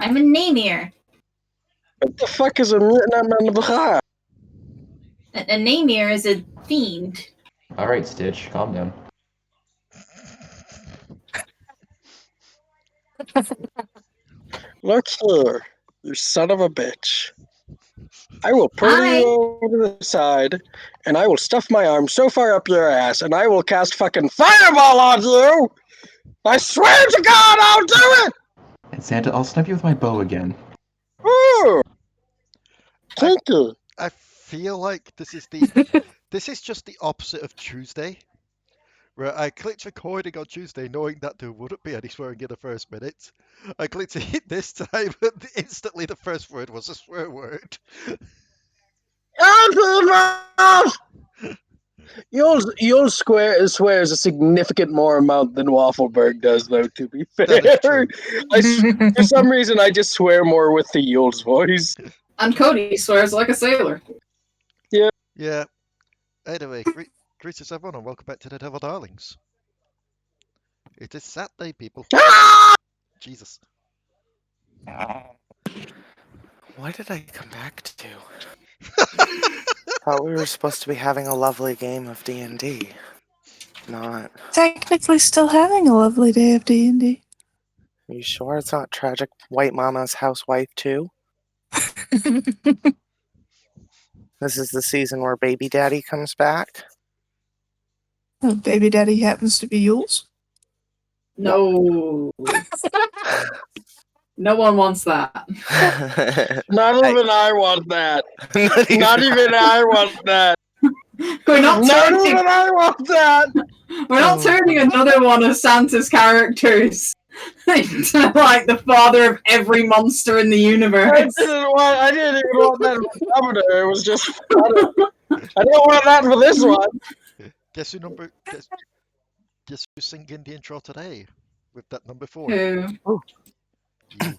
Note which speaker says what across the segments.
Speaker 1: I'm a Namr.
Speaker 2: What the fuck is a Namr?
Speaker 1: A Namr is a fiend.
Speaker 3: Alright, Stitch, calm down.
Speaker 2: Look here, you son of a bitch. I will pull you over the side, and I will stuff my arm so far up your ass, and I will cast fucking fireball on you! I swear to God, I'll do it!
Speaker 3: And Santa, I'll snap you with my bow again.
Speaker 2: Ooh! Thank you.
Speaker 4: I feel like this is just the opposite of Tuesday, where I clicked recording on Tuesday knowing that there wouldn't be any swearing in the first minute. I clicked it this time, and instantly the first word was a swear word.
Speaker 2: Uylz swears a significant more amount than Waffleberg does, though, to be fair.
Speaker 4: That is true.
Speaker 2: For some reason, I just swear more with the Uylz voice.
Speaker 1: And Codi swears like a sailor.
Speaker 4: Yeah. Anyway, greetings everyone, and welcome back to the Devil Darlings. It is Saturday, people. Jesus.
Speaker 5: Why did I come back to? Thought we were supposed to be having a lovely game of D&D. Not.
Speaker 6: Technically still having a lovely day of D&D.
Speaker 5: Are you sure it's not Tragic White Mama's Housewife too? This is the season where Baby Daddy comes back?
Speaker 6: Oh, baby daddy happens to be Uylz.
Speaker 1: No. No one wants that.
Speaker 2: Not even I want that. Not even I want that.
Speaker 1: We're not
Speaker 2: Not
Speaker 1: turning.
Speaker 2: even I want that.
Speaker 1: We're not turning another one of Santa's characters into like the father of every monster in the universe.
Speaker 2: I didn't even want that for Damadur. It was just funny. I don't want that for this one.
Speaker 4: Guess who's singing the intro today? With that number 4.
Speaker 1: Who?
Speaker 4: You.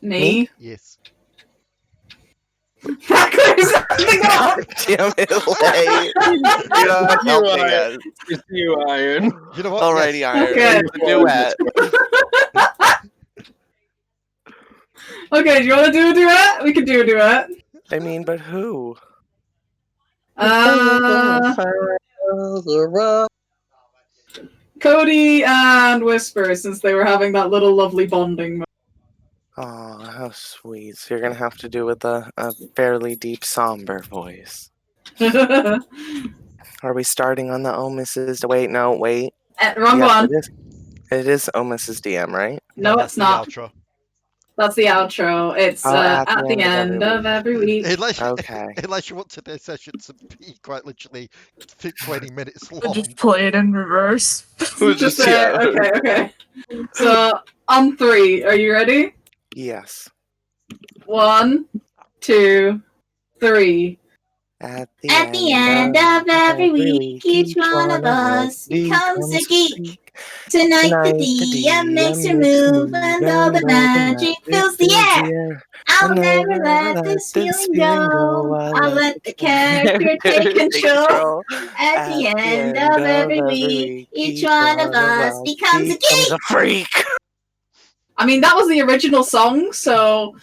Speaker 1: Me?
Speaker 4: Yes.
Speaker 1: That clears something up!
Speaker 5: Damn it, Leigh. You're not helping us.
Speaker 2: It's you, Iron.
Speaker 4: You know what?
Speaker 5: Alrighty,
Speaker 4: Yes.
Speaker 5: Iron.
Speaker 1: Okay.
Speaker 5: It's a duet.
Speaker 1: Okay, do you want to do a duet? We can do a duet.
Speaker 5: I mean, but who?
Speaker 1: Codi and Whisper, since they were having that little lovely bonding moment.
Speaker 5: Oh, how sweet. So you're gonna have to do with a fairly deep, somber voice. Are we starting on the Oh Mrs. Wait, no, wait.
Speaker 1: Wrong
Speaker 5: Yes,
Speaker 1: one.
Speaker 5: It is Oh Mrs. DM, right?
Speaker 1: No,
Speaker 4: that's
Speaker 1: it's not.
Speaker 4: The outro.
Speaker 1: That's the outro. It's at the end of every week.
Speaker 5: Okay.
Speaker 4: Unless you want today's session to be quite literally 20 minutes long.
Speaker 6: Just play it in reverse.
Speaker 1: Just okay. So, on 3, are you ready?
Speaker 5: Yes.
Speaker 1: 1, 2, 3.
Speaker 5: At
Speaker 1: the end of every week, each one of us becomes a geek. Tonight the DM makes her move, and all the magic fills the air. I'll never let this feeling go. I'll let the character take control. At the end of every week, each one of us becomes a geek.
Speaker 5: A freak.
Speaker 1: I mean, that was the original song, so...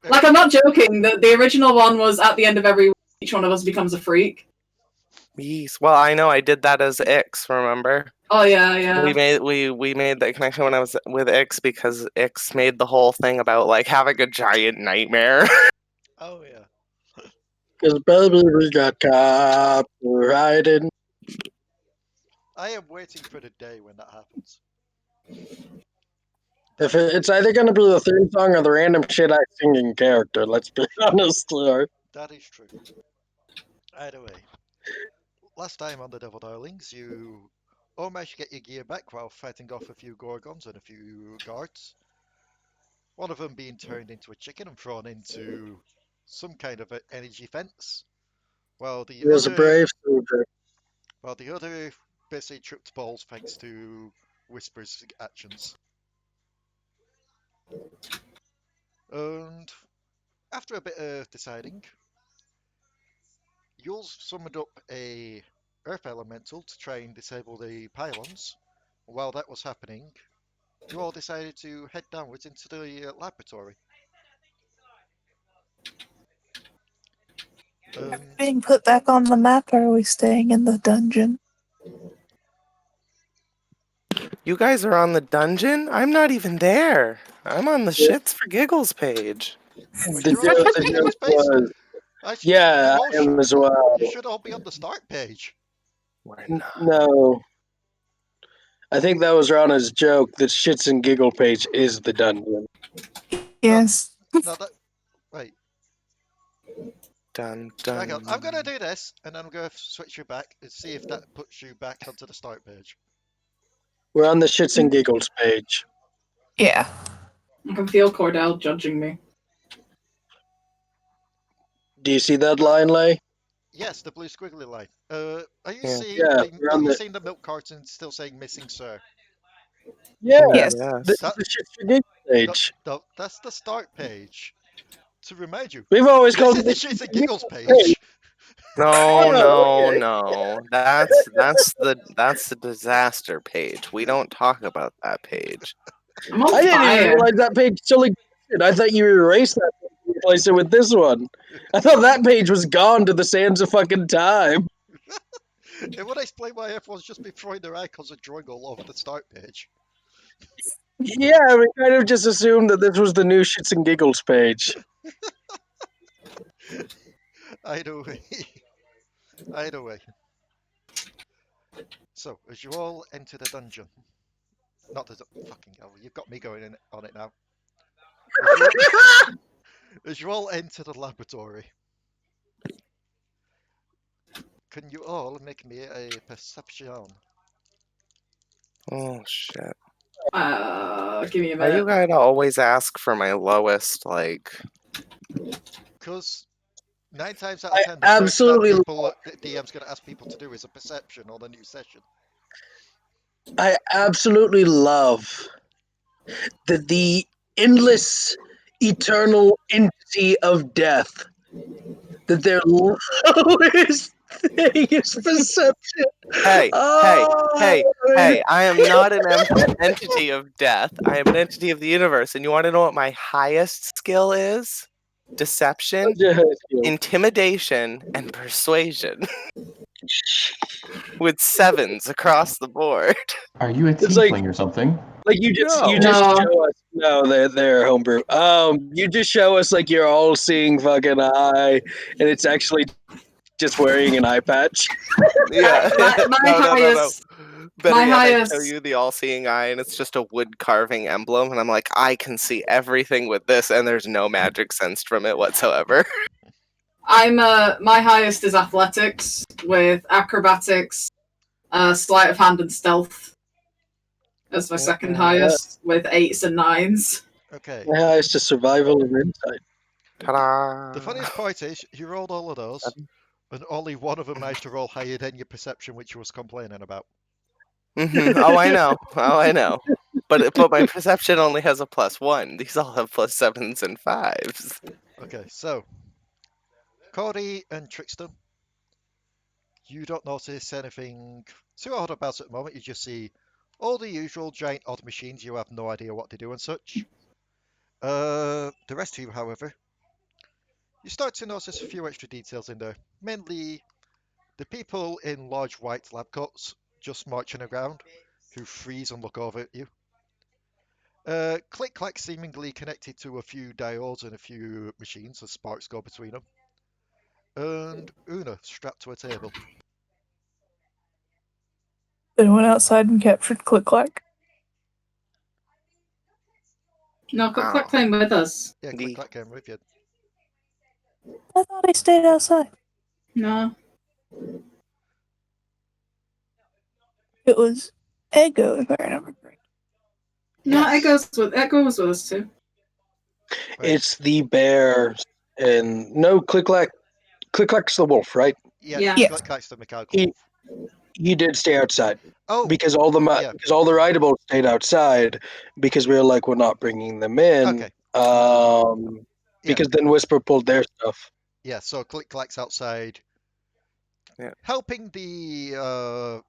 Speaker 1: Like, I'm not joking. The original one was at the end of every week, each one of us becomes a freak.
Speaker 5: Yes. Well, I know I did that as Ix, remember?
Speaker 1: Oh yeah.
Speaker 5: We made that connection when I was with Ix because Ix made the whole thing about like having a giant nightmare.
Speaker 4: Oh yeah.
Speaker 2: Because baby, we got copyrighted.
Speaker 4: I am waiting for the day when that happens.
Speaker 2: If it's either going to be the theme song or the random shit I sing in character, let's be honest here.
Speaker 4: That is true. Anyway, last time on the Devil Darlings, you almost get your gear back while fighting off a few Gorgons and a few guards. One of them being turned into a chicken and thrown into some kind of an energy fence. While the
Speaker 2: He was a brave soldier.
Speaker 4: While the other basically tripped balls thanks to Whisper's actions. And after a bit of deciding, Uylz summoned up a earth elemental to try and disable the pylons. While that was happening, you all decided to head downwards into the laboratory.
Speaker 6: Being put back on the map, or are we staying in the dungeon?
Speaker 5: You guys are on the dungeon? I'm not even there. I'm on the
Speaker 2: Yeah.
Speaker 5: shits for giggles page.
Speaker 4: Wait,
Speaker 2: The
Speaker 4: you're on
Speaker 2: joke,
Speaker 4: the giggles page?
Speaker 2: was, yeah, I am as well.
Speaker 4: You should all be on the start page.
Speaker 5: We're not.
Speaker 2: No. I think that was Ranna's joke that Shits and Giggle page is the dungeon.
Speaker 6: Yes.
Speaker 4: No, that. Wait,
Speaker 5: Dun,
Speaker 4: hang on.
Speaker 5: dun.
Speaker 4: I'm going to do this, and I'm going to switch you back and see if that puts you back onto the start page.
Speaker 2: We're on the Shits and Giggles page.
Speaker 6: Yeah.
Speaker 7: I can feel Cordell judging me.
Speaker 2: Do you see that line, Leigh?
Speaker 4: Yes, the blue squiggly line. Are you
Speaker 5: Yeah.
Speaker 4: seeing?
Speaker 2: Yeah,
Speaker 4: Are
Speaker 2: we're on
Speaker 4: you
Speaker 2: the-
Speaker 4: seeing the milk carton still saying "missing, sir"?
Speaker 2: Yeah,
Speaker 6: Yes.
Speaker 2: the
Speaker 4: That-
Speaker 2: Shits and Giggles page.
Speaker 4: No, that's the start page. To remind you,
Speaker 2: We've always
Speaker 4: this
Speaker 2: called
Speaker 4: is
Speaker 2: it
Speaker 4: the shits and giggles page.
Speaker 5: No,
Speaker 2: Oh,
Speaker 5: no,
Speaker 2: okay.
Speaker 5: no. That's the disaster page. We don't talk about that page.
Speaker 7: I'm on
Speaker 2: I didn't even
Speaker 7: fire.
Speaker 2: realize that page still existed. I thought you erased that page and replaced it with this one. I thought that page was gone to the sands of fucking time.
Speaker 4: It would explain why everyone's just been throwing their icons and drawing all over the start page.
Speaker 2: Yeah, we kind of just assumed that this was the new Shits and Giggles page.
Speaker 4: Either way. Either way. So, as you all enter the dungeon. Not the fucking hell, you've got me going on it now. As you all enter the laboratory, can you all make me a perception?
Speaker 5: Oh shit.
Speaker 7: Give me a
Speaker 5: Why you
Speaker 7: minute.
Speaker 5: gotta always ask for my lowest, like...
Speaker 4: Because 9 times out of
Speaker 2: I
Speaker 4: 10, the first
Speaker 2: absolutely,
Speaker 4: that DM's going to ask people to do is a perception on a new session.
Speaker 2: I absolutely love that the endless, eternal entity of death, that their lowest thing is perception.
Speaker 5: Hey,
Speaker 2: Oh,
Speaker 5: hey, I am not an entity of death. I am an entity of the universe. And you want to know what my highest skill is? Deception, intimidation, and persuasion. With 7s across the board.
Speaker 3: Are you a
Speaker 2: It's like-
Speaker 3: tiefling or something?
Speaker 2: Like you just
Speaker 5: No.
Speaker 2: show us. No, they're homebrew. You just show us like you're all seeing fucking eye, and it's actually just wearing an eye patch.
Speaker 5: Yeah.
Speaker 7: My
Speaker 5: No.
Speaker 7: highest.
Speaker 5: Better
Speaker 7: My
Speaker 5: yet, I
Speaker 7: highest-
Speaker 5: show you the all-seeing eye, and it's just a wood carving emblem, and I'm like, I can see everything with this, and there's no magic sensed from it whatsoever.
Speaker 7: I'm my highest is athletics with acrobatics, sleight of hand and stealth as my second highest with 8s and 9s.
Speaker 4: Okay.
Speaker 2: Yeah, it's just survival and insight.
Speaker 5: Ta-da!
Speaker 4: The funniest part is, you rolled all of those, and only one of them managed to roll higher than your perception, which you was complaining about.
Speaker 5: Oh, I know. But my perception only has a +1. These all have +7s and 5s.
Speaker 4: Okay, so Codi and Trickstem, you don't notice anything too odd about it at the moment. You just see all the usual giant odd machines. You have no idea what they do and such. The rest of you, however, you start to notice a few extra details in there. Mainly the people in large white lab coats just marching around who freeze and look over at you. Click-clack seemingly connected to a few diodes and a few machines as sparks go between them. And Una strapped to a table.
Speaker 6: Then went outside and captured Click Clack.
Speaker 7: No, Click came with us.
Speaker 4: Yeah, Click-clack came with you.
Speaker 6: I thought he stayed outside.
Speaker 7: No.
Speaker 6: It was Echo, if I remember correctly.
Speaker 7: No,
Speaker 4: Yes.
Speaker 7: Echo was with us too.
Speaker 4: Right.
Speaker 2: It's the bear, and no, Click-clack's the wolf, right?
Speaker 4: Yeah,
Speaker 7: Yeah.
Speaker 6: Yes.
Speaker 4: Click-clack's the mechanical
Speaker 2: He-
Speaker 4: wolf.
Speaker 2: He did stay outside
Speaker 4: Oh,
Speaker 2: because all the
Speaker 4: yeah.
Speaker 2: because all the rideables stayed outside because we were like, we're not bringing them in.
Speaker 4: Okay.
Speaker 2: Because then Whisper pulled their stuff.
Speaker 4: Yeah, so Click-clack's outside.
Speaker 5: Yeah.
Speaker 4: Helping the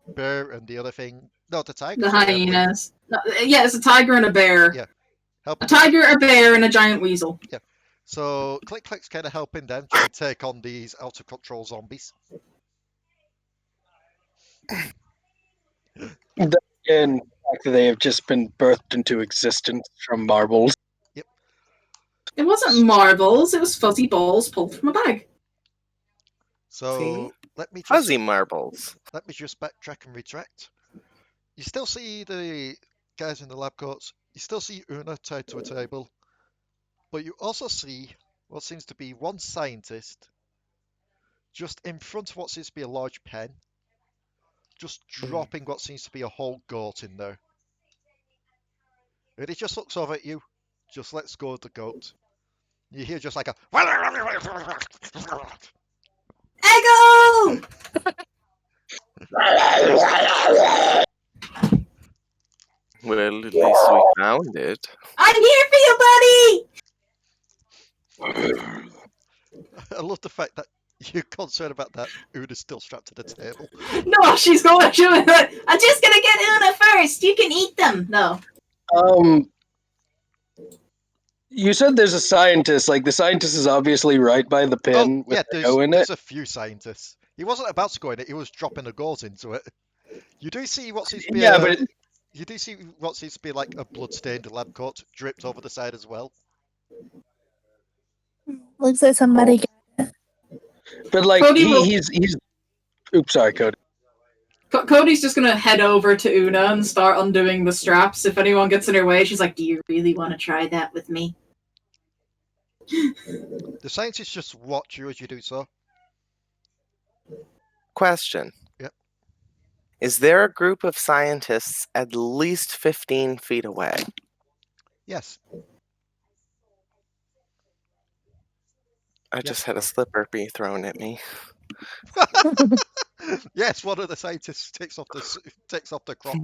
Speaker 4: bear and the other thing No, the tiger.
Speaker 7: The hyenas. No, yeah, it's a tiger and a bear.
Speaker 4: Yeah.
Speaker 7: A tiger, a bear, and a giant weasel.
Speaker 4: Yeah. So Click's kind of helping them try and take on these out of control zombies.
Speaker 2: In fact, they have just been birthed into existence from marbles.
Speaker 4: Yep.
Speaker 7: It wasn't marbles. It was fuzzy balls pulled from a bag.
Speaker 4: So let me just,
Speaker 5: fuzzy marbles.
Speaker 4: Let me just backtrack and retract. You still see the guys in the lab coats. You still see Una tied to a table. But you also see what seems to be one scientist just in front of what seems to be a large pen, just dropping what seems to be a whole goat in there. And he just looks over at you, just lets go of the goat. You hear just like a...
Speaker 7: Echo!
Speaker 5: Well, at least we found it.
Speaker 7: I'm here for you, buddy!
Speaker 4: I love the fact that you're concerned about that. Una's still strapped to the table.
Speaker 7: No, she's going to do it. I'm just going to get Una first. You can eat them. No.
Speaker 2: You said there's a scientist. Like, the scientist is obviously right by the pin.
Speaker 4: Oh, yeah, there's a few scientists. He wasn't about to go in it. He was dropping a goat into it. You do see what seems to be you do see what seems to be like a blood-stained lab coat dripped over the side as well.
Speaker 6: Looks like somebody.
Speaker 2: But like
Speaker 7: Cody
Speaker 2: he's. Oops, sorry, Cody.
Speaker 7: Cody's just gonna head over to Una and start undoing the straps. If anyone gets in her way, she's like, "Do you really want to try that with me?"
Speaker 4: The scientists just watch you as you do so.
Speaker 5: Question.
Speaker 4: Yep.
Speaker 5: Is there a group of scientists at least 15 feet away?
Speaker 4: Yes.
Speaker 5: I just had a slipper be thrown at me.
Speaker 4: Yes, one of the scientists takes off the crop.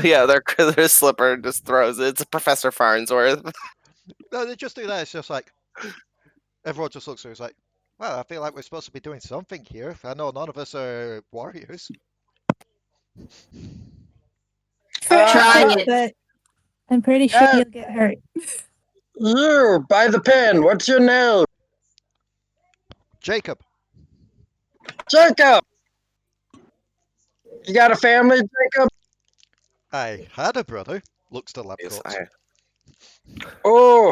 Speaker 5: Yeah, their slipper just throws it. It's Professor Farnsworth.
Speaker 4: No, they just do that. It's just like everyone just looks at it. It's like, well, I feel like we're supposed to be doing something here. I know none of us are warriors.
Speaker 7: Try it.
Speaker 6: But I'm pretty sure you'll get hurt.
Speaker 2: You by the pen. What's your name?
Speaker 4: Jacob.
Speaker 2: Jacob. You got a family, Jacob?
Speaker 4: I had a brother. Looks to lab coat.
Speaker 2: Oh.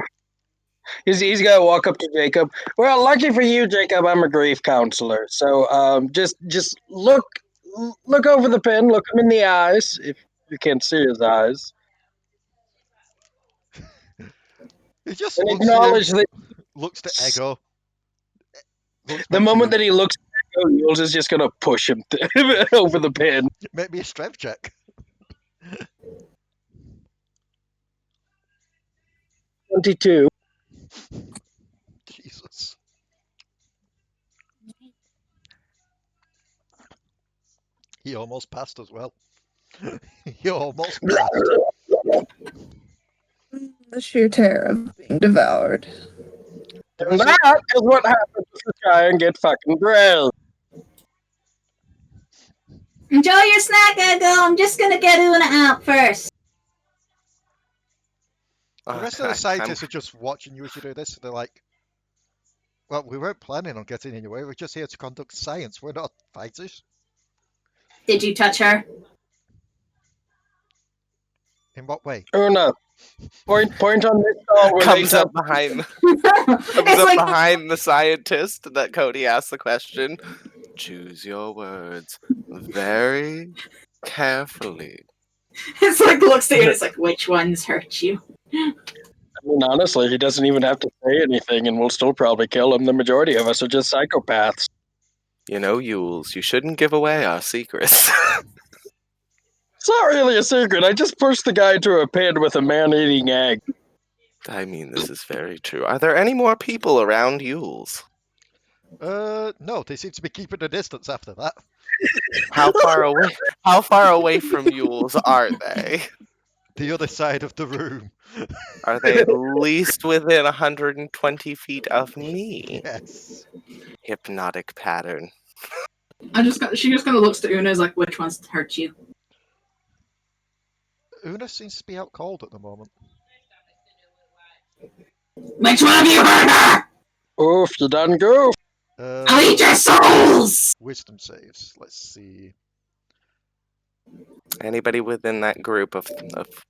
Speaker 2: He's gonna walk up to Jacob. Well, lucky for you, Jacob, I'm a grief counselor. So just look over the pen, look him in the eyes, if you can't see his eyes.
Speaker 4: He just
Speaker 2: and
Speaker 4: looks
Speaker 2: acknowledge that
Speaker 4: looks to Echo.
Speaker 2: The moment that he looks at Echo, Uylz is just gonna push him over the pen.
Speaker 4: Make me a strength check.
Speaker 2: 22.
Speaker 4: Jesus. He almost passed as well. He almost passed.
Speaker 6: The sheer terror of being devoured.
Speaker 2: And that is what happens if you try and get fucking grilled.
Speaker 7: Enjoy your snack, Echo. I'm just gonna get Una out first.
Speaker 4: The rest of the scientists are just watching you as you do this. They're like, well, we weren't planning on getting anywhere. We're just here to conduct science. We're not fighters.
Speaker 7: Did you touch her?
Speaker 4: In what way?
Speaker 2: Una, point on this doll.
Speaker 5: Comes up behind behind the scientist that Cody asked the question. Choose your words very carefully.
Speaker 7: It's like looks at you. It's like, which ones hurt you?
Speaker 2: I mean, honestly, he doesn't even have to say anything, and we'll still probably kill him. The majority of us are just psychopaths.
Speaker 5: You know, Uylz, you shouldn't give away our secrets.
Speaker 2: It's not really a secret. I just pushed the guy to a pin with a man-eating egg.
Speaker 5: I mean, this is very true. Are there any more people around Uylz?
Speaker 4: No, they seem to be keeping a distance after that.
Speaker 5: How far away from Uylz are they?
Speaker 4: The other side of the room.
Speaker 5: Are they at least within 120 feet of me?
Speaker 4: Yes.
Speaker 5: Hypnotic pattern.
Speaker 7: She just kind of looks to Una, is like, which ones hurt you?
Speaker 4: Una seems to be out cold at the moment.
Speaker 7: Which one of you heard her?
Speaker 2: Oof, you done goof.
Speaker 7: I'll eat your souls!
Speaker 4: Wisdom saves. Let's see.
Speaker 5: Anybody within that group of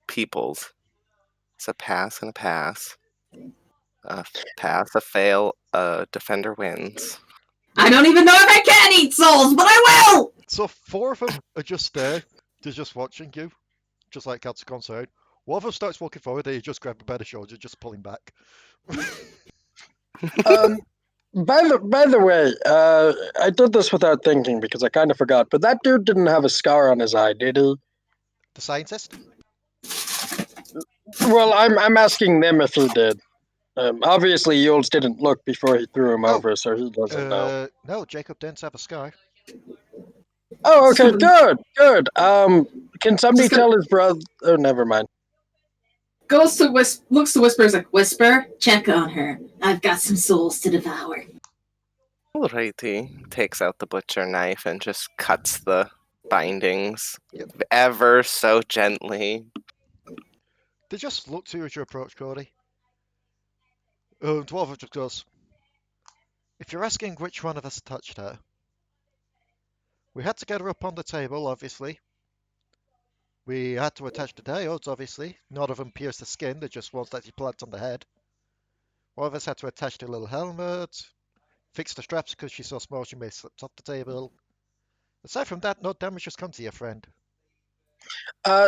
Speaker 5: peoples. It's a pass and a pass. A pass, a fail, a defender wins.
Speaker 7: I don't even know if I can eat souls, but I will!
Speaker 4: So 4 of them are just there. They're just watching you. Just like Cat's concerned. One of them starts walking forward, they just grab him by the shoulder, just pull him back.
Speaker 2: By the way, I did this without thinking because I kind of forgot, but that dude didn't have a scar on his eye, did he?
Speaker 4: The scientist?
Speaker 2: Well, I'm asking them if he did. Obviously, Uylz didn't look before he threw him over, so he doesn't know.
Speaker 4: No, Jacob didn't have a scar.
Speaker 2: Oh, okay, good. Can somebody tell his brother? Oh, never mind.
Speaker 7: Looks to Whisper's like, Whisper, check on her. I've got some souls to devour.
Speaker 5: Alrighty. Takes out the butcher knife and just cuts the bindings ever so gently.
Speaker 4: They just look to you as you approach, Codi. Dwarf just goes, if you're asking which one of us touched her, we had to get her up on the table, obviously. We had to attach the diodes, obviously. None of them pierce the skin, they're just ones that you plant on the head. One of us had to attach the little helmet, fix the straps because she's so small she may slip off the table. Aside from that, no damage has come to your friend.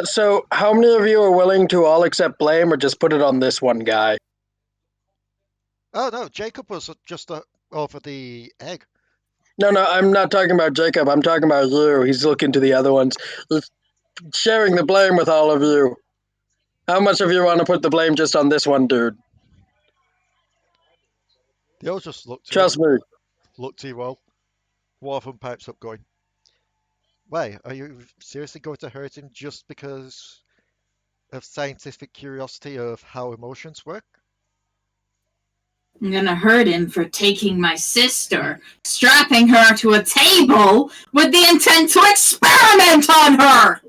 Speaker 2: So how many of you are willing to all accept blame or just put it on this one guy?
Speaker 4: Oh no, Jacob was just over the egg.
Speaker 2: No, I'm not talking about Jacob. I'm talking about you. He's looking to the other ones. He's sharing the blame with all of you. How much of you want to put the blame just on this one dude?
Speaker 4: They all just look to
Speaker 2: Trust me.
Speaker 4: Look to you all. One of them pipes up going, why, are you seriously going to hurt him just because of scientific curiosity of how emotions work?
Speaker 7: I'm gonna hurt him for taking my sister, strapping her to a table with the intent to experiment on her!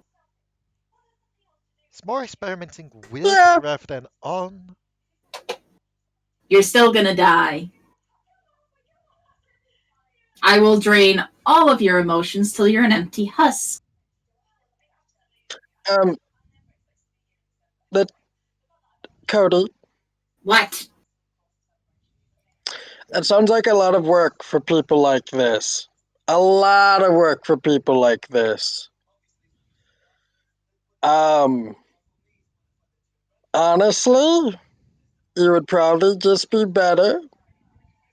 Speaker 4: It's more experimenting with rather than on.
Speaker 7: You're still gonna die. I will drain all of your emotions till you're an empty husk.
Speaker 2: Codi.
Speaker 7: What?
Speaker 2: That sounds like a lot of work for people like this. A lot of work for people like this. Honestly, it would probably just be better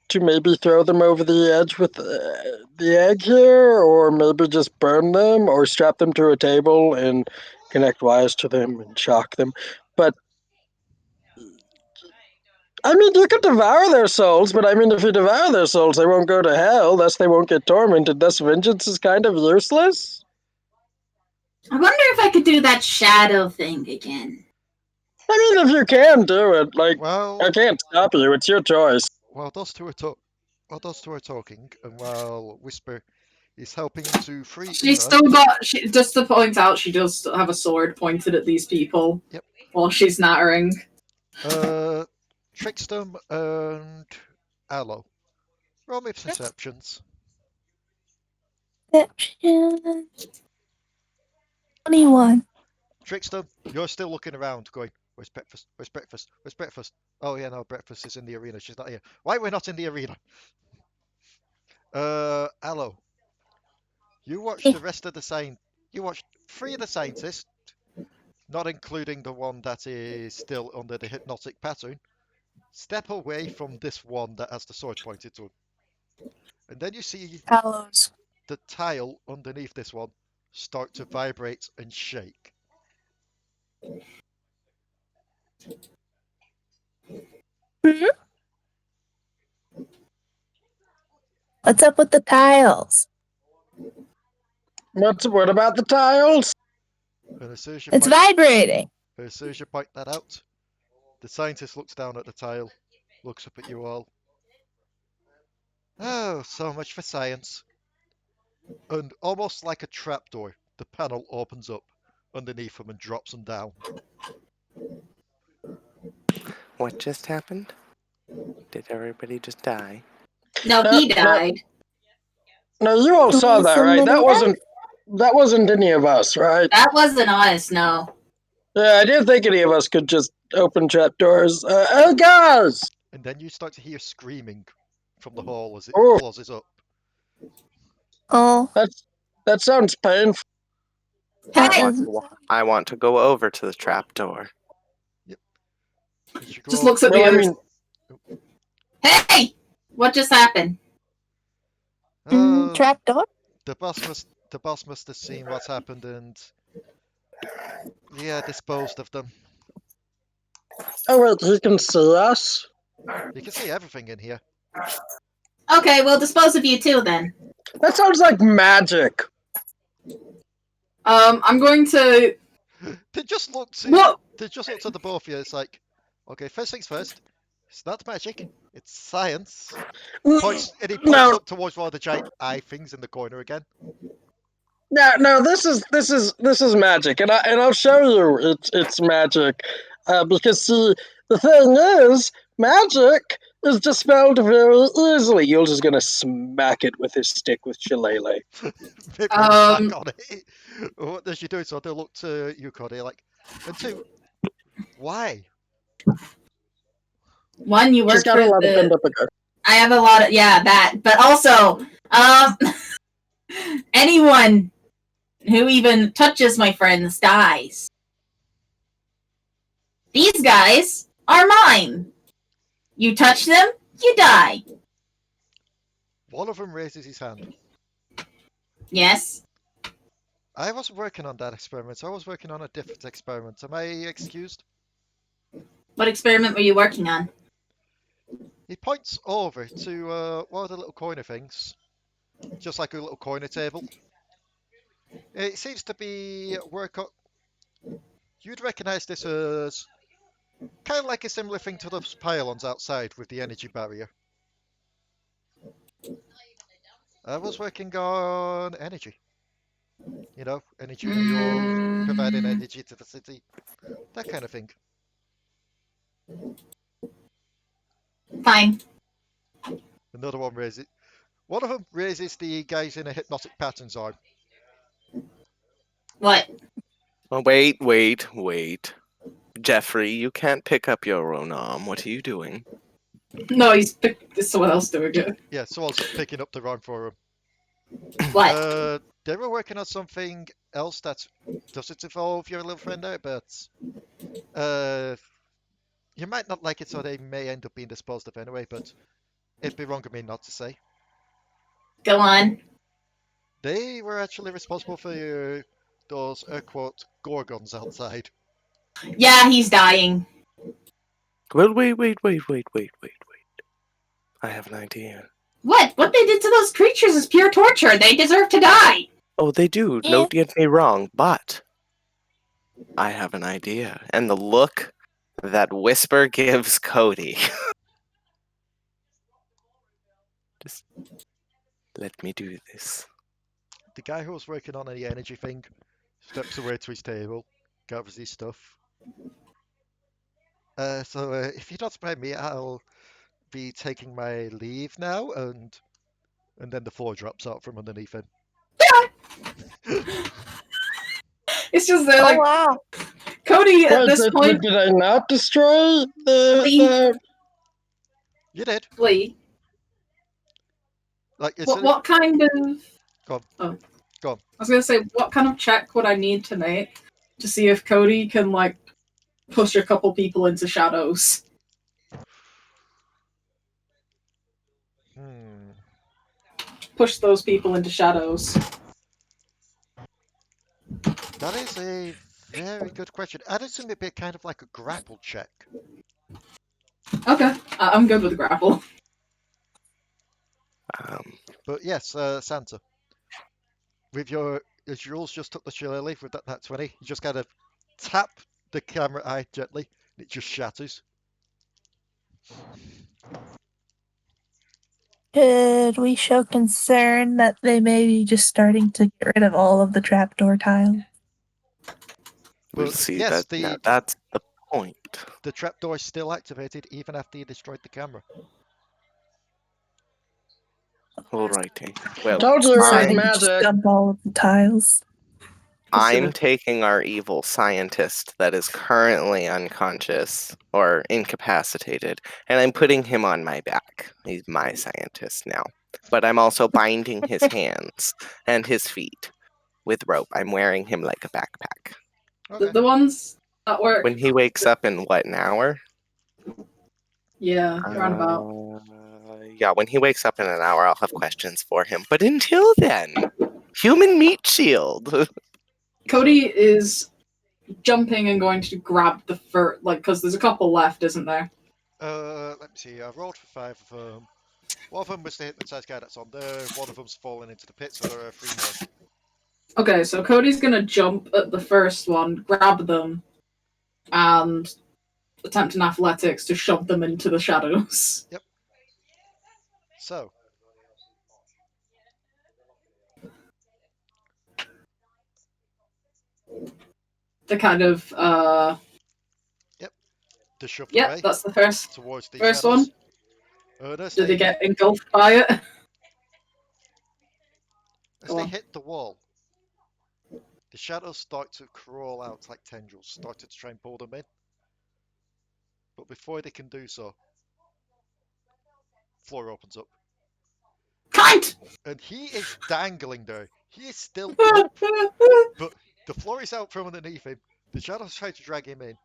Speaker 2: to maybe throw them over the edge with the egg here, or maybe just burn them, or strap them to a table and connect wires to them and shock them. But I mean, you could devour their souls, but I mean, if you devour their souls, they won't go to hell, thus they won't get tormented, thus vengeance is kind of useless.
Speaker 7: I wonder if I could do that shadow thing again.
Speaker 2: I mean, if you can do it, like,
Speaker 4: well,
Speaker 2: I can't stop you, it's your choice.
Speaker 4: While those two are talking, and while Whisper is helping to free
Speaker 7: She's still got, just to point out, she does still have a sword pointed at these people.
Speaker 4: Yep.
Speaker 7: While she's nattering.
Speaker 4: Trickstem and Allo. Roll me perceptions.
Speaker 6: Perception. 21.
Speaker 4: Trickstem, you're still looking around going, where's breakfast? Where's breakfast? Where's breakfast? Oh yeah, no, breakfast is in the arena. She's not here. Why are we not in the arena? Allo. You watched the rest of the you watched 3 of the scientists, not including the one that is still under the hypnotic pattern, step away from this one that has the sword pointed to him. And then you see
Speaker 6: Allo's.
Speaker 4: the tile underneath this one start to vibrate and shake.
Speaker 6: What's up with the tiles?
Speaker 2: What about the tiles?
Speaker 4: And as soon as you
Speaker 6: It's vibrating.
Speaker 4: As soon as you point that out, the scientist looks down at the tile, looks up at you all. Oh, so much for science. And almost like a trapdoor, the panel opens up, underneath them and drops them down.
Speaker 5: What just happened? Did everybody just die?
Speaker 7: No, he died.
Speaker 2: No, you all saw that, right? That wasn't any of us, right?
Speaker 7: That wasn't us, no.
Speaker 2: Yeah, I didn't think any of us could just open trapdoors. Oh, guys!
Speaker 4: And then you start to hear screaming from the hall as it
Speaker 2: Oh.
Speaker 4: closes up.
Speaker 6: Oh,
Speaker 2: That sounds painful.
Speaker 5: I want to go over to the trapdoor.
Speaker 7: Just looks at the
Speaker 2: Well, I
Speaker 7: others.
Speaker 2: mean,
Speaker 7: Hey! What just happened?
Speaker 6: trapdoor?
Speaker 4: The boss must have seen what's happened and disposed of them.
Speaker 2: oh wait, he can see us?
Speaker 4: You can see everything in here.
Speaker 7: Okay, we'll dispose of you too then.
Speaker 2: That sounds like magic.
Speaker 7: I'm going to.
Speaker 4: They just looked at the both of you. It's like, okay, first things first. It's not magic. It's science. And he points up towards one of the giant eye things in the corner again.
Speaker 2: No, this is magic, and I'll show you it's magic, because see, the thing is, magic is dispelled very easily. Uylz is gonna smack it with his stick with shillelagh.
Speaker 4: Maybe back on it. What does she do? So they look to you, Codi, like, and two, why?
Speaker 7: One, you work
Speaker 2: She's got
Speaker 7: for
Speaker 2: a lot of
Speaker 7: the.
Speaker 2: pent-up aggression.
Speaker 7: I have a lot of that, but also, anyone who even touches my friends dies. These guys are mine. You touch them, you die.
Speaker 4: One of them raises his hand.
Speaker 7: Yes.
Speaker 4: I wasn't working on that experiment. I was working on a different experiment. Am I excused?
Speaker 7: What experiment were you working on?
Speaker 4: He points over to one of the little coiner things, just like a little coiner table. It seems to be You'd recognise this as kind of like a similar thing to those pylons outside with the energy barrier. I was working on energy. You know, energy renewal, providing energy to the city, that kind of thing.
Speaker 7: Fine.
Speaker 4: Another one raises. One of them raises the guys in a hypnotic pattern's arm.
Speaker 7: What?
Speaker 5: Oh, wait. Jeffrey, you can't pick up your own arm. What are you doing?
Speaker 7: No, there's someone else doing it.
Speaker 4: Yeah, someone's picking up the arm for him.
Speaker 7: What?
Speaker 4: They were working on something else that doesn't involve your little friend there, but you might not like it, so they may end up being disposed of anyway, but it'd be wrong of me not to say.
Speaker 7: Go on.
Speaker 4: They were actually responsible for those, quote, gorgons outside.
Speaker 7: Yeah, he's dying.
Speaker 5: Well, wait. I have an idea.
Speaker 7: What? What they did to those creatures is pure torture. They deserve to die.
Speaker 5: Oh, they do.
Speaker 6: Yeah.
Speaker 5: Don't get me wrong, but I have an idea. And the look that Whisper gives Codi. Just let me do this.
Speaker 4: The guy who was working on the energy thing steps away to his table, gathers his stuff. So if you don't mind me, I'll be taking my leave now, and then the floor drops out from underneath him.
Speaker 7: It's just that, like,
Speaker 6: wow.
Speaker 7: Codi at this point.
Speaker 2: Did I not destroy the...
Speaker 4: You did.
Speaker 7: Leigh.
Speaker 4: Like, it's
Speaker 7: What kind of...
Speaker 4: Go on.
Speaker 7: Oh.
Speaker 4: Go on.
Speaker 7: I was going to say, what kind of check would I need to make to see if Codi can, like, push a couple people into shadows? Push those people into shadows.
Speaker 4: That is a very good question. I'd assume it'd be kind of like a grapple check.
Speaker 7: Okay, I'm good with grapple.
Speaker 4: But yes, Santa. With as Uylz just took the shillelagh with that 20, you just kind of tap the camera eye gently, and it just shatters.
Speaker 6: Could we show concern that they may be just starting to get rid of all of the trapdoor tiles?
Speaker 4: But
Speaker 5: See,
Speaker 4: yes,
Speaker 5: that's the point.
Speaker 4: the trapdoor is still activated even after you destroyed the camera.
Speaker 5: Alrighty. Well,
Speaker 2: Told you it was
Speaker 6: Decided to just
Speaker 2: magic.
Speaker 6: dump all of the tiles.
Speaker 5: I'm taking our evil scientist that is currently unconscious or incapacitated, and I'm putting him on my back. He's my scientist now. But I'm also binding his hands and his feet with rope. I'm wearing him like a backpack.
Speaker 4: Okay.
Speaker 7: The ones that work.
Speaker 5: When he wakes up in what, an hour?
Speaker 7: Yeah, around about.
Speaker 5: Yeah, when he wakes up in an hour, I'll have questions for him. But until then, human meat shield.
Speaker 7: Codi is jumping and going to grab the first, because there's a couple left, isn't there?
Speaker 4: Let me see. I've rolled for 5 of them. One of them was the hypnotized guy that's on there. One of them's fallen into the pit, so there are 3 more.
Speaker 7: Okay, so Cody's gonna jump at the first one, grab them, and attempt an athletics to shove them into the shadows.
Speaker 4: Yep. So.
Speaker 7: The kind of,
Speaker 4: Yep. To shove them
Speaker 7: Yep,
Speaker 4: away
Speaker 7: that's the first
Speaker 4: towards the
Speaker 7: first
Speaker 4: shadows.
Speaker 7: one. Did they get engulfed by it?
Speaker 4: As they hit the wall, the shadows start to crawl out like tendrils, started to try and pull them in. But before they can do so, floor opens up.
Speaker 7: Cunt!
Speaker 4: And he is dangling there. He is still up, but the floor is out from underneath him. The shadows try to drag him in,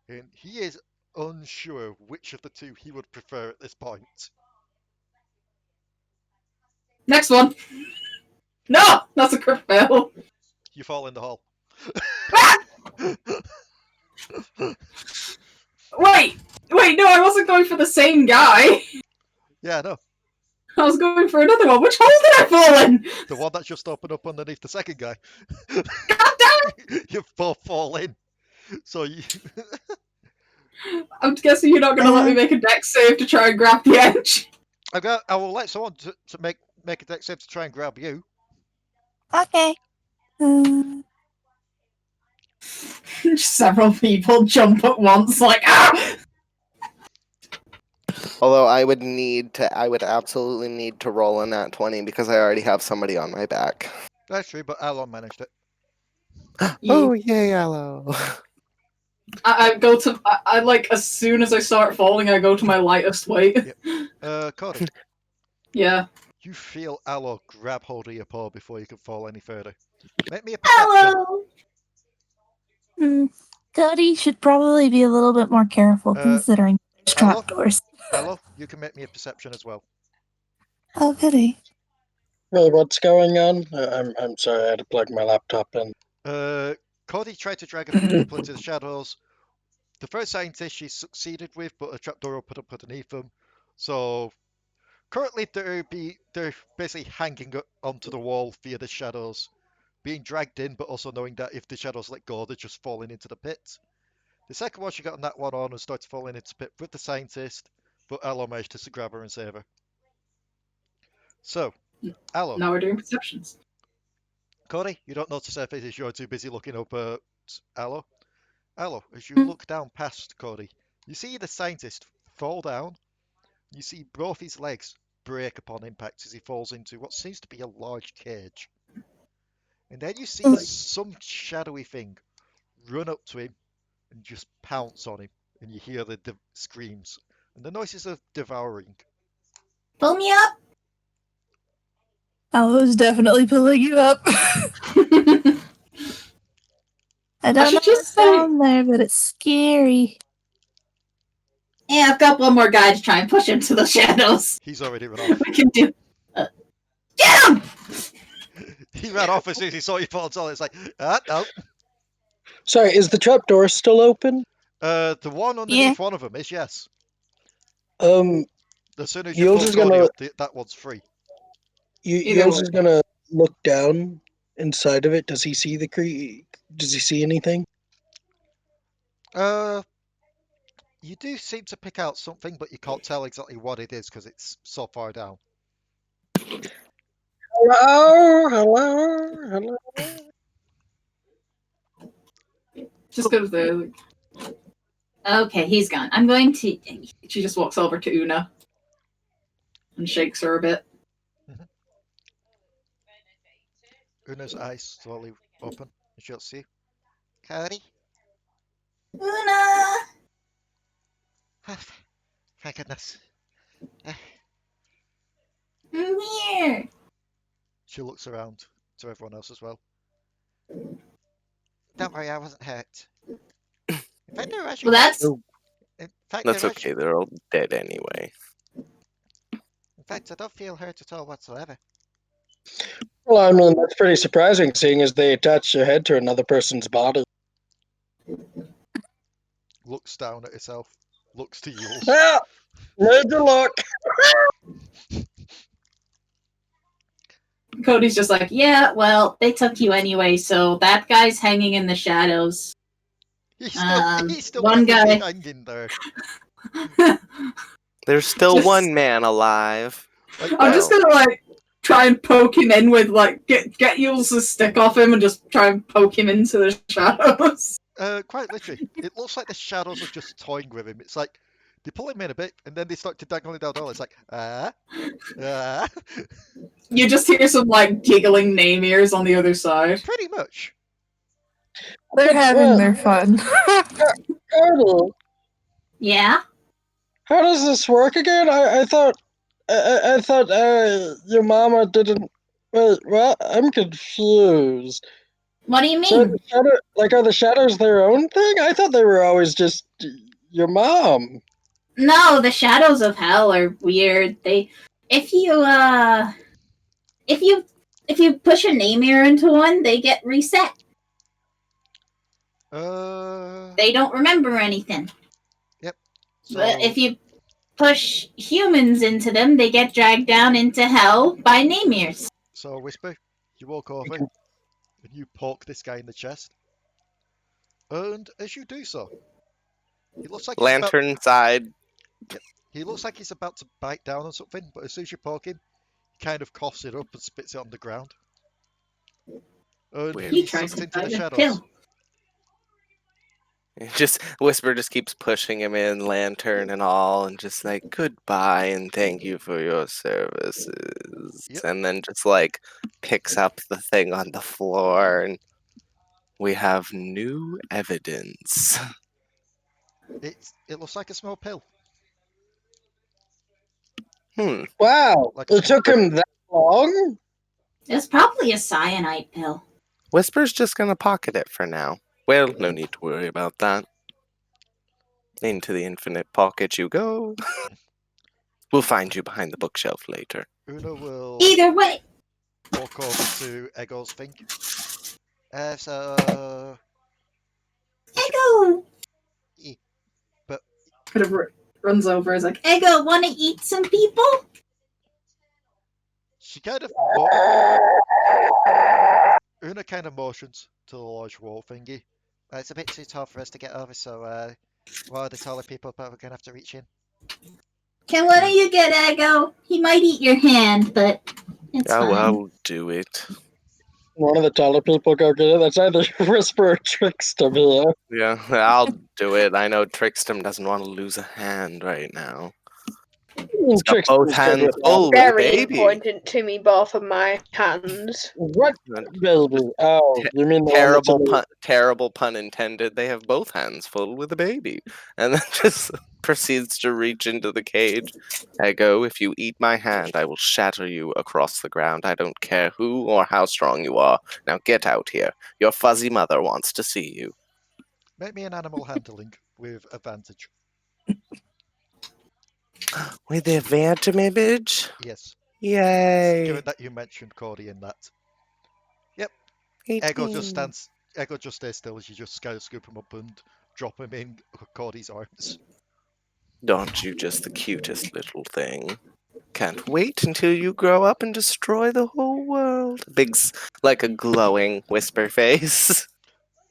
Speaker 4: and he is unsure which of the two he would prefer at this point.
Speaker 7: Next one! No! That's a crit fail.
Speaker 4: You fall in the hole.
Speaker 7: Wait, no, I wasn't going for the same guy.
Speaker 4: Yeah, no.
Speaker 7: I was going for another one. Which hole did I fall in?
Speaker 4: The one that just opened up underneath the second guy.
Speaker 7: God damn it!
Speaker 4: You both fall in. So you.
Speaker 7: I'm guessing you're not going to let me make a dex save to try and grab the edge.
Speaker 4: I will let someone to make a dex save to try and grab you.
Speaker 6: Okay.
Speaker 7: Several people jump at once, like, ah!
Speaker 5: Although I would absolutely need to roll in that 20 because I already have somebody on my back.
Speaker 4: That's true, but Allo managed it.
Speaker 5: Oh, yay, Allo.
Speaker 7: I go to, I like, as soon as I start falling, I go to my lightest weight.
Speaker 4: Yep. Codi.
Speaker 7: Yeah.
Speaker 4: You feel Allo grab hold of your paw before you can fall any further. Make me a perception.
Speaker 6: Hello! Cody should probably be a little bit more careful considering there's
Speaker 4: Allo?
Speaker 6: trapdoors.
Speaker 4: Allo, you can make me a perception as well.
Speaker 6: Oh, goody.
Speaker 2: Wait, what's going on? I'm sorry, I had to plug my laptop in.
Speaker 4: Codi tried to drag a few people into the shadows. The first scientist she succeeded with, but a trapdoor opened up underneath them. So currently they're basically hanging onto the wall via the shadows, being dragged in, but also knowing that if the shadows let go, they're just falling into the pit. The second one, she got that one on and started falling into the pit with the scientist, but Allo managed to grab her and save her. So, Allo.
Speaker 7: Now we're doing perceptions.
Speaker 4: Codi, you don't notice her face as you're too busy looking up at Allo. Allo, as you look down past Codi, you see the scientist fall down. You see both his legs break upon impact as he falls into what seems to be a large cage. And then you see some shadowy thing run up to him and just pounce on him. And you hear the screams and the noises of devouring.
Speaker 1: Pull me up.
Speaker 6: Allo's definitely pulling you up. I don't know what's down there, but it's scary.
Speaker 1: Yeah, I've got one more guy to try and push him to the shadows.
Speaker 4: He's already run off.
Speaker 1: We can do. Get him!
Speaker 4: He ran off as soon as he saw you fall on. It's like, no.
Speaker 2: Sorry, is the trapdoor still open?
Speaker 4: The one underneath one of them is, yes.
Speaker 2: As
Speaker 4: soon as you pull Codi up, that one's free.
Speaker 2: Uylz is gonna look down inside of it. Does he see Does he see anything?
Speaker 4: You do seem to pick out something, but you can't tell exactly what it is because it's so far down.
Speaker 2: Hello.
Speaker 7: Just goes there. Like,
Speaker 8: Okay, he's gone. I'm going to.
Speaker 7: she just walks over to Una and shakes her a bit.
Speaker 4: Una's eyes slowly open, and she'll see Codi.
Speaker 8: Una!
Speaker 4: Thank goodness.
Speaker 8: I'm here!
Speaker 4: She looks around to everyone else as well. Don't worry, I wasn't hurt. In fact, they were actually.
Speaker 8: Well, that's.
Speaker 4: In fact,
Speaker 5: That's
Speaker 4: they're
Speaker 5: okay. They're all dead anyway.
Speaker 4: In fact, I don't feel hurt at all whatsoever.
Speaker 2: Well, I mean, that's pretty surprising, seeing as they attach your head to another person's body.
Speaker 4: Looks down at herself. Looks to Uylz.
Speaker 2: Ah! Major look!
Speaker 8: Cody's just like, yeah, well, they took you anyway, so that guy's hanging in the shadows.
Speaker 4: He's still
Speaker 8: one guy
Speaker 4: hanging there.
Speaker 5: There's still
Speaker 7: Just-
Speaker 5: one man alive.
Speaker 4: Like,
Speaker 7: I'm just gonna like try and poke him in with like get Uylz's stick off him and just try and poke him into the shadows.
Speaker 4: Quite literally, it looks like the shadows are just toying with him. It's like they pull him in a bit, and then they start to dangle him down the hall. It's like
Speaker 7: You just hear some like giggling name ears on the other side.
Speaker 4: pretty much.
Speaker 6: They're having their fun.
Speaker 2: Codi,
Speaker 8: Yeah?
Speaker 2: how does this work again? I thought your mama didn't. Wait, what? I'm confused.
Speaker 8: What do you
Speaker 2: So,
Speaker 8: mean?
Speaker 2: are the shadows their own thing? I thought they were always just your mom.
Speaker 8: No, the shadows of hell are weird. If you push a name mirror into one, they get reset. They don't remember anything.
Speaker 4: So,
Speaker 8: But if you push humans into them, they get dragged down into hell by name mirrors.
Speaker 4: so Whisper, you walk over and you poke this guy in the chest. And as you do so, he looks like
Speaker 5: Lantern side.
Speaker 4: he looks like he's about to bite down on something, but as soon as you poke him, he kind of coughs it up and spits it on the ground. And
Speaker 5: Weird.
Speaker 8: He
Speaker 4: he
Speaker 8: tries
Speaker 4: sucks
Speaker 8: to
Speaker 4: into the
Speaker 8: bite a
Speaker 4: shadows.
Speaker 8: pill.
Speaker 5: Just Whisper just keeps pushing him in, lantern and all, and just like goodbye and thank you for your services.
Speaker 4: Yep.
Speaker 5: And then just like picks up the thing on the floor, and we have new evidence.
Speaker 4: It looks like a small pill.
Speaker 2: Wow,
Speaker 4: Like a
Speaker 2: it took him that long?
Speaker 8: It's probably a cyanide pill.
Speaker 5: Whisper's just gonna pocket it for now. Well, no need to worry about that. Into the infinite pocket you go. We'll find you behind the bookshelf later.
Speaker 4: Una will
Speaker 8: Either way.
Speaker 4: walk over to Ego's thing. So
Speaker 8: Ego!
Speaker 4: but
Speaker 7: Kind of runs over. Is like,
Speaker 8: Ego, wanna eat some people?
Speaker 4: she kind of Una kind of motions to the large wall thingy. It's a bit too tall for us to get over, so well, the taller people, but we're gonna have to reach in.
Speaker 8: Can one of you get Ego? He might eat your hand, but it's fine.
Speaker 5: I'll do it.
Speaker 2: One of the taller people go get it. That's either Whisper or Trickstem here.
Speaker 5: Yeah, I'll do it. I know Trickstem doesn't want to lose a hand right now. He's got both
Speaker 2: Trickstem's good
Speaker 5: hands
Speaker 2: with that.
Speaker 5: full with a
Speaker 9: Very
Speaker 5: baby.
Speaker 9: important to me, both of my hands.
Speaker 2: What baby? Oh, you mean the
Speaker 5: Terrible
Speaker 2: one
Speaker 5: pun, terrible pun intended. They have both hands full with a baby, and then just proceeds to reach into the cage. Ego, if you eat my hand, I will shatter you across the ground. I don't care who or how strong you are. Now get out here. Your fuzzy mother wants to see you.
Speaker 4: Make me an animal handling with advantage.
Speaker 5: With the advantage?
Speaker 4: Yes.
Speaker 5: Yay!
Speaker 4: Given that you mentioned Codi in that.
Speaker 5: 18.
Speaker 4: Ego just stays still as you just kind of scoop him up and drop him in Codi's arms.
Speaker 5: Aren't you just the cutest little thing? Can't wait until you grow up and destroy the whole world. Like a glowing Whisper face.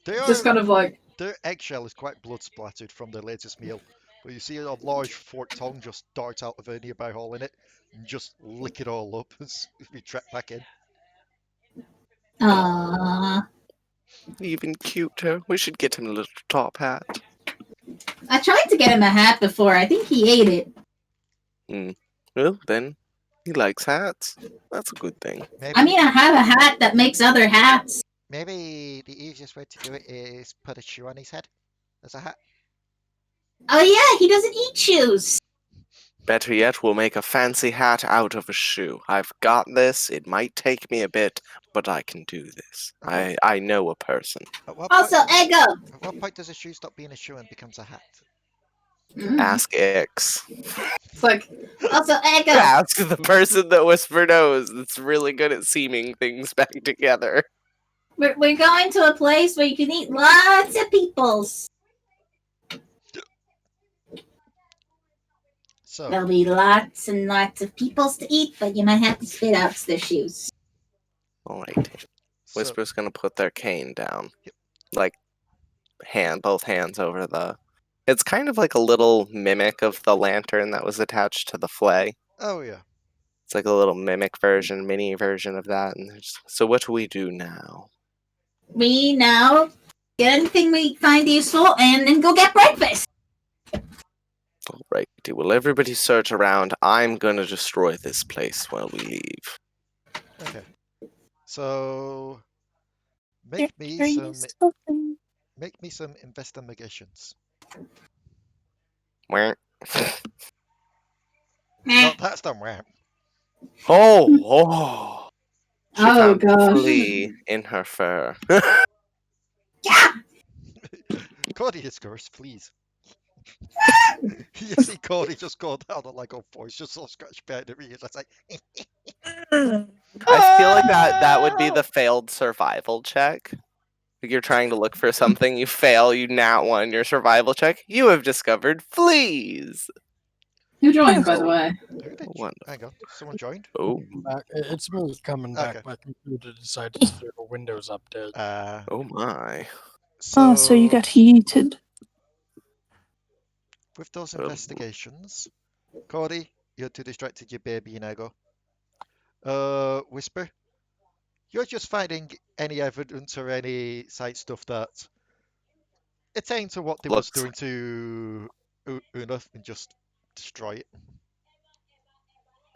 Speaker 7: just kind of like,
Speaker 4: Their eggshell is quite blood splattered from their latest meal, but you see a large forked tongue just dart out of a nearby hole in it and just lick it all up as we trek back in.
Speaker 8: Aww.
Speaker 5: Even cuter. We should get him a little top hat.
Speaker 8: I tried to get him a hat before. I think he ate it.
Speaker 5: Well, then, he likes hats. That's a good thing.
Speaker 4: Maybe,
Speaker 8: I mean, I have a hat that makes other hats.
Speaker 4: maybe the easiest way to do it is put a shoe on his head as a hat.
Speaker 8: Oh yeah, he doesn't eat shoes.
Speaker 5: Better yet, we'll make a fancy hat out of a shoe. I've got this. It might take me a bit, but I can do this. I know a person.
Speaker 8: Also, Ego.
Speaker 4: At what point does a shoe stop being a shoe and becomes a hat?
Speaker 5: Ask Ix.
Speaker 8: It's like, also Ego.
Speaker 5: Ask the person that Whisper knows that's really good at seaming things back together.
Speaker 8: We're going to a place where you can eat lots of peoples.
Speaker 4: So
Speaker 8: there'll be lots and lots of peoples to eat, but you might have to spit out their shoes.
Speaker 5: Alright. Whisper's gonna put their cane down. Like, both hands over the... It's kind of like a little mimic of the lantern that was attached to the flay.
Speaker 4: Oh, yeah.
Speaker 5: It's like a little mimic version, mini version of that. And so what do we do now?
Speaker 8: We now get anything we find useful and then go get breakfast.
Speaker 5: Alrighty, well everybody search around. I'm gonna destroy this place while we leave.
Speaker 4: Okay. So make me some investigations.
Speaker 5: Where?
Speaker 4: No, that's done right.
Speaker 5: Oh! She
Speaker 8: Oh,
Speaker 5: found a
Speaker 8: gosh.
Speaker 5: flea in her fur.
Speaker 4: Codi is cursed, please. You see Codi just go down on like, oh voice, just so scratch behind the ears. That's like
Speaker 5: I feel like that would be the failed survival check. Like you're trying to look for something, you fail, you nat one, your survival check. You have discovered fleas.
Speaker 7: Who joined, by the way?
Speaker 4: Hang on, someone joined?
Speaker 5: Oh.
Speaker 2: It's me coming back.
Speaker 4: Okay.
Speaker 2: My computer decided to do a Windows update.
Speaker 5: Oh my.
Speaker 6: So you got heated.
Speaker 4: With those investigations, Codi, you're too distracted, your baby in Ego. Whisper, you're just finding any evidence or any side stuff that attains to what they was doing to Una and just destroy it.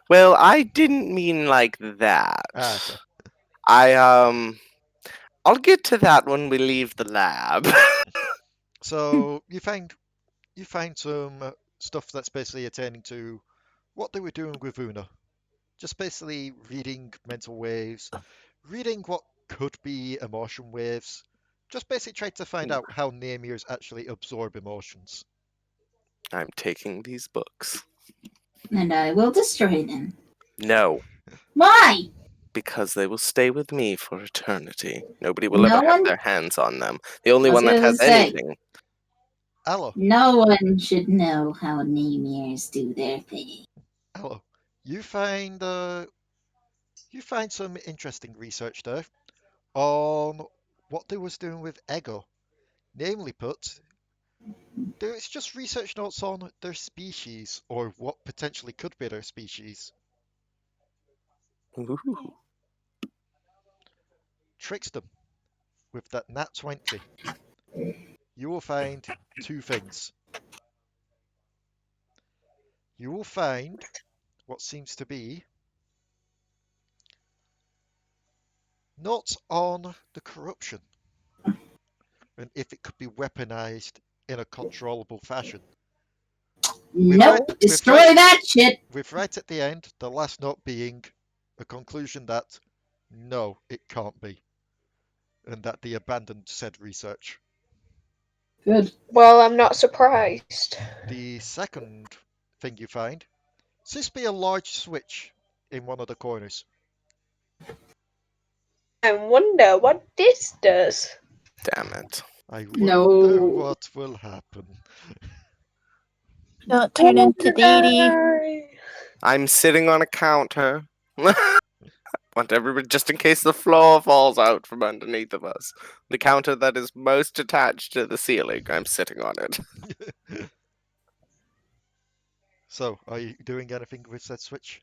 Speaker 5: Well, I didn't mean like that.
Speaker 4: Okay.
Speaker 5: I'll get to that when we leave the lab.
Speaker 4: So you find some stuff that's basically attaining to what they were doing with Una. Just basically reading mental waves, reading what could be emotion waves. Just basically trying to find out how Namirs actually absorb emotions.
Speaker 5: I'm taking these books.
Speaker 8: And I will destroy them.
Speaker 5: No.
Speaker 8: Why?
Speaker 5: Because they will stay with me for eternity. Nobody will
Speaker 8: No
Speaker 5: ever have
Speaker 8: one-
Speaker 5: their hands on them. The only
Speaker 8: I was
Speaker 5: one that
Speaker 8: gonna
Speaker 5: has
Speaker 8: say.
Speaker 5: anything.
Speaker 4: Allo,
Speaker 8: No one should know how Namirs do their thing.
Speaker 4: Allo, you find some interesting research there on what they was doing with Ego. Namely put, there's just research notes on their species, or what potentially could be their species.
Speaker 5: Ooh.
Speaker 4: Trickstem, with that nat 20, you will find two things. You will find what seems to be notes on the corruption, and if it could be weaponized in a controllable fashion.
Speaker 8: Nope, destroy that shit.
Speaker 4: With right at the end, the last note being a conclusion that no, it can't be, and that they abandoned said research.
Speaker 8: Good.
Speaker 9: Well, I'm not surprised.
Speaker 4: The second thing you find seems to be a large switch in one of the corners.
Speaker 9: I wonder what this does.
Speaker 5: Damn it.
Speaker 4: I wonder
Speaker 8: No.
Speaker 4: what will happen.
Speaker 6: Don't turn into Deity.
Speaker 5: I'm sitting on a counter. Want everybody, just in case the floor falls out from underneath of us. The counter that is most attached to the ceiling, I'm sitting on it.
Speaker 4: So, are you doing anything with that switch?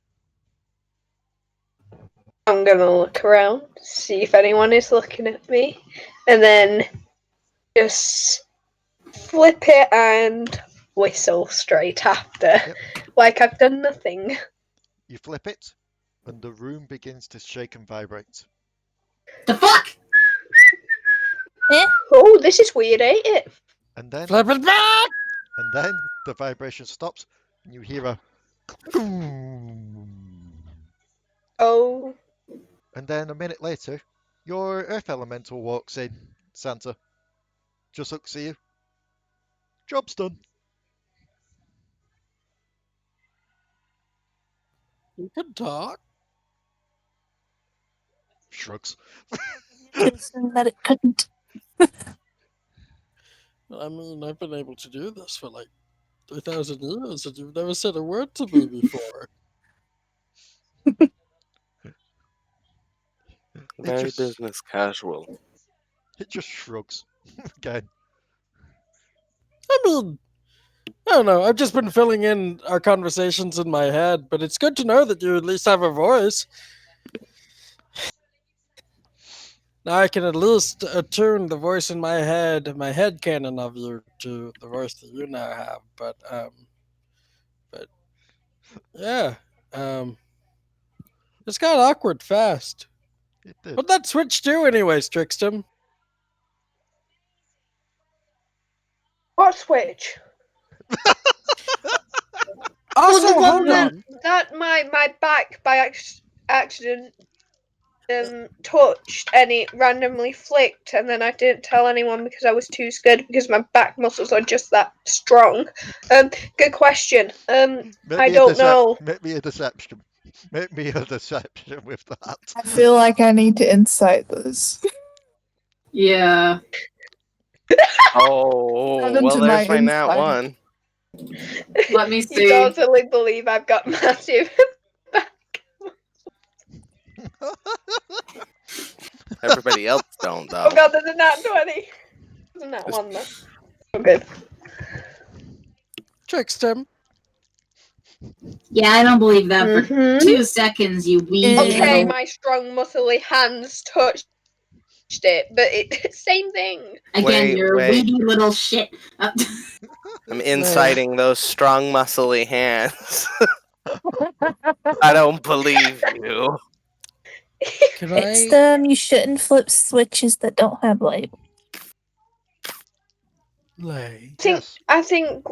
Speaker 9: I'm I'm gonna look around, see if anyone is looking at me, and then just flip it and whistle straight after, like I've done nothing.
Speaker 4: You flip it, and the room begins to shake and vibrate.
Speaker 8: The fuck?
Speaker 9: Oh, this is weird, ain't it?
Speaker 4: And then,
Speaker 1: Flip it back!
Speaker 4: and then the vibration stops, and you hear a
Speaker 9: Oh.
Speaker 4: And then a minute later, your earth elemental walks in. Santa just looks at you. Job's done.
Speaker 1: You can talk.
Speaker 4: Shrugs.
Speaker 6: Could assume that it couldn't.
Speaker 1: I mean, I've been able to do this for like 3,000 years, and you've never said a word to me before.
Speaker 5: Very business casual.
Speaker 4: It just shrugs again.
Speaker 1: I mean, I don't know. I've just been filling in our conversations in my head, but it's good to know that you at least have a voice. Now I can at least attune the voice in my head canon of you, to the voice that you now have. But yeah, it's got awkward fast.
Speaker 4: It did.
Speaker 1: What that switch do, anyways, Trickstem?
Speaker 9: What switch?
Speaker 1: Also,
Speaker 9: the one
Speaker 1: hold on.
Speaker 9: that my back by accident touched, and it randomly flicked, and then I didn't tell anyone because I was too scared because my back muscles are just that strong. Good question. I don't know.
Speaker 4: Make me a deception. Make me a deception with that.
Speaker 10: I feel like I need to insight this.
Speaker 7: Yeah.
Speaker 5: Oh, well, there's my nat one.
Speaker 7: Let me see.
Speaker 9: You totally believe I've got massive
Speaker 5: Everybody else don't, though.
Speaker 9: Oh god, there's a nat 20. There's a nat 1 though. Okay.
Speaker 1: Trickstem.
Speaker 8: Yeah, I don't believe that for 2 seconds, you weedy
Speaker 9: Okay,
Speaker 8: little...
Speaker 9: my strong muscly hands touched it, but same thing.
Speaker 8: Again, you're a weedy little shit.
Speaker 5: I'm inciting those strong, muscly hands. I don't believe you.
Speaker 6: Trickstem, you shouldn't flip switches that don't have labels.
Speaker 1: Leigh.
Speaker 9: I think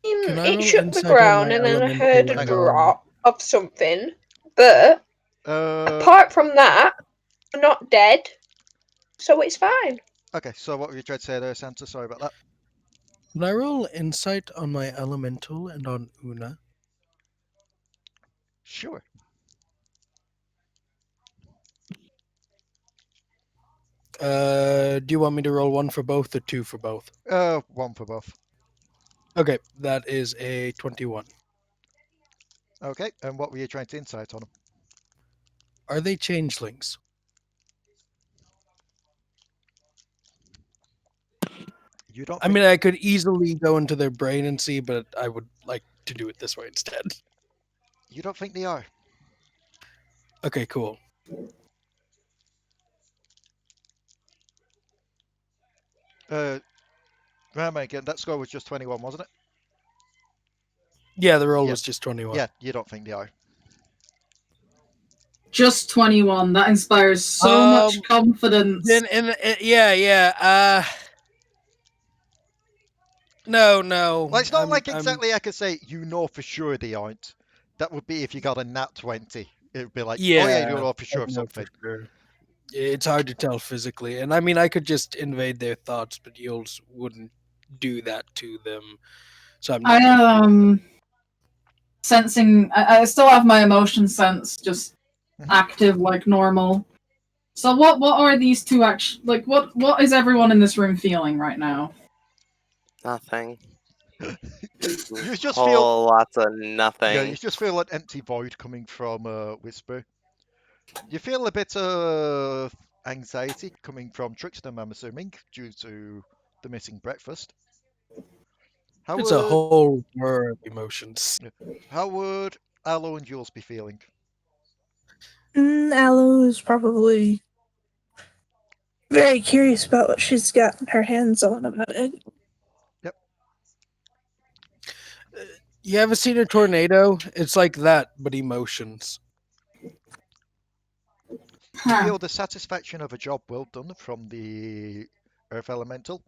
Speaker 9: it shook the ground, and then I heard a drop of something. But apart from that, I'm not dead, so it's fine.
Speaker 4: Okay, so what were you trying to say there, Santa? Sorry about that.
Speaker 1: Can I roll insight on my elemental and on Una?
Speaker 4: Sure.
Speaker 1: Do you want me to roll 1 for both or 2 for both?
Speaker 4: 1 for both.
Speaker 1: Okay, that is a 21.
Speaker 4: Okay, and what were you trying to insight on them?
Speaker 1: Are they changelings?
Speaker 4: You don't.
Speaker 1: I mean, I could easily go into their brain and see, but I would like to do it this way instead.
Speaker 4: You don't think they are?
Speaker 1: Okay, cool.
Speaker 4: Remember again, that score was just 21, wasn't it?
Speaker 1: Yeah, the roll was just 21.
Speaker 4: Yeah, you don't think they are.
Speaker 7: Just 21. That inspires so much confidence.
Speaker 1: Yeah. No.
Speaker 4: Well, it's not like exactly I could say you know for sure they aren't. That would be if you got a nat 20. It would be like, oh yeah, you know for sure of something.
Speaker 1: It's hard to tell physically. And I mean, I could just invade their thoughts, but Uylz wouldn't do that to them. So I'm not...
Speaker 7: sensing... I still have my emotion sense just active like normal. So what are these two actually... Like, what is everyone in this room feeling right now?
Speaker 5: Nothing.
Speaker 4: You just
Speaker 5: feel lots of nothing.
Speaker 4: Yeah, you just feel an empty void coming from Whisper. You feel a bit of anxiety coming from Trickstem, I'm assuming, due to the missing breakfast.
Speaker 1: It's a whole whir of emotions.
Speaker 4: How would Allo and Uylz be feeling?
Speaker 10: Allo is probably very curious about what she's gotten her hands on about it.
Speaker 4: Yep.
Speaker 1: You ever seen a tornado? It's like that, but emotions.
Speaker 4: You feel the satisfaction of a job well done from the Earth Elemental.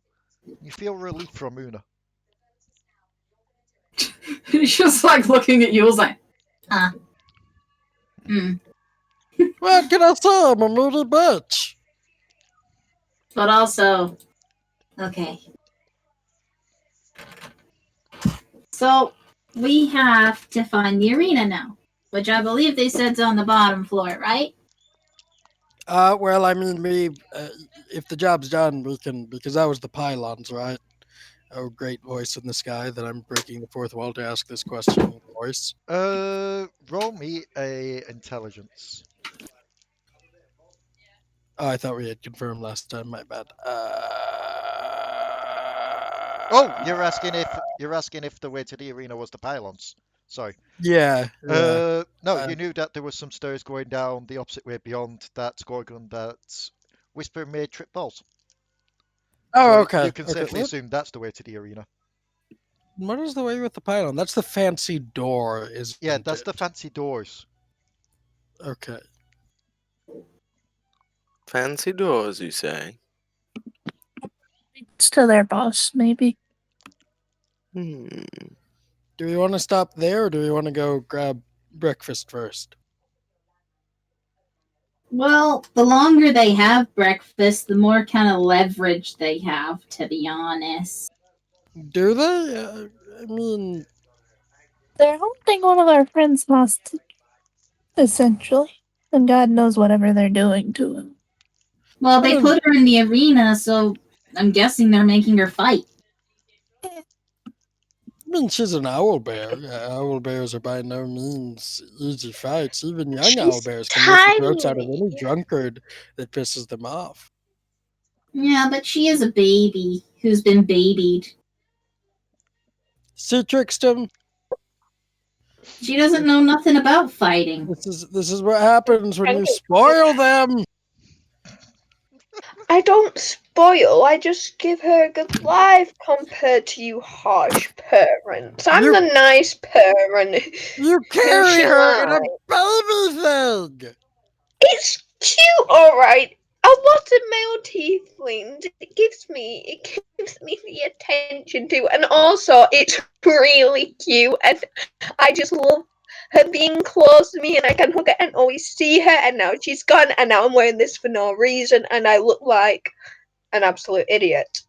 Speaker 4: You feel relief from Una.
Speaker 7: He's just like looking at you, like,
Speaker 1: What can I say? I'm a moody bitch.
Speaker 8: But also, okay. So we have to find the arena now, which I believe they said's on the bottom floor, right?
Speaker 1: Well, I mean, if the job's done, we can, because that was the pylons, right? Oh, great voice in the sky that I'm breaking the fourth wall to ask this question in voice.
Speaker 4: Roll me a intelligence.
Speaker 1: Oh, I thought we had confirmed last time. My bad.
Speaker 4: Oh, you're asking if the way to the arena was the pylons. Sorry.
Speaker 1: Yeah.
Speaker 4: No, you knew that there was some stairs going down the opposite way beyond that Gorgon that Whisper made trip balls.
Speaker 1: Oh,
Speaker 4: So
Speaker 1: okay.
Speaker 4: you can safely assume that's the way to the arena.
Speaker 1: What is the way with the pylon? That's the fancy door, isn't
Speaker 4: Yeah, that's
Speaker 1: it?
Speaker 4: the fancy doors.
Speaker 1: Okay.
Speaker 5: Fancy doors, you say?
Speaker 6: It's to their boss, maybe.
Speaker 1: Do we want to stop there, or do we want to go grab breakfast first?
Speaker 8: Well, the longer they have breakfast, the more kind of leverage they have, to be honest.
Speaker 1: Do they? I mean...
Speaker 6: They're hunting one of our friends hostage, essentially. And God knows whatever they're doing to him.
Speaker 8: Well, they put her in the arena, so I'm guessing they're making her fight.
Speaker 1: I mean, she's an owlbear. Owlbears are by no means easy fights. Even young owlbears can rip the throats out of any drunkard that pisses them off.
Speaker 8: Yeah, but she is a baby who's been babied.
Speaker 1: See, Trickstem?
Speaker 8: She doesn't know nothing about fighting.
Speaker 1: This is what happens when you spoil them.
Speaker 9: I don't spoil, I just give her a good life compared to you harsh parents. I'm the nice parent.
Speaker 1: You carry her in a baby thing!
Speaker 9: It's cute, alright. A lot of male tieflings, it gives me the attention to, and also it's really cute, and I just love her being close to me, and I can hug her and always see her, and now she's gone, and now I'm wearing this for no reason, and I look like an absolute idiot.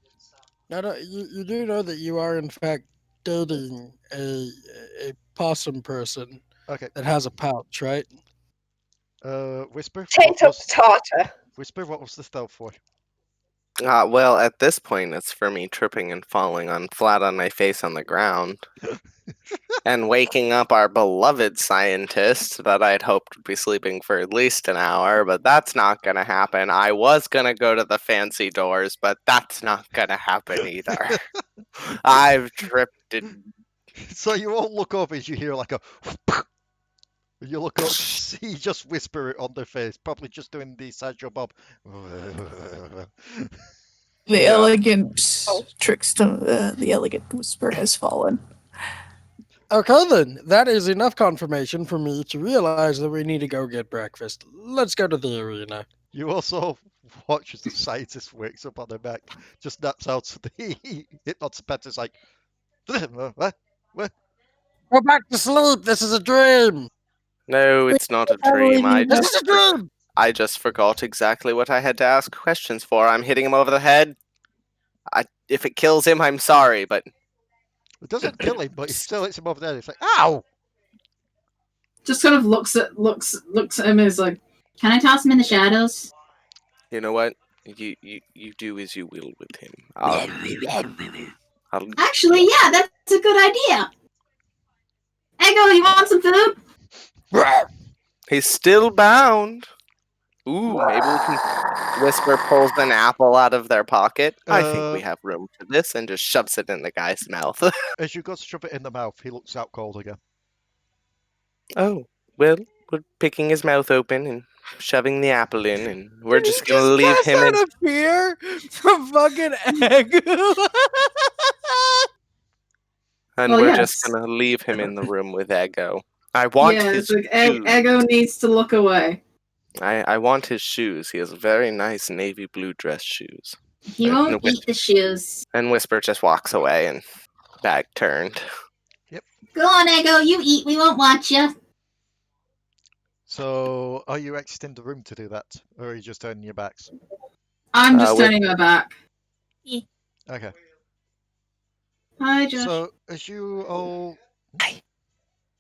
Speaker 1: No, you do know that you are in fact dating a possum person that has a pouch, right?
Speaker 4: Whisper.
Speaker 9: Whisper,
Speaker 4: what was the stealth for?
Speaker 5: Well, at this point, it's for me tripping and falling flat on my face on the ground. And waking up our beloved scientist that I'd hoped would be sleeping for at least an hour, but that's not going to happen. I was going to go to the fancy doors, but that's not going to happen either. I've tripped it.
Speaker 4: So you all look up as you hear like a... You look up, see just Whisper it on their face, probably just doing the sideshow bob.
Speaker 10: The elegant Trickstem, the elegant Whisper has fallen.
Speaker 1: Okay then, that is enough confirmation for me to realize that we need to go get breakfast. Let's go to the arena.
Speaker 4: You also watch as the scientist wakes up on their back, just naps out to the hypnotist is like, what?
Speaker 1: Go back to sleep, this is a dream!
Speaker 5: No, it's not a dream. I just forgot exactly what I had to ask questions for. I'm hitting him over the head. If it kills him, I'm sorry, but...
Speaker 4: It doesn't kill him, but it still hits him over the head. It's like, ow!
Speaker 7: Just kind of looks at him and is like,
Speaker 8: can I toss him in the shadows?
Speaker 5: You know what? You do as you will with him.
Speaker 8: Actually, yeah, that's a good idea. Echo, you want some food?
Speaker 5: He's still bound. Ooh, maybe we can... Whisper pulls an apple out of their pocket. I think we have room for this, and just shoves it in the guy's mouth.
Speaker 4: As you go to shove it in the mouth, he looks out cold again.
Speaker 5: Oh, well, picking his mouth open and shoving the apple in, and we're just gonna leave him in.
Speaker 11: Out of fear from fucking egg.
Speaker 5: And
Speaker 7: Well,
Speaker 5: we're
Speaker 7: yes.
Speaker 5: just gonna leave him in the room with Ego. I want his
Speaker 7: like
Speaker 5: shoes.
Speaker 7: Ego needs to look away.
Speaker 5: I want his shoes. He has very nice navy blue dress shoes.
Speaker 8: He won't eat the shoes.
Speaker 5: And Whisper just walks away and back turned.
Speaker 8: Go on, Ego, you eat. We won't watch you.
Speaker 4: So, are you exiting the room to do that, or are you just turning your backs?
Speaker 7: I'm just turning my back.
Speaker 4: Okay.
Speaker 7: Hi, Josh.
Speaker 4: So, as you all...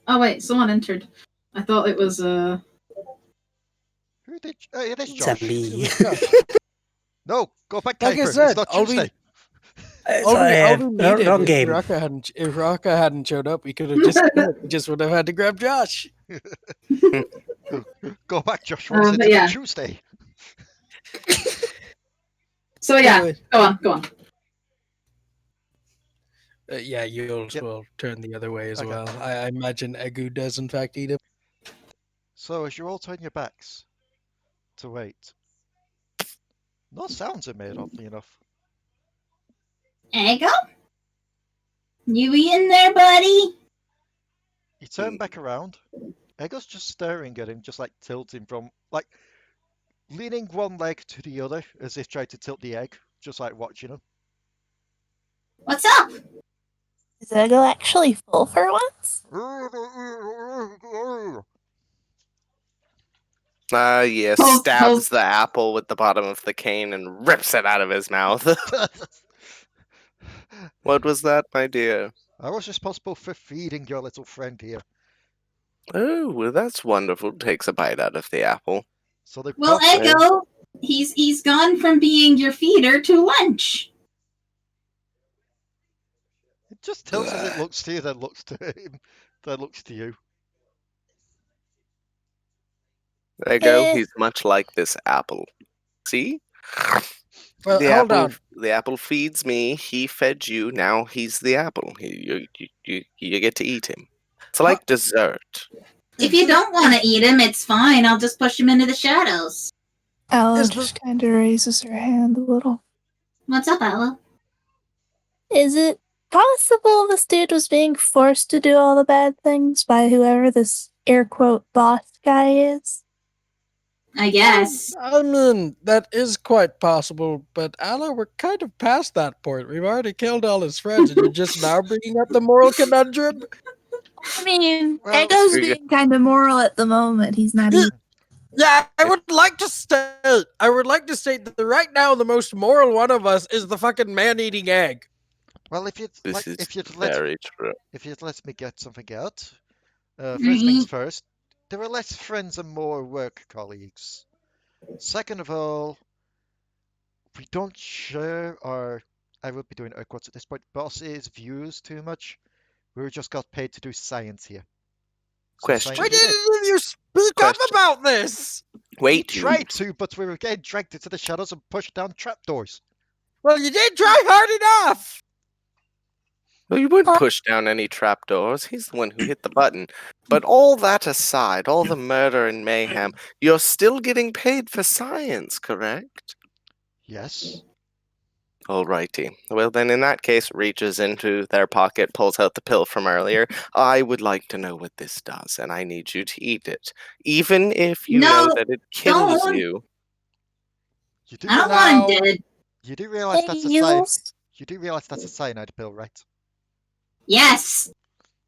Speaker 7: Oh wait, someone entered. I thought it was
Speaker 4: Who did? Oh, it is Josh.
Speaker 11: Sally.
Speaker 4: No, go back,
Speaker 11: Like I
Speaker 4: Kuiper.
Speaker 11: said,
Speaker 4: It's not
Speaker 11: all we-
Speaker 4: Tuesday.
Speaker 11: All
Speaker 1: Sorry,
Speaker 11: we needed,
Speaker 1: wrong game.
Speaker 11: If Raka hadn't showed up, we could have just we just would have had to grab Josh.
Speaker 4: Go back, Josh. Once
Speaker 7: but
Speaker 4: it's
Speaker 7: yeah.
Speaker 4: Tuesday.
Speaker 7: So yeah,
Speaker 11: Anyway.
Speaker 7: go on.
Speaker 11: Yeah, Uylz will turn the other way as
Speaker 4: Okay.
Speaker 11: well. I imagine Egu does in fact eat him.
Speaker 4: So, as you all turn your backs to wait, no sounds are made, oddly enough.
Speaker 8: Ego? You in there, buddy?
Speaker 4: You turn back around. Ego's just staring at him, just like tilting from, like, leaning one leg to the other as if trying to tilt the egg, just like watching him.
Speaker 8: What's up?
Speaker 6: Is Ego actually full for once?
Speaker 5: Yeah, stabs the apple with the bottom of the cane and rips it out of his mouth. What was that, my dear?
Speaker 4: I was responsible for feeding your little friend here.
Speaker 5: Oh, well, that's wonderful. Takes a bite out of the apple.
Speaker 4: So they
Speaker 8: Well, Ego, he's gone from being your feeder to lunch.
Speaker 4: It just tilts as it looks to you, then looks to him, then looks to you.
Speaker 5: Ego, he's much like this apple. See?
Speaker 11: Well,
Speaker 5: the
Speaker 11: hold
Speaker 5: apple,
Speaker 11: on.
Speaker 5: The apple feeds me. He fed you. Now he's the apple. You get to eat him. It's like dessert.
Speaker 8: If you don't want to eat him, it's fine. I'll just push him into the shadows.
Speaker 6: Allo just kind of raises her hand a little.
Speaker 8: What's up, Allo?
Speaker 6: Is it possible this dude was being forced to do all the bad things by whoever this air quote boss guy is?
Speaker 8: I guess.
Speaker 11: I mean, that is quite possible, but Allo, we're kind of past that point. We've already killed all his friends, and you're just now bringing up the moral conundrum?
Speaker 6: I mean, Ego's being kind of moral at the moment. He's not even.
Speaker 11: Yeah, I would like to state that right now the most moral one of us is the fucking man-eating egg.
Speaker 4: Well, if you'd
Speaker 5: very true.
Speaker 4: If you'd let me get something out, first things first, there are less friends and more work colleagues. Second of all, we don't share our, I will be doing air quotes at this point, boss's views too much. We just got paid to do science here. So
Speaker 5: Question.
Speaker 11: Why didn't you speak up about this?
Speaker 5: Wait,
Speaker 4: we tried to, but we were getting dragged into the shadows and pushed down trapdoors.
Speaker 11: Well, you did try hard enough.
Speaker 5: Well, you wouldn't push down any trapdoors. He's the one who hit the button. But all that aside, all the murder and mayhem, you're still getting paid for science, correct?
Speaker 4: Yes.
Speaker 5: Alrighty. Well, then in that case, reaches into their pocket, pulls out the pill from earlier. I would like to know what this does, and I need you to eat it. Even if you know that it kills you.
Speaker 4: You do
Speaker 8: I don't want him dead.
Speaker 4: You do realize that's a You do realize that's a cyanide pill, right?
Speaker 8: Yes.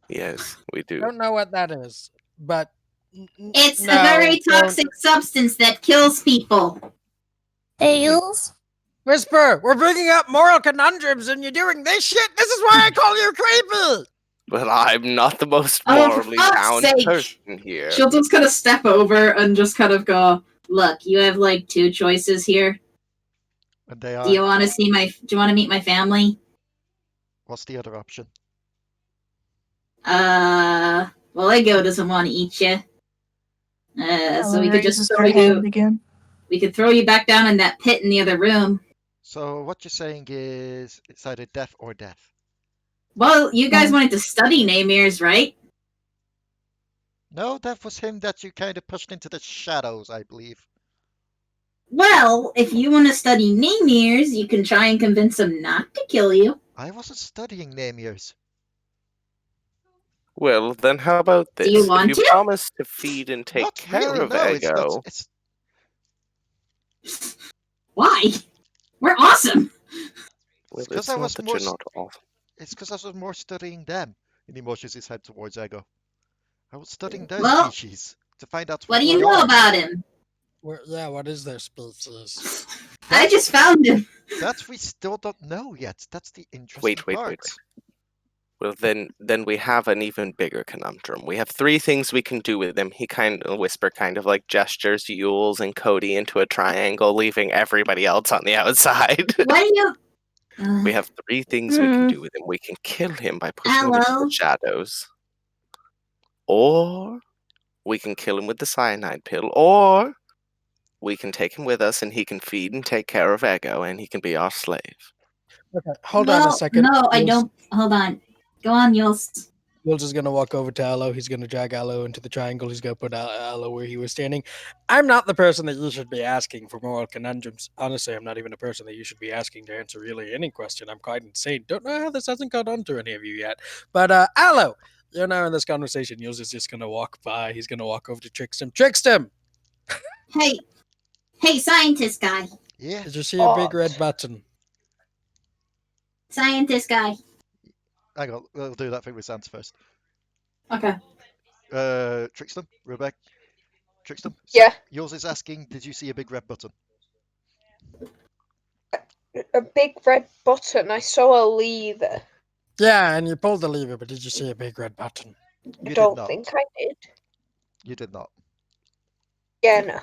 Speaker 5: Yes, we do.
Speaker 11: I don't know what that is, but
Speaker 8: It's a very toxic substance that kills people.
Speaker 6: Hey, Uylz?
Speaker 11: Whisper, we're bringing up moral conundrums and you're doing this shit? This is why I call you creepy!
Speaker 5: But I'm not the most
Speaker 7: Oh, for
Speaker 5: morally
Speaker 7: fuck's
Speaker 5: sound
Speaker 7: sake.
Speaker 5: person here.
Speaker 7: She'll just kind of step over and just kind of go,
Speaker 8: Look, you have like two choices here.
Speaker 4: And they are.
Speaker 8: Do you want to meet my family?
Speaker 4: What's the other option?
Speaker 8: Well, Ego doesn't want to eat you. So we could just throw you
Speaker 6: again.
Speaker 8: We could throw you back down in that pit in the other room.
Speaker 4: So what you're saying is it's either death or death.
Speaker 8: Well, you guys wanted to study Namir's, right?
Speaker 4: No, that was him that you kind of pushed into the shadows, I believe.
Speaker 8: Well, if you want to study Namirs, you can try and convince him not to kill you.
Speaker 4: I wasn't studying Namirs.
Speaker 5: Well, then how about this?
Speaker 8: Do you want
Speaker 5: if you
Speaker 8: to?
Speaker 5: promise to feed and take
Speaker 4: Not
Speaker 5: care
Speaker 4: really,
Speaker 5: of
Speaker 4: no.
Speaker 5: Ego,
Speaker 4: It's
Speaker 8: Why? We're awesome.
Speaker 5: well,
Speaker 4: because
Speaker 5: it's
Speaker 4: I
Speaker 5: not
Speaker 4: was
Speaker 5: that
Speaker 4: more.
Speaker 5: you're not awful.
Speaker 4: It's because I was more studying them. And he motions his head towards Ego. I was studying their
Speaker 8: Well,
Speaker 4: species to find out
Speaker 8: what do
Speaker 4: were
Speaker 8: you know
Speaker 4: yours.
Speaker 8: about him?
Speaker 11: Yeah, what is their species?
Speaker 8: I just found him.
Speaker 4: That we still don't know yet. That's the interesting
Speaker 5: Wait.
Speaker 4: part.
Speaker 5: Well, then we have an even bigger conundrum. We have 3 things we can do with him. He kind of like gestures Uylz and Codi into a triangle, leaving everybody else on the outside.
Speaker 8: What do you?
Speaker 5: We have 3 things we can do with him. We can kill him by pushing him into
Speaker 8: Allo.
Speaker 5: the shadows, or we can kill him with the cyanide pill, or we can take him with us and he can feed and take care of Ego and he can be our slave.
Speaker 11: Okay, hold on a second.
Speaker 8: No, I
Speaker 11: Uylz-
Speaker 8: don't. Hold on. Go on, Uylz.
Speaker 11: Uylz is going to walk over to Allo. He's going to drag Allo into the triangle. He's going to put Allo where he was standing. I'm not the person that you should be asking for moral conundrums. Honestly, I'm not even a person that you should be asking to answer really any question. I'm quite insane. Don't know how this hasn't got onto any of you yet. But Allo, you're now in this conversation. Uylz is just going to walk by. He's going to walk over to Trickstem. Trickstem!
Speaker 8: Hey, scientist guy.
Speaker 4: Yeah.
Speaker 11: Did you see a big red button?
Speaker 8: Scientist guy.
Speaker 4: Hang on, we'll do that thing with Sans first.
Speaker 7: Okay.
Speaker 4: Trickstem, Rebecca. Trickstem.
Speaker 9: Yeah.
Speaker 4: Yours is asking, did you see a big red button?
Speaker 9: A big red button. I saw a lever.
Speaker 11: Yeah, and you pulled the lever, but did you see a big red button?
Speaker 9: I don't think I did.
Speaker 4: You did not.
Speaker 9: Yeah, no.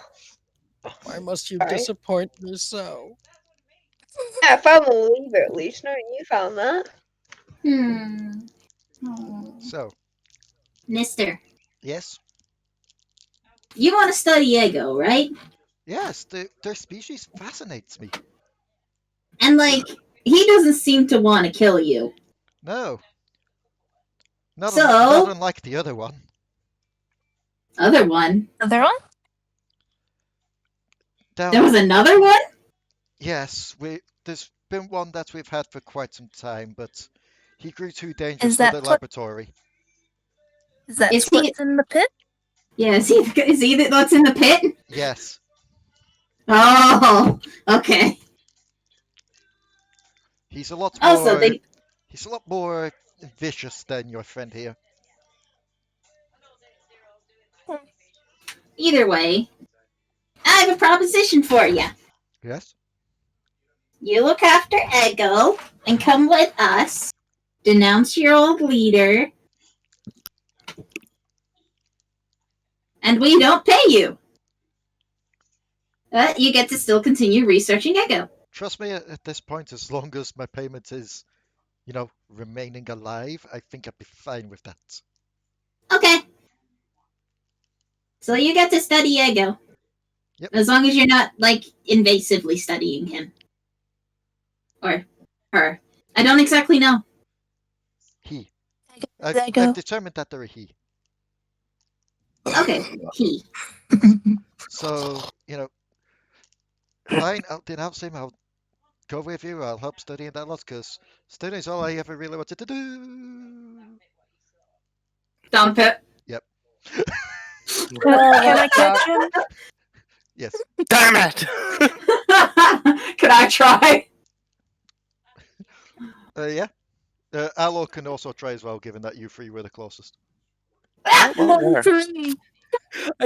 Speaker 11: Why must you
Speaker 9: Sorry.
Speaker 11: disappoint me so?
Speaker 9: Yeah, I found the lever at least. No, you found that.
Speaker 4: So.
Speaker 8: Mister.
Speaker 4: Yes?
Speaker 8: You want to study Ego, right?
Speaker 4: Yes, their species fascinates me.
Speaker 8: And, he doesn't seem to want to kill you.
Speaker 4: No. Not
Speaker 8: So-
Speaker 4: unlike the other one.
Speaker 8: Other one?
Speaker 6: Other one?
Speaker 8: There was another one?
Speaker 4: Yes, there's been one that we've had for quite some time, but he grew too dangerous
Speaker 6: Is
Speaker 4: for
Speaker 6: that
Speaker 4: the
Speaker 6: what-
Speaker 4: laboratory.
Speaker 6: Is that
Speaker 8: Is he-
Speaker 6: what's in the pit?
Speaker 8: Yeah, is he that's in the pit?
Speaker 4: Yes.
Speaker 8: Oh, okay.
Speaker 4: He's a lot
Speaker 8: Oh, so
Speaker 4: more.
Speaker 8: they-
Speaker 4: He's a lot more vicious than your friend here.
Speaker 8: Either way, I have a proposition for you.
Speaker 4: Yes.
Speaker 8: You look after Ego and come with us. Denounce your old leader. And we don't pay you. You get to still continue researching Ego.
Speaker 4: Trust me, at this point, as long as my payment is, remaining alive, I think I'd be fine with that.
Speaker 8: Okay. So you get to study Ego.
Speaker 4: Yep.
Speaker 8: As long as you're not, invasively studying him. Or her. I don't exactly know.
Speaker 4: He.
Speaker 6: Ego.
Speaker 4: I've determined that they're a he.
Speaker 8: Okay, he.
Speaker 4: So, fine, I'll denounce him. I'll go with you. I'll help studying that lot, because studying is all I ever really wanted to do.
Speaker 7: Down pit.
Speaker 4: Yep.
Speaker 6: Can I catch him?
Speaker 4: Yes.
Speaker 5: Damn it!
Speaker 7: Can I try?
Speaker 4: Yeah. Allo can also try as well, given that you three were the closest.
Speaker 11: I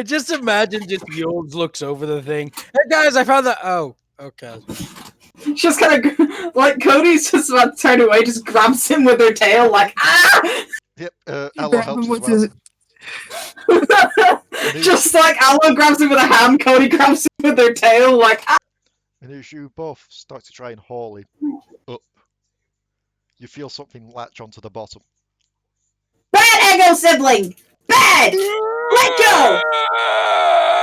Speaker 11: just imagine just Uylz looks over the thing. Hey guys, I found that. Oh, okay.
Speaker 7: Just kind of Cody's just about to turn away, just grabs him with her tail, ah!
Speaker 4: Yep. Allo helps as well.
Speaker 7: Just Allo grabs him with a hand, Cody grabs him with her tail, ah!
Speaker 4: And as you both start to try and haul him up, you feel something latch onto the bottom.
Speaker 8: Bad Ego sibling! Bad! Let go!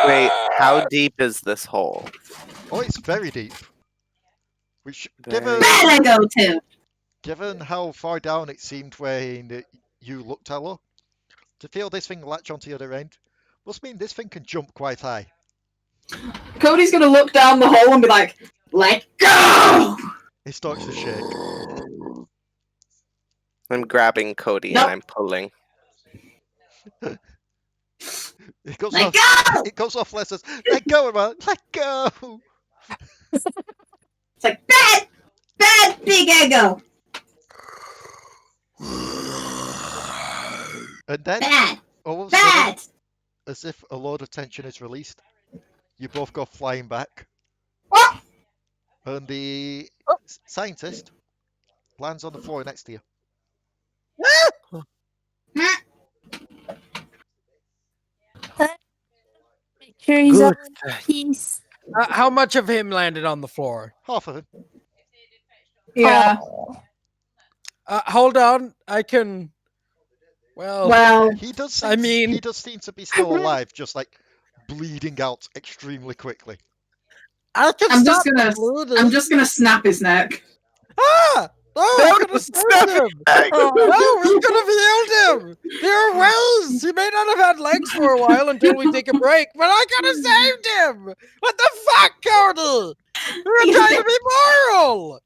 Speaker 5: Wait, how deep is this hole?
Speaker 4: Oh, it's very deep. Which,
Speaker 5: Very-
Speaker 8: Bad Ego too!
Speaker 4: given how far down it seemed when you looked, Allo, To feel this thing latch onto the other end must mean this thing can jump quite high.
Speaker 7: Cody's gonna look down the hole and be like, "Let go!"
Speaker 4: It starts to shake.
Speaker 5: I'm grabbing Cody
Speaker 7: Nope.
Speaker 5: and I'm pulling.
Speaker 4: It goes
Speaker 8: Let
Speaker 4: off.
Speaker 8: go!
Speaker 4: It goes off. Says, "Let go, man! Let go!"
Speaker 8: It's like bad big ego.
Speaker 4: And then
Speaker 8: Bad.
Speaker 4: all of a sudden,
Speaker 8: Bad.
Speaker 4: as if a load of tension is released, you both go flying back,
Speaker 8: What?
Speaker 4: and the scientist lands on the floor next to you.
Speaker 6: Make sure he's
Speaker 5: Good.
Speaker 6: on peace.
Speaker 11: How much of him landed on the floor?
Speaker 4: Half of him.
Speaker 7: Yeah.
Speaker 6: Oh.
Speaker 11: Hold on, I can.
Speaker 7: Well,
Speaker 4: He does.
Speaker 11: I mean-
Speaker 4: he does seem to be still alive, just like bleeding out extremely quickly.
Speaker 11: I can
Speaker 7: I'm
Speaker 11: stop
Speaker 7: just gonna snap his neck.
Speaker 11: Ah! Oh,
Speaker 5: No,
Speaker 11: we could have
Speaker 5: stop
Speaker 11: saved him! No, we could have healed him! There are ways! He may not have had legs for a while until we take a break, but I could have saved him! What the fuck, Cody? We're trying to be moral!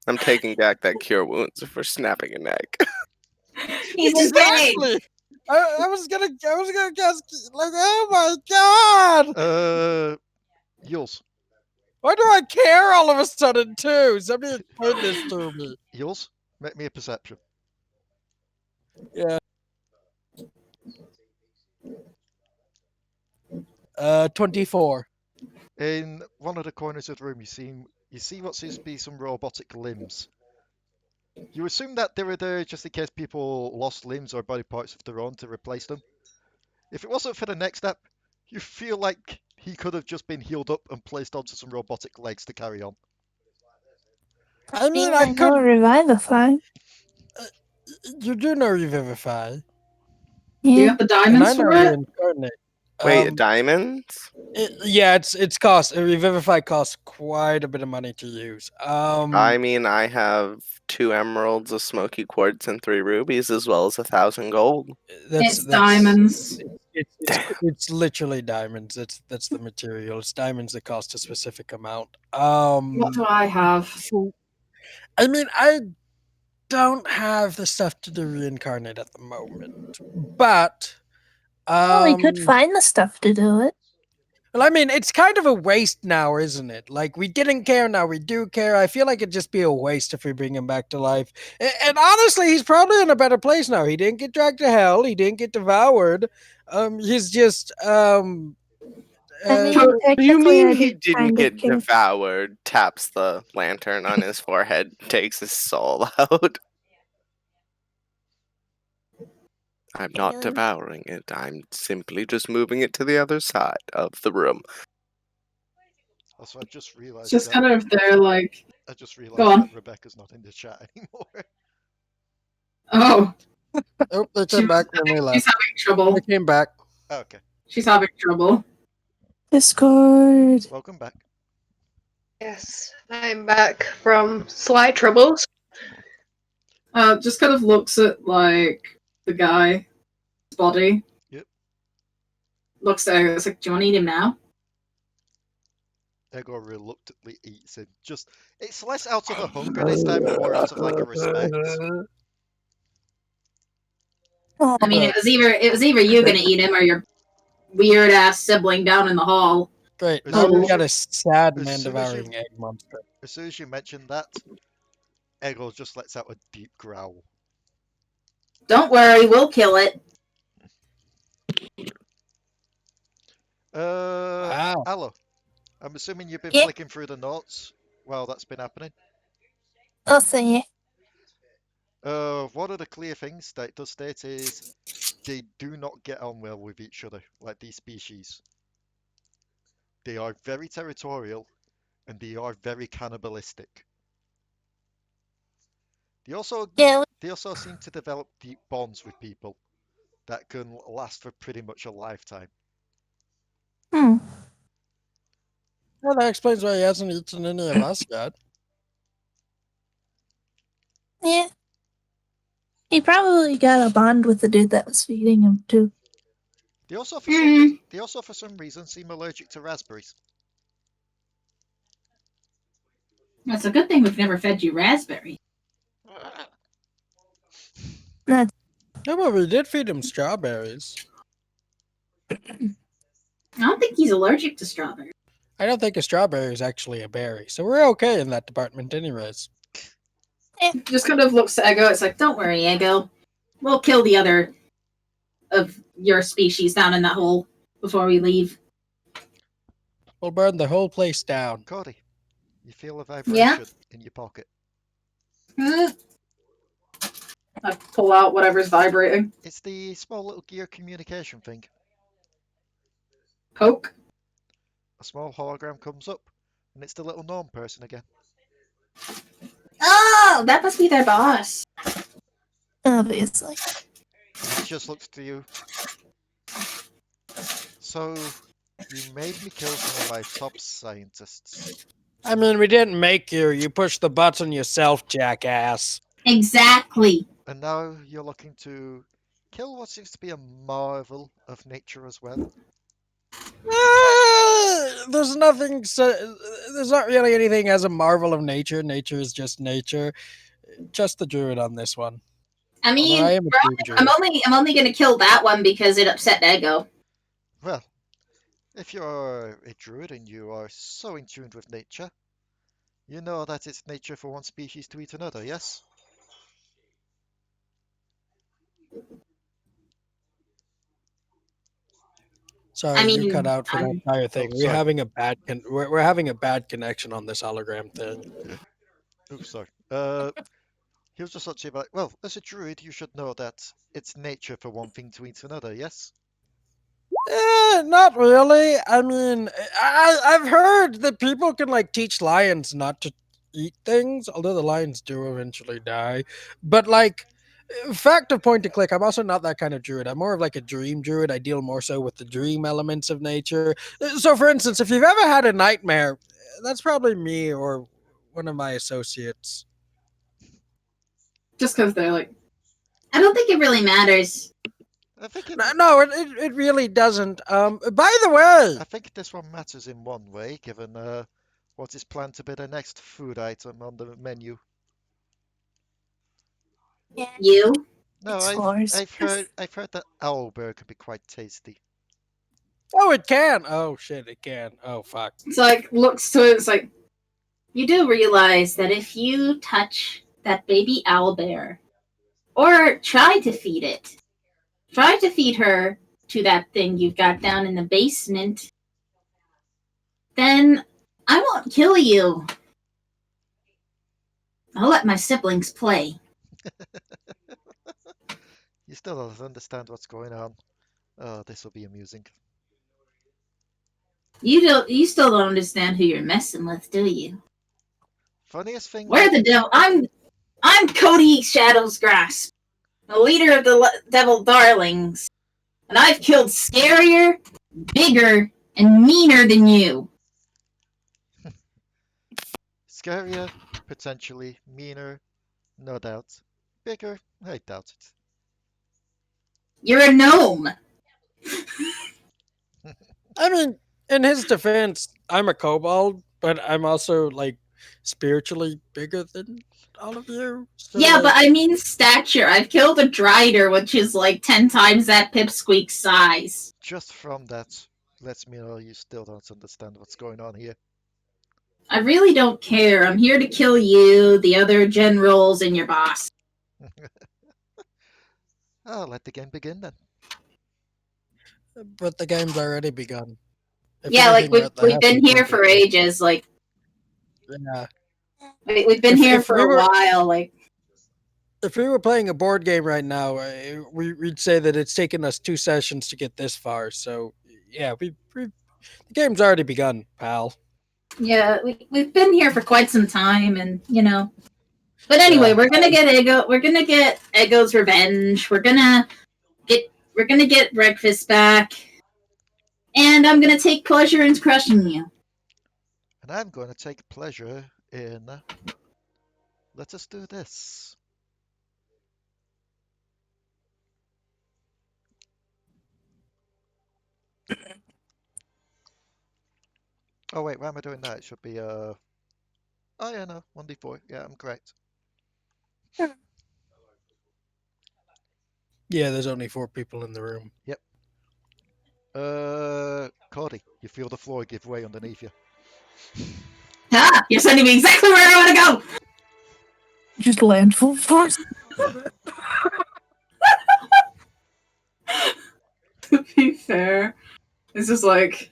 Speaker 5: I'm taking back that cure wounds for snapping a neck.
Speaker 8: He's insane.
Speaker 11: Exactly! I was gonna guess, like, oh my god!
Speaker 4: Uylz.
Speaker 11: Why do I care all of a sudden, too? Somebody explain this to me.
Speaker 4: Uylz, make me a perception.
Speaker 11: Yeah. 24.
Speaker 4: In one of the corners of the room, you see what seems to be some robotic limbs. You assume that they were there just in case people lost limbs or body parts of their own to replace them. If it wasn't for the next step, you feel like he could have just been healed up and placed onto some robotic legs to carry on.
Speaker 11: I mean,
Speaker 6: I know Revivify.
Speaker 11: You do know Revivify.
Speaker 7: Do you
Speaker 6: Yeah.
Speaker 7: have the
Speaker 11: And
Speaker 7: diamonds
Speaker 11: I know
Speaker 7: for it?
Speaker 11: Reincarnate.
Speaker 5: Wait, diamonds?
Speaker 11: Yeah, it's cost. Revivify costs quite a bit of money to use.
Speaker 5: I mean, I have 2 emeralds, a smoky quartz, and 3 rubies, as well as 1,000 gold.
Speaker 7: It's diamonds.
Speaker 11: It's literally diamonds. That's the material. It's diamonds that cost a specific amount.
Speaker 7: What do I have?
Speaker 11: I mean, I don't have the stuff to do reincarnate at the moment, but
Speaker 6: Well, we could find the stuff to do it.
Speaker 11: well, I mean, it's kind of a waste now, isn't it? Like, we didn't care, now we do care. I feel like it'd just be a waste if we bring him back to life. And honestly, he's probably in a better place now. He didn't get dragged to hell. He didn't get devoured. He's just,
Speaker 6: I mean,
Speaker 5: You
Speaker 6: technically, I
Speaker 5: mean he
Speaker 6: did
Speaker 5: didn't
Speaker 6: kind
Speaker 5: get
Speaker 6: of care.
Speaker 5: devoured? Taps the lantern on his forehead, takes his soul out. I'm not
Speaker 6: Yeah.
Speaker 5: devouring it. I'm simply just moving it to the other side of the room.
Speaker 4: Also, I just realised
Speaker 7: Just
Speaker 4: that,
Speaker 7: kind of there, like.
Speaker 4: I just realised
Speaker 7: Go on.
Speaker 4: that Rebecca's not in the chat anymore.
Speaker 7: Oh,
Speaker 11: oh, they came back when they left.
Speaker 7: she's having trouble.
Speaker 11: They came back.
Speaker 4: Okay,
Speaker 7: She's having trouble.
Speaker 6: Discord.
Speaker 4: welcome back.
Speaker 9: Yes, I'm back from slight troubles.
Speaker 7: Just kind of looks at, like, the guy's body.
Speaker 4: Yep.
Speaker 7: Looks at it, it's like, do you want to eat him now?
Speaker 4: Ego reluctantly eats it. Just, it's less out of a hunger this time and more out of like a respect.
Speaker 8: I mean, it was either you gonna eat him or your weird ass sibling down in the hall.
Speaker 11: Great.
Speaker 4: As
Speaker 11: Now
Speaker 4: soon
Speaker 11: we
Speaker 4: as
Speaker 11: got
Speaker 4: you-
Speaker 11: a sad
Speaker 4: as
Speaker 11: man
Speaker 4: soon as you-
Speaker 11: devouring egg monster.
Speaker 4: As soon as you mention that, Ego just lets out a deep growl.
Speaker 8: Don't worry, we'll kill it.
Speaker 11: Wow.
Speaker 4: Allo, I'm assuming you've been
Speaker 6: Yeah.
Speaker 4: flicking through the notes while that's been happening.
Speaker 6: I'll see.
Speaker 4: One of the clear things that it does state is they do not get on well with each other, like these species. They are very territorial and they are very cannibalistic. They also seem to develop deep bonds with people that can last for pretty much a lifetime.
Speaker 6: Hmm.
Speaker 11: Well, that explains why he hasn't eaten any of us yet.
Speaker 6: Yeah. He probably got a bond with the dude that was feeding him too.
Speaker 4: They also, for some reason, seem allergic to raspberries.
Speaker 8: That's a good thing we've never fed you raspberry.
Speaker 6: That's
Speaker 11: No, but we did feed him strawberries.
Speaker 8: I don't think he's allergic to strawberry.
Speaker 11: I don't think a strawberry is actually a berry, so we're okay in that department anyways.
Speaker 8: Just kind of looks at Ego. It's like, don't worry, Ego. We'll kill the other of your species down in that hole before we leave.
Speaker 11: We'll burn the whole place down.
Speaker 4: Codi, you feel a vibration in your pocket.
Speaker 7: I pull out whatever's vibrating.
Speaker 4: It's the small little gear communication thing.
Speaker 7: Poke.
Speaker 4: A small hologram comes up, and it's the little gnome person again.
Speaker 8: Oh, that must be their boss.
Speaker 6: obviously.
Speaker 4: He just looks to you. So, you made me kill some of my top scientists.
Speaker 11: I mean, we didn't make you. You pushed the button yourself, jackass.
Speaker 8: Exactly.
Speaker 4: And now you're looking to kill what seems to be a marvel of nature as well.
Speaker 11: There's nothing. There's not really anything as a marvel of nature. Nature is just nature. Just the druid on this one.
Speaker 8: I mean,
Speaker 11: I am a
Speaker 8: I'm only gonna kill that one because it upset Ego.
Speaker 4: Well, if you're a druid and you are so in tune with nature, you know that it's nature for one species to eat another, yes?
Speaker 11: Sorry,
Speaker 8: I mean,
Speaker 11: you cut out for that entire thing.
Speaker 4: Oh,
Speaker 11: we're having a bad we're having a bad connection on this hologram thing.
Speaker 4: Oops, sorry. He was just actually like, well, as a druid, you should know that it's nature for one thing to eat another, yes?
Speaker 11: Not really. I mean, I've heard that people can like teach lions not to eat things, although the lions do eventually die. But like, fact of point and click, I'm also not that kind of druid. I'm more of like a dream druid. I deal more so with the dream elements of nature. So, for instance, if you've ever had a nightmare, that's probably me or one of my associates.
Speaker 7: Just because they're like,
Speaker 8: I don't think it really matters.
Speaker 4: I think
Speaker 11: No, it really doesn't. By the way,
Speaker 4: I think this one matters in one way, given what is planned to be the next food item on the menu.
Speaker 8: You?
Speaker 4: No, I've heard that owlbear can be quite tasty.
Speaker 11: Oh, it can. Oh shit, it can. Oh fuck.
Speaker 7: it's like looks to it. It's like,
Speaker 8: You do realize that if you touch that baby owlbear, or try to feed her to that thing you've got down in the basement, then I won't kill you. I'll let my siblings play.
Speaker 4: You still don't understand what's going on. Oh, this will be amusing.
Speaker 8: You still don't understand who you're messing with, do you?
Speaker 4: Funniest thing.
Speaker 8: Where the devil? I'm Codi Shadowsgrasp, the leader of the Devil Darlings, and I've killed scarier, bigger, and meaner than you.
Speaker 4: Scarier, potentially. Meaner, no doubt. Bigger, I doubt it.
Speaker 8: You're a gnome.
Speaker 11: I mean, in his defense, I'm a kobold, but I'm also like spiritually bigger than all of you. So,
Speaker 8: Yeah,
Speaker 11: like,
Speaker 8: but I mean stature. I've killed a Drider, which is like 10 times that Pipsqueak's size.
Speaker 4: Just from that, lets me know you still don't understand what's going on here.
Speaker 8: I really don't care. I'm here to kill you, the other generals, and your boss.
Speaker 4: Oh, let the game begin then.
Speaker 11: but the game's already begun. If
Speaker 8: Yeah, like
Speaker 11: anything,
Speaker 8: we've been here for ages. Like,
Speaker 11: yeah,
Speaker 8: we've been here for a while. Like,
Speaker 11: if we were playing a board game right now, we'd say that it's taken us 2 sessions to get this far. So yeah, the game's already begun, pal.
Speaker 8: yeah, we've been here for quite some time, and you know. But anyway, we're gonna get Ego. We're gonna get Ego's revenge. We're gonna get breakfast back, and I'm gonna take pleasure in crushing you.
Speaker 4: And I'm going to take pleasure in... Let us do this. Oh wait, why am I doing that? It should be oh yeah, no, 1d4. Yeah, I'm correct.
Speaker 11: Yeah, there's only 4 people in the room.
Speaker 4: Yep. Codi, you feel the floor give way underneath you.
Speaker 8: Ah, you're sending me exactly where I want to go.
Speaker 10: Just land full force.
Speaker 7: To be fair, it's just like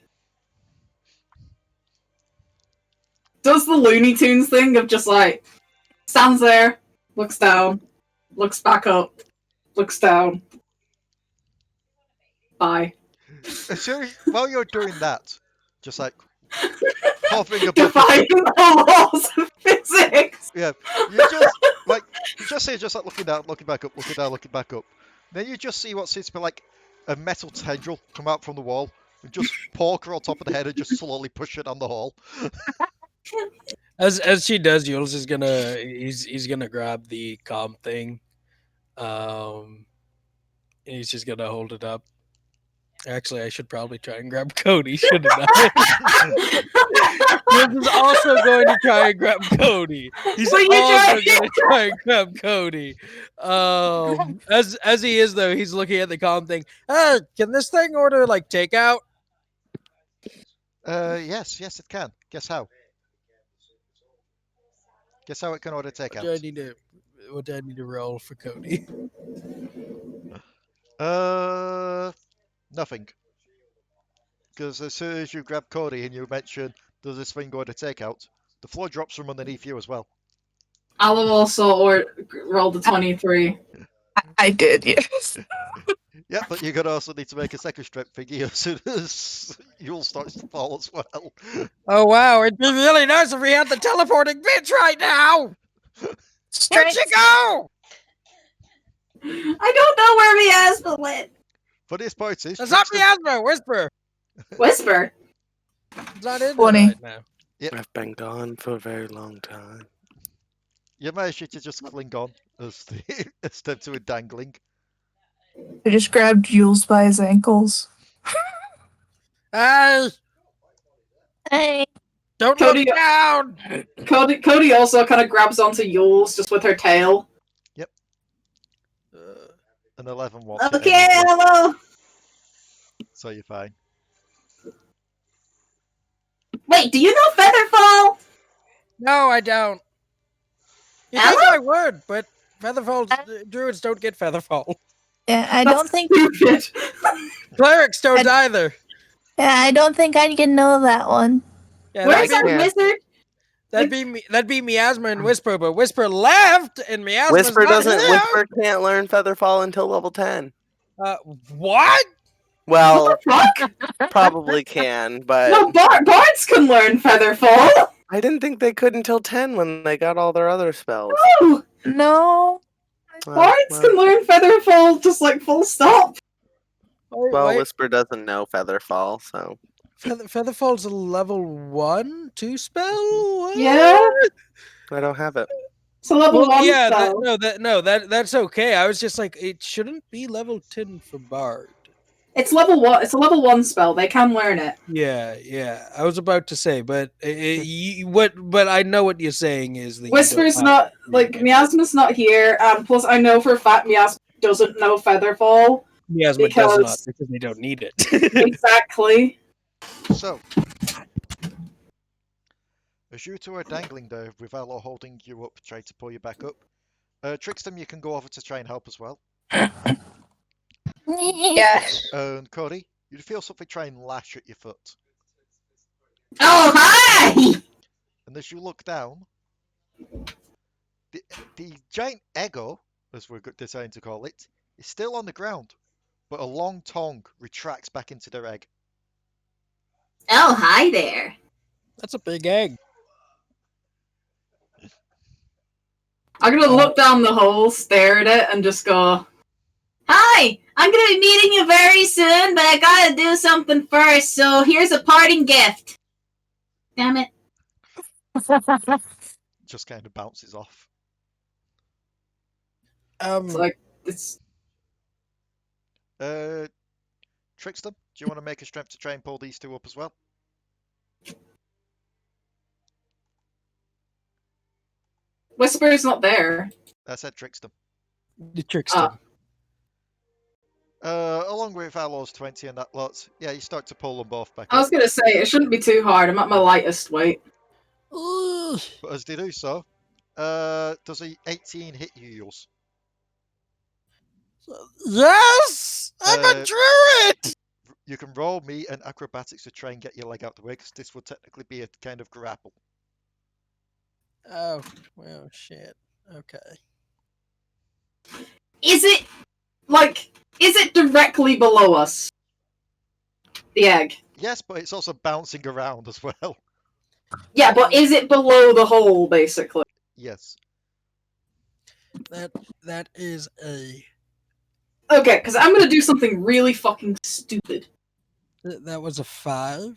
Speaker 7: does the Looney Tunes thing of just like stands there, looks down, looks back up, looks down. Bye.
Speaker 4: So while you're doing that, just like hovering above
Speaker 7: Defying the laws of physics.
Speaker 4: Yeah, you just see just like looking down, looking back up, looking down, looking back up. Then you just see what seems to be like a metal tendril come out from the wall and just poke her on top of the head and just slowly push it down the hall.
Speaker 11: As she does, Uylz is gonna he's gonna grab the comm thing. He's just gonna hold it up. Actually, I should probably try and grab Codi, shouldn't I? Uylz is also going to try and grab Codi. He's also going to try and grab Codi. As he is though, he's looking at the comm thing. Hey, can this thing order like takeout?
Speaker 4: Yes, it can. Guess how? Guess how it can order takeout?
Speaker 11: What do I need to roll for Codi?
Speaker 4: Nothing. Because as soon as you grab Codi and you mention, does this thing order takeout, the floor drops from underneath you as well.
Speaker 7: Allo also rolled a 23.
Speaker 10: I did, yes.
Speaker 4: Yeah, but you're gonna also need to make a second strength thingy as soon as Uylz starts to fall as well.
Speaker 11: Oh wow, it'd be really nice if we had the teleporting bitch right now! Where'd she go?
Speaker 8: I don't know where miasma went.
Speaker 4: Funniest part is...
Speaker 11: It's not miasma, Whisper!
Speaker 8: Whisper?
Speaker 11: It's not in
Speaker 10: 20.
Speaker 11: right now.
Speaker 4: Yep.
Speaker 5: I've been gone for a very long time.
Speaker 4: You managed to just cling on as the step to a dangling.
Speaker 10: I just grabbed Uylz by his ankles.
Speaker 11: Hey!
Speaker 10: Hey!
Speaker 11: Don't
Speaker 7: Codi,
Speaker 11: look down!
Speaker 7: Codi also kind of grabs onto Uylz just with her tail.
Speaker 4: Yep. An 11 won't hit
Speaker 8: Okay,
Speaker 4: anything,
Speaker 8: hello.
Speaker 4: so you're fine.
Speaker 8: Wait, do you know Featherfall?
Speaker 11: No, I don't. You think I would, but Featherfall druids don't get Featherfall.
Speaker 6: Yeah, I don't think
Speaker 11: Clerics don't either.
Speaker 6: Yeah, I don't think I can know that one.
Speaker 11: Yeah,
Speaker 8: Where's our wizard?
Speaker 11: That'd be Miasma and Whisper, but Whisper left and Miasma's
Speaker 5: Whisper
Speaker 11: not
Speaker 5: doesn't.
Speaker 11: here.
Speaker 5: Whisper can't learn Featherfall until level 10.
Speaker 11: What?
Speaker 5: Well,
Speaker 7: what the fuck?
Speaker 5: Probably can, but
Speaker 7: No, bards can learn Featherfall.
Speaker 5: I didn't think they could until 10 when they got all their other spells.
Speaker 6: No.
Speaker 7: Bards can learn Featherfall just like full stop.
Speaker 5: Well, Whisper doesn't know Featherfall, so.
Speaker 11: Featherfall's a level 1, 2 spell? What?
Speaker 7: Yeah.
Speaker 5: I don't have it.
Speaker 7: It's a level 1
Speaker 11: yeah,
Speaker 7: spell.
Speaker 11: That's okay. I was just like, it shouldn't be level 10 for Bard.
Speaker 7: It's level 1. It's a level 1 spell. They can learn it.
Speaker 11: Yeah. I was about to say, but but I know what you're saying is that
Speaker 7: Whisper's not like Miasma's not here, and plus I know for a fact Miasma doesn't know Featherfall.
Speaker 11: Miasma does not because they don't need it.
Speaker 7: Exactly.
Speaker 4: So, as you two are dangling there with Allo holding you up, trying to pull you back up, Trickstem, you can go over to try and help as well.
Speaker 9: Yes.
Speaker 4: And Codi, you feel something try and lash at your foot.
Speaker 8: Oh, hi!
Speaker 4: And as you look down, the giant Ego, as we're deciding to call it, is still on the ground, but a long tongue retracts back into their egg.
Speaker 8: Oh, hi there.
Speaker 11: That's a big egg.
Speaker 7: I'm gonna look down the hole, stare at it, and just go,
Speaker 8: Hi! I'm gonna be meeting you very soon, but I gotta do something first, so here's a parting gift. Damn it.
Speaker 4: Just kind of bounces off.
Speaker 7: it's like, it's...
Speaker 4: Trickstem, you want to make a strength to try and pull these two up as well?
Speaker 7: Whisper's not there.
Speaker 4: I said Trickstem.
Speaker 11: The Trickstem.
Speaker 4: Along with Allo's 20 and that lot, yeah, you start to pull them both back
Speaker 7: I was
Speaker 4: up.
Speaker 7: going to say, it shouldn't be too hard. I'm at my lightest weight.
Speaker 4: But as they do so, does a 18 hit you, Uylz?
Speaker 11: Yes! I'm a druid!
Speaker 4: You can roll me and acrobatics to try and get your leg out the way, because this would technically be a kind of grapple.
Speaker 11: Oh, well, shit. Okay.
Speaker 7: Is it directly below us? The egg?
Speaker 4: Yes, but it's also bouncing around as well.
Speaker 7: Yeah, but is it below the hole, basically?
Speaker 4: Yes.
Speaker 11: That is a...
Speaker 7: Okay, because I'm going to do something really fucking stupid.
Speaker 11: That was a 5?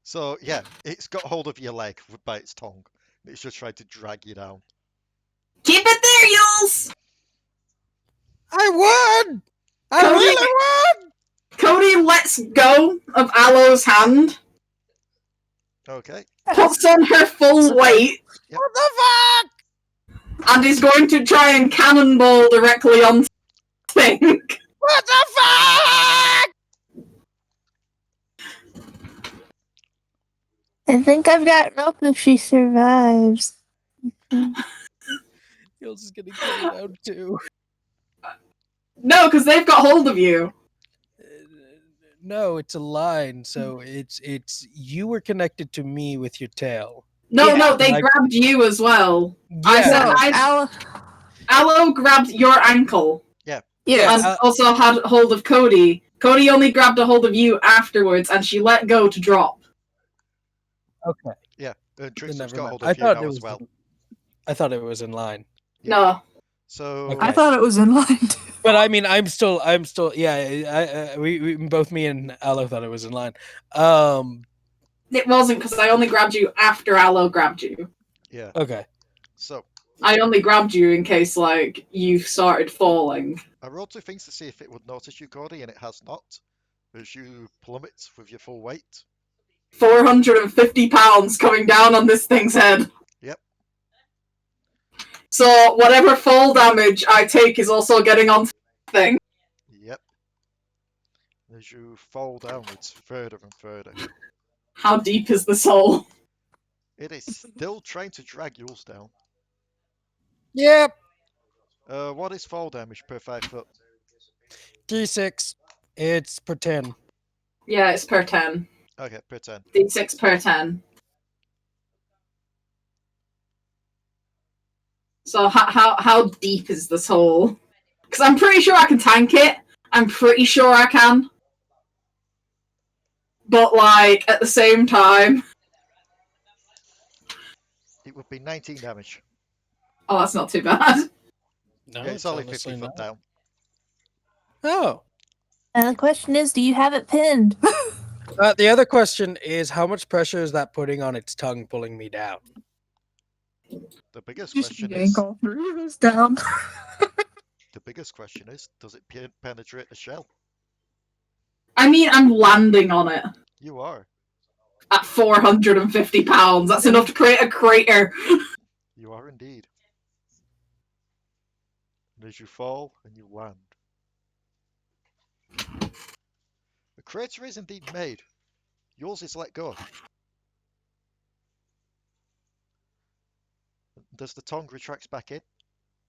Speaker 4: So, yeah, it's got hold of your leg by its tongue. It's just trying to drag you down.
Speaker 7: Keep it there, Uylz!
Speaker 11: I won! I really won!
Speaker 7: Codi lets go of Allo's hand,
Speaker 4: Okay.
Speaker 7: puts on her full weight,
Speaker 11: What the fuck?
Speaker 7: and is going to try and cannonball directly on thing.
Speaker 11: What the fuck?
Speaker 6: I think I've got rope if she survives.
Speaker 11: Uylz is gonna get it out too.
Speaker 7: No, because they've got hold of you.
Speaker 11: No, it's a line, so it's you were connected to me with your tail.
Speaker 7: No, they grabbed you as well.
Speaker 11: Yeah.
Speaker 7: Allo grabbed your ankle.
Speaker 4: Yeah.
Speaker 7: And also had hold of Codi. Codi only grabbed a hold of you afterwards, and she let go to drop.
Speaker 11: Okay.
Speaker 4: Yeah, Trickstem's
Speaker 11: Never
Speaker 4: got
Speaker 11: mind.
Speaker 4: hold
Speaker 11: I
Speaker 4: of you
Speaker 11: thought
Speaker 4: now
Speaker 11: it
Speaker 4: as
Speaker 11: was.
Speaker 4: well.
Speaker 11: I thought it was in line.
Speaker 7: No.
Speaker 4: So
Speaker 11: Okay.
Speaker 10: I thought it was in line.
Speaker 11: But I mean, I'm still. Yeah. We both me and Allo thought it was in line.
Speaker 7: It wasn't, because I only grabbed you after Allo grabbed you.
Speaker 4: Yeah.
Speaker 11: Okay.
Speaker 4: So
Speaker 7: I only grabbed you in case, you started falling.
Speaker 4: I rolled 2 things to see if it would notice you, Codi, and it has not. As you plummet with your full weight.
Speaker 7: 450 pounds coming down on this thing's head.
Speaker 4: Yep.
Speaker 7: So whatever fall damage I take is also getting on the thing.
Speaker 4: Yep. As you fall downwards further and further.
Speaker 7: How deep is this hole?
Speaker 4: It is still trying to drag Uylz down.
Speaker 11: Yep.
Speaker 4: What is fall damage per 5 foot?
Speaker 11: D6. It's per 10.
Speaker 7: Yeah, it's per 10.
Speaker 4: Okay, per 10.
Speaker 7: D6 per 10. So how deep is this hole? Because I'm pretty sure I can tank it. I'm pretty sure I can. But, at the same time...
Speaker 4: It would be 19 damage.
Speaker 7: Oh, that's not too bad.
Speaker 4: Yeah,
Speaker 11: No,
Speaker 4: it's only
Speaker 11: honestly
Speaker 4: 50 foot down.
Speaker 11: Oh.
Speaker 6: And the question is, do you have it pinned?
Speaker 11: The other question is, how much pressure is that putting on its tongue, pulling me down?
Speaker 4: The biggest
Speaker 10: Just
Speaker 4: question
Speaker 10: yank
Speaker 4: is...
Speaker 10: all 3 of us down.
Speaker 4: The biggest question is, does it penetrate the shell?
Speaker 7: I mean, I'm landing on it.
Speaker 4: You are.
Speaker 7: At 450 pounds. That's enough to create a crater.
Speaker 4: You are indeed. And as you fall and you land. The crater is indeed made. Yours is let go. As the tongue retracts back in,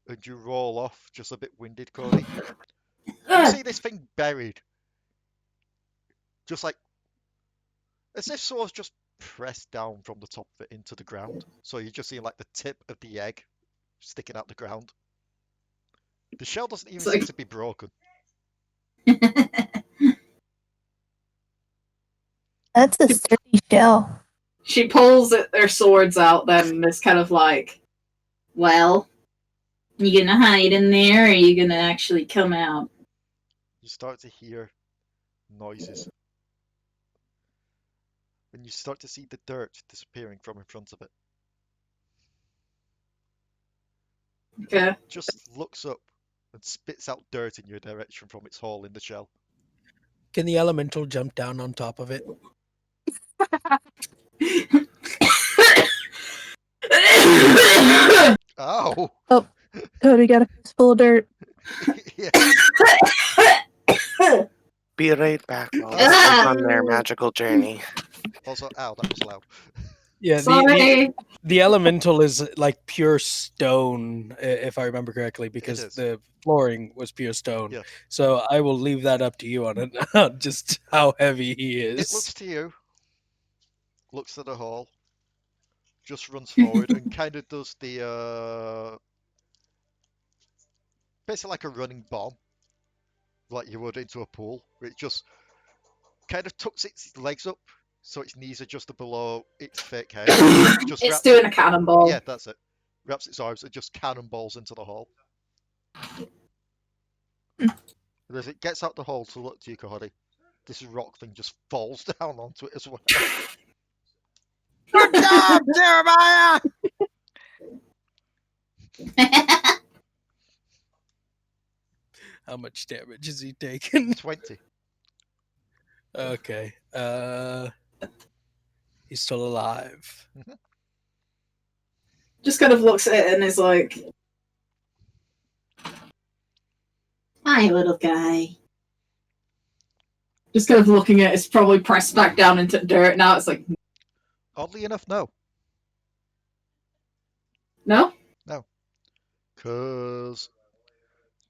Speaker 4: and you roll off, just a bit winded, Codi. You see this thing buried. Just as if someone's just pressed down from the top of it into the ground. So you're just seeing the tip of the egg sticking out the ground. The shell doesn't even seem to be broken.
Speaker 6: That's a sturdy shell.
Speaker 7: She pulls their swords out then and is kind of well, you gonna hide in there, or are you gonna actually come out?
Speaker 4: You start to hear noises. And you start to see the dirt disappearing from in front of it.
Speaker 7: Okay.
Speaker 4: It just looks up and spits out dirt in your direction from its hole in the shell.
Speaker 11: Can the elemental jump down on top of it?
Speaker 4: Oh!
Speaker 10: Oh, Cody got a full of dirt.
Speaker 5: Be right back while they take on their magical journey.
Speaker 4: Also, ow, that was loud.
Speaker 11: Yeah, the elemental is like pure stone, if I remember correctly, because the flooring was pure stone.
Speaker 4: Yeah.
Speaker 11: So I will leave that up to you on it, just how heavy he is.
Speaker 4: It looks to you, looks at the hall, just runs forward and kind of does the basically like a running bomb, like you would into a pool, where it just kind of tucks its legs up so its knees are just below its thick head.
Speaker 7: It's doing a cannonball.
Speaker 4: Yeah, that's it. Wraps its arms and just cannonballs into the hall. And as it gets out the hall to look to you, Codi, this rock thing just falls down onto it as well.
Speaker 1: Good job, Jeremiah!
Speaker 11: How much damage has he taken?
Speaker 4: 20.
Speaker 11: Okay. He's still alive.
Speaker 7: Just kind of looks at it and is like,
Speaker 8: "Hi, little guy."
Speaker 7: Just kind of looking at it, it's probably pressed back down into dirt now. It's like,
Speaker 4: oddly enough, no.
Speaker 7: No?
Speaker 4: No. Because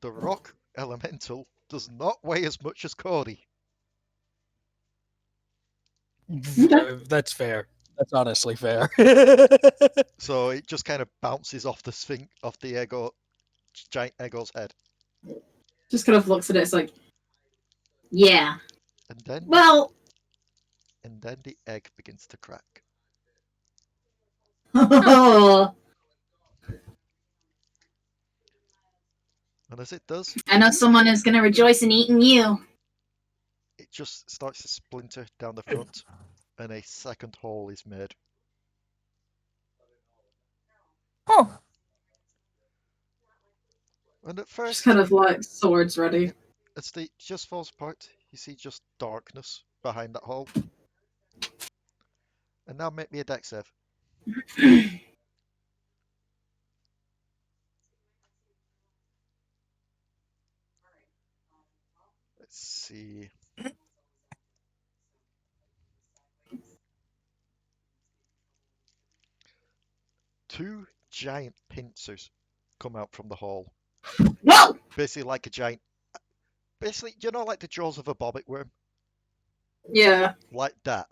Speaker 4: the rock elemental does not weigh as much as Codi.
Speaker 11: That's fair. That's honestly fair.
Speaker 4: So it just kind of bounces off the giant Eggo's head.
Speaker 7: Just kind of looks at it, it's like,
Speaker 8: yeah.
Speaker 4: And then and then the egg begins to crack.
Speaker 8: Oh.
Speaker 4: And as it does,
Speaker 8: I know someone is going to rejoice in eating you.
Speaker 4: it just starts to splinter down the front, and a second hole is made.
Speaker 10: Oh.
Speaker 4: And at first,
Speaker 7: just kind of like swords ready.
Speaker 4: as it just falls apart, you see just darkness behind that hole. And now make me a dex save. Let's see. Two giant pincers come out from the hall.
Speaker 8: Whoa!
Speaker 4: Basically like a giant... Basically, you know like the jaws of a bobbit worm?
Speaker 7: Yeah.
Speaker 4: Like that.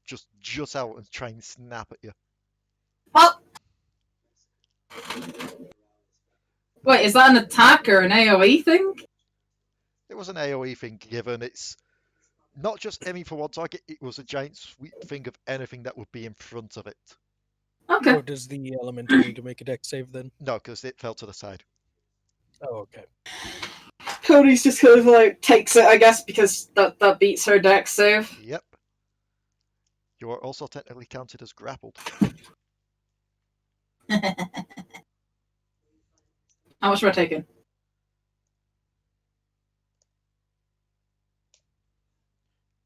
Speaker 4: Just out and try and snap at you.
Speaker 8: Oh!
Speaker 7: Wait, is that an attack or an AoE thing?
Speaker 4: It was an AoE thing, given it's not just aiming for one target, it was a giant sweep thing of anything that would be in front of it.
Speaker 7: Okay.
Speaker 11: Oh, does the elemental need to make a dex save then?
Speaker 4: No, because it fell to the side.
Speaker 11: Oh, okay.
Speaker 7: Cody's just kind of like takes it, I guess, because that beats her dex save.
Speaker 4: Yep. You are also technically counted as grappled.
Speaker 7: How much am I taking?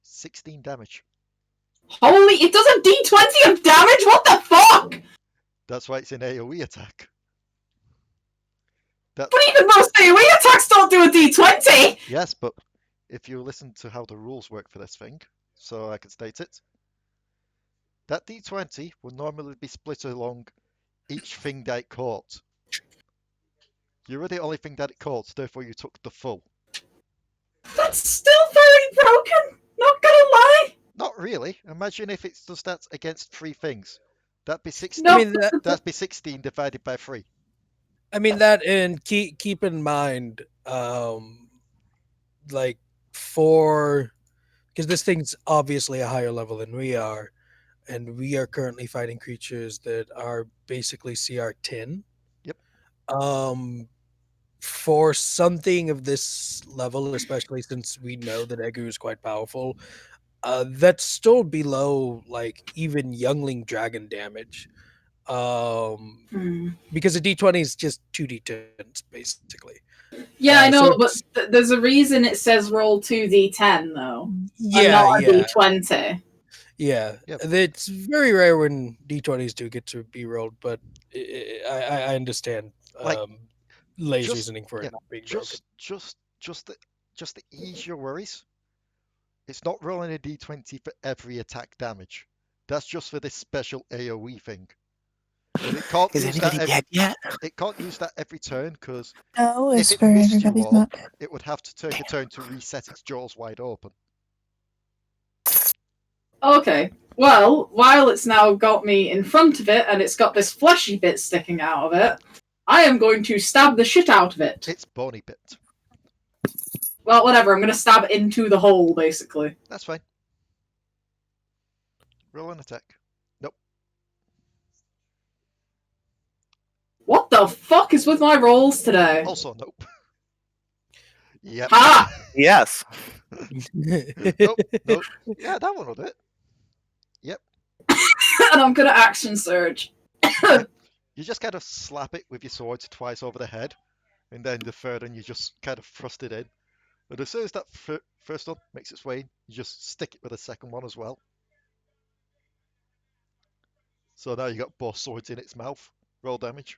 Speaker 4: 16 damage.
Speaker 7: Holy, it does a d20 of damage? What the fuck?
Speaker 4: That's why it's an AoE attack.
Speaker 7: But even most AoE attacks don't do a d20!
Speaker 4: Yes, but if you listen to how the rules work for this thing, so I can state it, that d20 would normally be split along each thing that it caught. You were the only thing that it caught, therefore you took the full.
Speaker 7: That's still very broken, not gonna lie.
Speaker 4: Not really. Imagine if it does that against 3 things. That'd be 16.
Speaker 11: No. I mean,
Speaker 4: that'd be 16 divided by 3.
Speaker 11: I mean that, and keep in mind, like because this thing's obviously a higher level than we are, and we are currently fighting creatures that are basically CR 10.
Speaker 4: Yep.
Speaker 11: For something of this level, especially since we know that Egu is quite powerful, that's still below like even youngling dragon damage. Because a d20 is just 2d10s basically.
Speaker 7: Yeah, I know,
Speaker 11: So
Speaker 7: but there's a reason it says roll 2d10 though,
Speaker 11: yeah,
Speaker 7: and not a
Speaker 11: yeah,
Speaker 7: d20.
Speaker 11: yeah.
Speaker 4: Yep.
Speaker 11: It's very rare when d20s do get to be rolled, but I understand
Speaker 4: Like,
Speaker 11: Leigh's
Speaker 4: just-
Speaker 11: reasoning for it not being broken.
Speaker 4: Just to ease your worries, it's not rolling a d20 for every attack damage. That's just for this special AoE thing. And it can't
Speaker 5: Is
Speaker 4: use
Speaker 5: anybody
Speaker 4: that
Speaker 5: dead yet?
Speaker 4: it can't use that every turn because
Speaker 10: No,
Speaker 4: if
Speaker 10: it's
Speaker 4: it
Speaker 10: for
Speaker 4: missed you
Speaker 10: everybody's
Speaker 4: all,
Speaker 10: not dead.
Speaker 4: it would have to take a turn to reset its jaws wide open.
Speaker 7: Okay. Well, while it's now got me in front of it and it's got this fleshy bit sticking out of it, I am going to stab the shit out of it.
Speaker 4: It's bony bit.
Speaker 7: Well, whatever. I'm going to stab into the hole, basically.
Speaker 4: That's fine. Roll an attack. Nope.
Speaker 7: What the fuck is with my rolls today?
Speaker 4: Also nope. Yep.
Speaker 7: Ha!
Speaker 5: Yes.
Speaker 4: Nope. Nope. Yeah, that one will do it. Yep.
Speaker 7: And I'm going to action surge.
Speaker 4: You just kind of slap it with your sword twice over the head, and then the third one you just kind of thrust it in. But as soon as that first one makes its way in, you just stick it with the second one as well. So now you got both swords in its mouth. Roll damage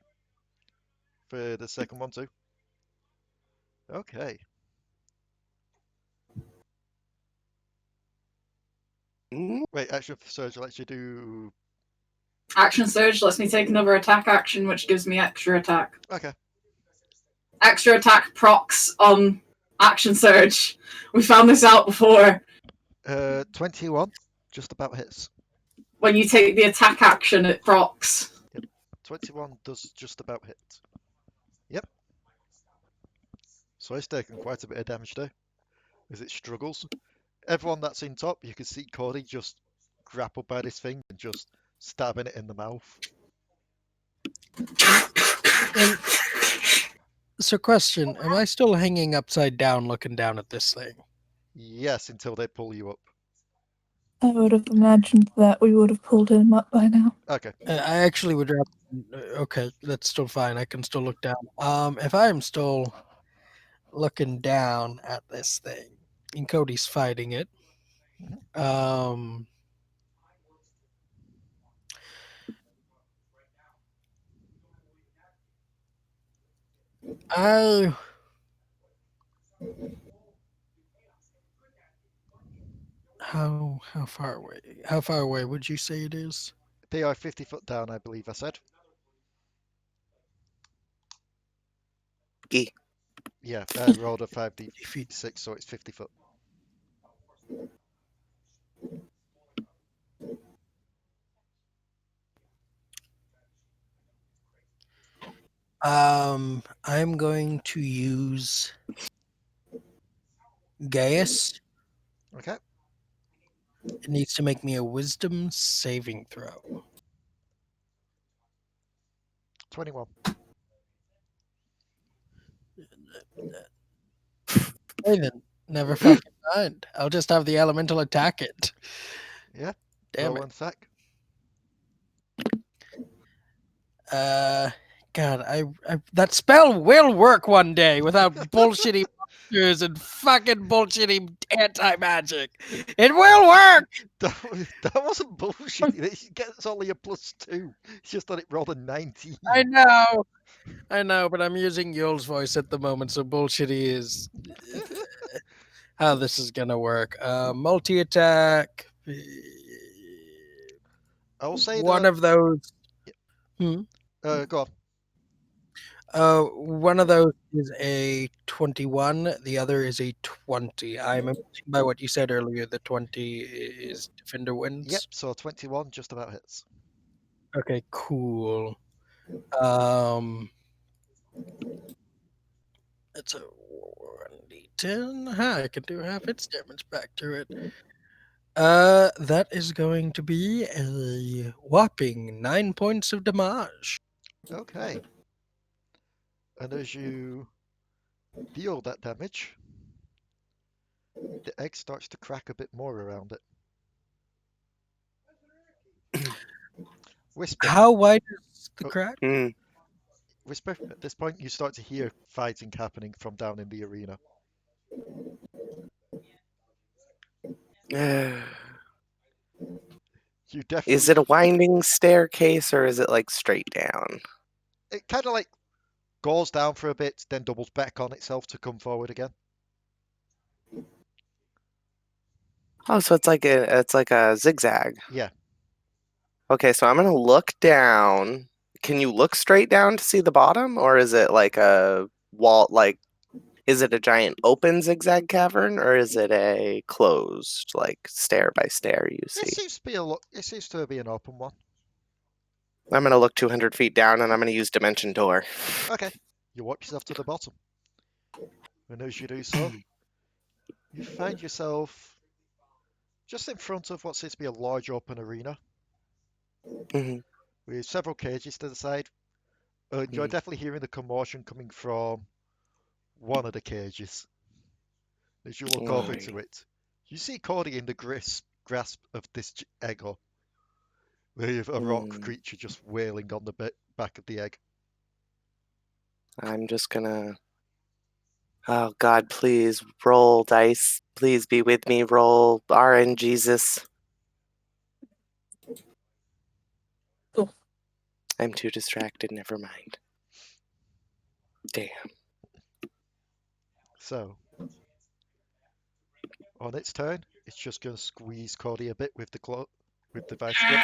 Speaker 4: for the second one too. Okay. Wait, action surge lets you do.
Speaker 7: Action surge lets me take another attack action, which gives me extra attack.
Speaker 4: Okay.
Speaker 7: Extra attack procs on action surge. We found this out before.
Speaker 4: 21, just about hits.
Speaker 7: When you take the attack action, it procs.
Speaker 4: Yep. 21 does just about hit. Yep. So it's taken quite a bit of damage though, as it struggles. Everyone that's in top, you can see Codi just grappled by this thing and just stabbing it in the mouth.
Speaker 11: So, question: am I still hanging upside down, looking down at this thing?
Speaker 4: Yes, until they pull you up.
Speaker 10: I would have imagined that we would have pulled him up by now.
Speaker 4: Okay.
Speaker 11: I actually would rather. Okay, that's still fine. I can still look down. If I am still looking down at this thing, and Cody's fighting it, how far away? How far away would you say it is?
Speaker 4: They are 50 foot down, I believe I said. Yeah, I rolled a 5d6, so it's 50 foot.
Speaker 11: I'm going to use Gaius.
Speaker 4: Okay.
Speaker 11: It needs to make me a wisdom saving throw.
Speaker 4: 21.
Speaker 11: Hey then, never fucking mind. I'll just have the elemental attack it.
Speaker 4: Yeah.
Speaker 11: Damn
Speaker 4: roll
Speaker 11: it.
Speaker 4: one sec.
Speaker 11: God, I that spell will work one day without bullshitty monsters and fucking bullshitty anti-magic. It will work!
Speaker 4: That wasn't bullshit. It gets only a +2. It's just that it rolled a 19.
Speaker 11: I know, but I'm using Uyl's voice at the moment, so bullshitty is how this is gonna work. Multi-attack.
Speaker 4: I will say
Speaker 11: one of those.
Speaker 4: Go on.
Speaker 11: One of those is a 21. The other is a 20. I'm imagining by what you said earlier. The 20 is defender wins.
Speaker 4: Yep. So 21 just about hits.
Speaker 11: Okay. Cool. It's a 1d10. I can do half its damage back to it. That is going to be a whopping 9 points of damage.
Speaker 4: Okay. And as you deal that damage, the egg starts to crack a bit more around it. Whisper.
Speaker 11: How wide is the crack?
Speaker 4: Whisper, at this point you start to hear fighting happening from down in the arena. You definitely...
Speaker 5: Is it a winding staircase or is it like straight down?
Speaker 4: It kind of like goes down for a bit, then doubles back on itself to come forward again.
Speaker 5: Oh, so it's like a zigzag.
Speaker 4: Yeah.
Speaker 5: Okay, so I'm gonna look down. Can you look straight down to see the bottom, or is it like a wall? Like, is it a giant open zigzag cavern, or is it a closed, like stair by stair? You see.
Speaker 4: It seems to be an open one.
Speaker 5: I'm gonna look 200 feet down, and I'm gonna use Dimension Door.
Speaker 4: Okay. You walk yourself to the bottom. And as you do so, you find yourself just in front of what seems to be a large open arena. With several cages to the side. You're definitely hearing the commotion coming from one of the cages. As you look over to it, you see Codi in the grasp of this Echo, with a rock creature just wailing on the back of the egg.
Speaker 5: I'm just gonna... Oh God, please roll dice. Please be with me. Roll RNGesus.
Speaker 10: Cool.
Speaker 5: I'm too distracted. Never mind. Damn.
Speaker 4: So, on its turn, it's just going to squeeze Codi a bit with the vice grip.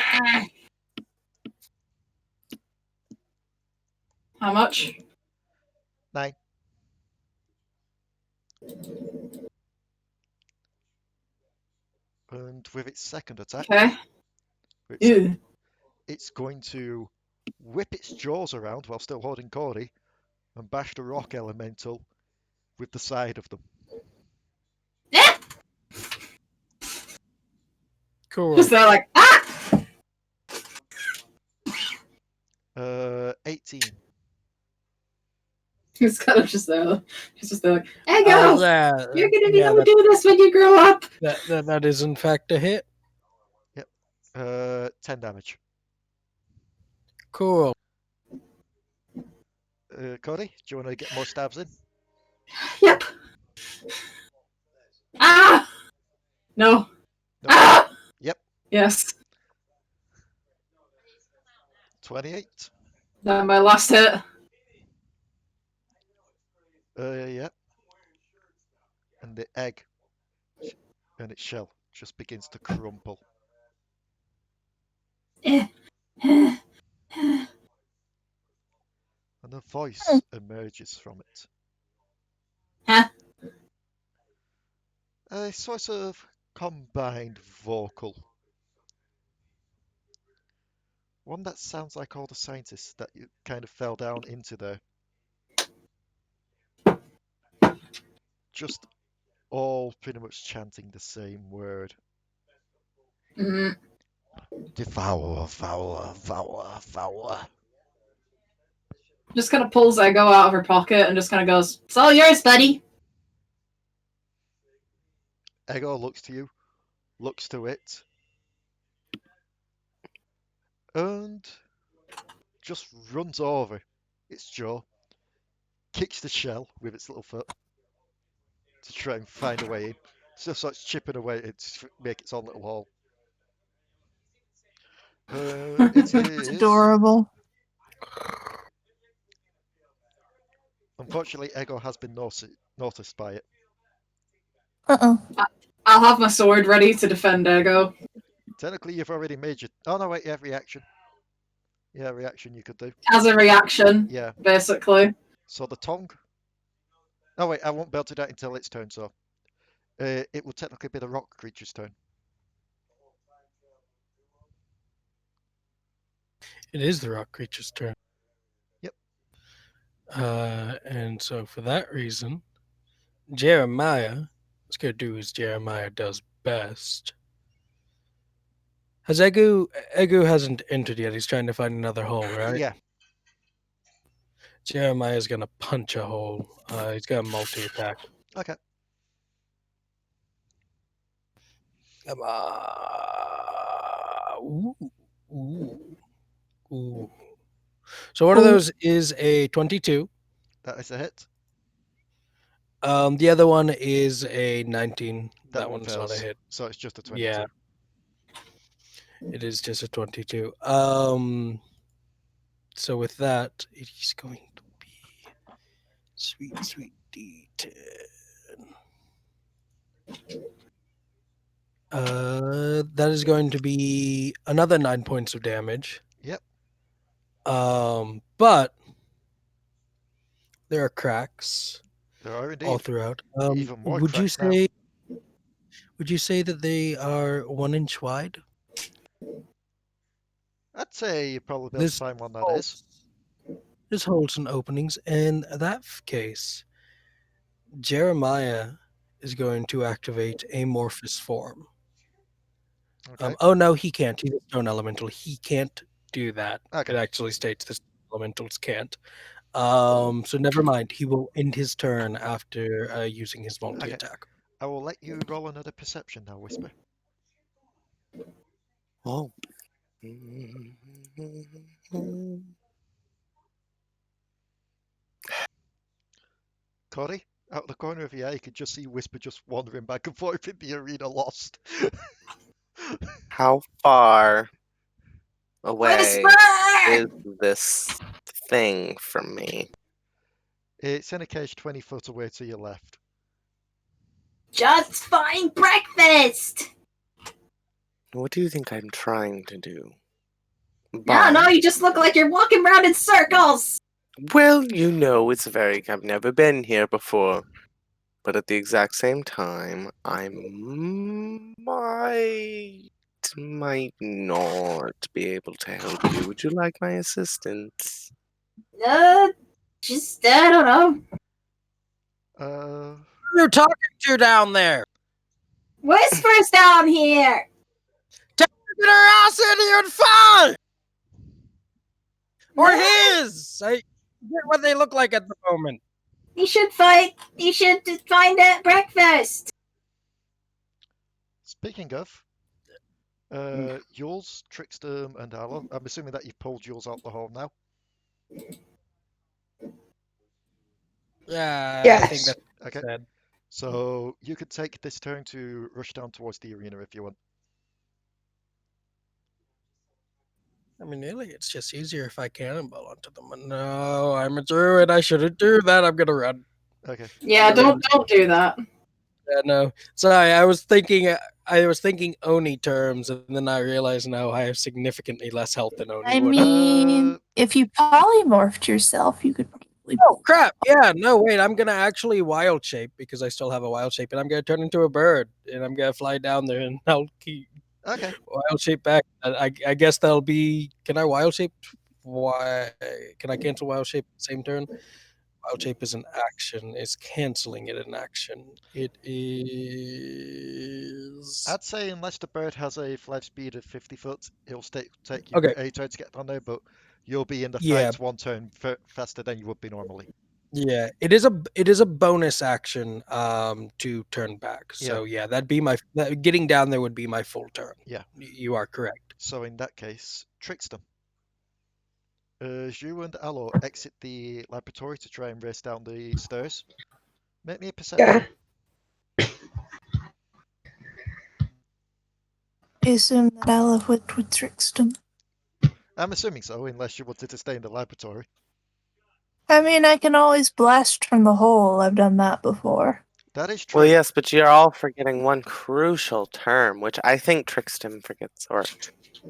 Speaker 7: How much?
Speaker 4: 9. And with its second attack, it's going to whip its jaws around while still holding Codi and bash the rock elemental with the side of them.
Speaker 11: Cool.
Speaker 7: Just there like, ah!
Speaker 4: 18.
Speaker 7: He's kind of just there. He's just there like, Echo!
Speaker 11: Yeah,
Speaker 7: You're gonna be able to do this when you grow up!
Speaker 11: That is in fact a hit.
Speaker 4: Yep. 10 damage.
Speaker 11: Cool.
Speaker 4: Codi, do you want to get more stabs in?
Speaker 7: Yep. Ah! No.
Speaker 4: No.
Speaker 7: Ah!
Speaker 4: Yep.
Speaker 7: Yes.
Speaker 4: 28.
Speaker 7: That my last hit.
Speaker 4: Yep. And the egg and its shell just begins to crumple. And a voice emerges from it.
Speaker 8: Huh?
Speaker 4: A sort of combined vocal. One that sounds like all the scientists that you kind of fell down into there. Just all pretty much chanting the same word. Devour, devour, devour, devour.
Speaker 7: Just kind of pulls Echo out of her pocket and just kind of goes, "It's all yours, buddy."
Speaker 4: Ego looks to you, looks to it, and just runs over its jaw, kicks the shell with its little foot to try and find a way in. Just starts chipping away to make its own little hole. It is
Speaker 10: adorable.
Speaker 4: Unfortunately, Ego has been noticed by it.
Speaker 7: I'll have my sword ready to defend Ego.
Speaker 4: Technically, you've already made your... Oh, no, wait, you have reaction. Yeah, reaction you could do.
Speaker 7: As a reaction,
Speaker 4: yeah,
Speaker 7: basically.
Speaker 4: So the tongue... Oh, wait, I won't be able to do that until its turn, so... it will technically be the rock creature's turn.
Speaker 11: It is the rock creature's turn.
Speaker 4: Yep.
Speaker 11: And so for that reason, Jeremiah is going to do as Jeremiah does best. Has Egu hasn't entered yet. He's trying to find another hole, right?
Speaker 4: Yeah.
Speaker 11: Jeremiah's going to punch a hole. He's got a multi-attack.
Speaker 4: Okay.
Speaker 11: Come on. Ooh. So one of those is a 22.
Speaker 4: That is a hit.
Speaker 11: The other one is a 19. That
Speaker 4: one
Speaker 11: one's
Speaker 4: fails.
Speaker 11: not a hit.
Speaker 4: So it's just a 22.
Speaker 11: Yeah. It is just a 22. So with that, it is going to be sweet, sweet D10. That is going to be another 9 points of damage.
Speaker 4: Yep.
Speaker 11: But there are cracks.
Speaker 4: There are indeed.
Speaker 11: All throughout.
Speaker 4: Even more
Speaker 11: would you
Speaker 4: cracks now.
Speaker 11: say? Would you say that they are 1 inch wide?
Speaker 4: I'd say you probably be able to find one that is.
Speaker 11: There's holes and openings. In that case, Jeremiah is going to activate amorphous form.
Speaker 4: Okay.
Speaker 11: Oh no, he can't. He's a stone elemental. He can't do that.
Speaker 4: Okay.
Speaker 11: It actually states the elementals can't. So never mind. He will end his turn after using his multi-attack.
Speaker 4: I will let you roll another perception now, Whisper.
Speaker 5: Oh.
Speaker 4: Codi, out of the corner of your eye, you could just see Whisper just wandering back and forth in the arena, lost.
Speaker 5: How far away is this thing from me?
Speaker 4: It's in a cage 20 foot away to your left.
Speaker 8: Just find breakfast!
Speaker 5: What do you think I'm trying to do?
Speaker 8: No, you just look like you're walking around in circles!
Speaker 5: Well, you know, I've never been here before. But at the exact same time, I might not be able to help you. Would you like my assistance?
Speaker 8: I don't
Speaker 4: know.
Speaker 11: Who are you talking to down there?
Speaker 8: Whisper's down here!
Speaker 11: Get her ass in here and fight! Or his! I forget what they look like at the moment.
Speaker 8: You should find at breakfast.
Speaker 4: Speaking of, Uylz, Trickstem, and Allo. I'm assuming that you've pulled Uylz out the hole now.
Speaker 11: Yeah,
Speaker 9: yes.
Speaker 11: I think that's
Speaker 4: okay.
Speaker 11: Said.
Speaker 4: So you could take this turn to rush down towards the arena if you want.
Speaker 11: I mean, really, it's just easier if I cannonball onto them. But no, I'm a druid. I shouldn't do that. I'm gonna run.
Speaker 4: Okay.
Speaker 7: Yeah, don't do that.
Speaker 11: Yeah, no. Sorry, I was thinking Oni terms, and then I realized now I have significantly less health than Oni.
Speaker 6: I mean, if you polymorphed yourself, you could probably.
Speaker 11: Oh crap! Yeah, no, wait. I'm gonna actually wild shape because I still have a wild shape, and I'm gonna turn into a bird, and I'm gonna fly down there, and I'll keep wild shape back. I guess that'll be. Can I wild shape? Why? Can I cancel wild shape at the same turn? Wild shape is an action. It's canceling it an action. It is.
Speaker 4: I'd say unless the bird has a flight speed of 50 foot, it'll take you a turn to get down there, but you'll be in the fight one turn faster than you would be normally.
Speaker 11: Yeah, it is a bonus action to turn back. So yeah, that'd be getting down there would be my full turn.
Speaker 4: Yeah,
Speaker 11: you are correct.
Speaker 4: So in that case, Trickstem. As you and Allo exit the laboratory to try and race down the stairs, make me a perception.
Speaker 6: I assume that Allo went with Trickstem.
Speaker 4: I'm assuming so, unless you wanted to stay in the laboratory.
Speaker 6: I mean, I can always blast from the hole. I've done that before.
Speaker 4: That is true.
Speaker 5: Well, yes, but you're all forgetting one crucial term, which I think Trickstem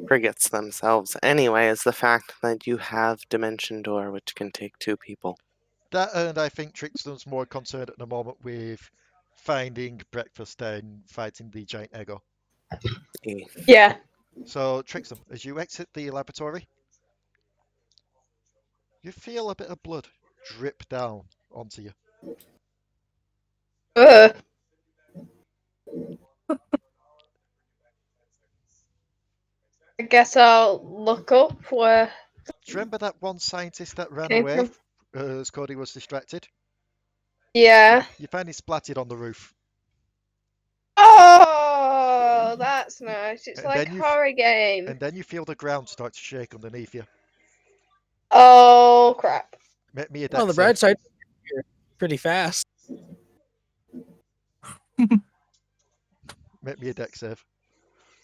Speaker 5: forgets themselves anyway, is the fact that you have Dimension Door, which can take 2 people.
Speaker 4: That, and I think Trickstem's more concerned at the moment with finding breakfast and fighting the giant ego.
Speaker 9: Yeah.
Speaker 4: So, Trickstem, as you exit the laboratory, you feel a bit of blood drip down onto you.
Speaker 9: I guess I'll look up where.
Speaker 4: Do you remember that one scientist that ran
Speaker 9: Came
Speaker 4: away
Speaker 9: from?
Speaker 4: as Codi was distracted?
Speaker 9: Yeah.
Speaker 4: You find him splattered on the roof.
Speaker 9: Oh, that's nice. It's
Speaker 4: And
Speaker 9: like
Speaker 4: then
Speaker 9: a horror game.
Speaker 4: And then you feel the ground start to shake underneath you.
Speaker 9: Oh crap!
Speaker 4: Make me a
Speaker 11: On the
Speaker 4: dex
Speaker 11: bright
Speaker 4: save.
Speaker 11: side, you're pretty fast.
Speaker 4: Make me a dex save.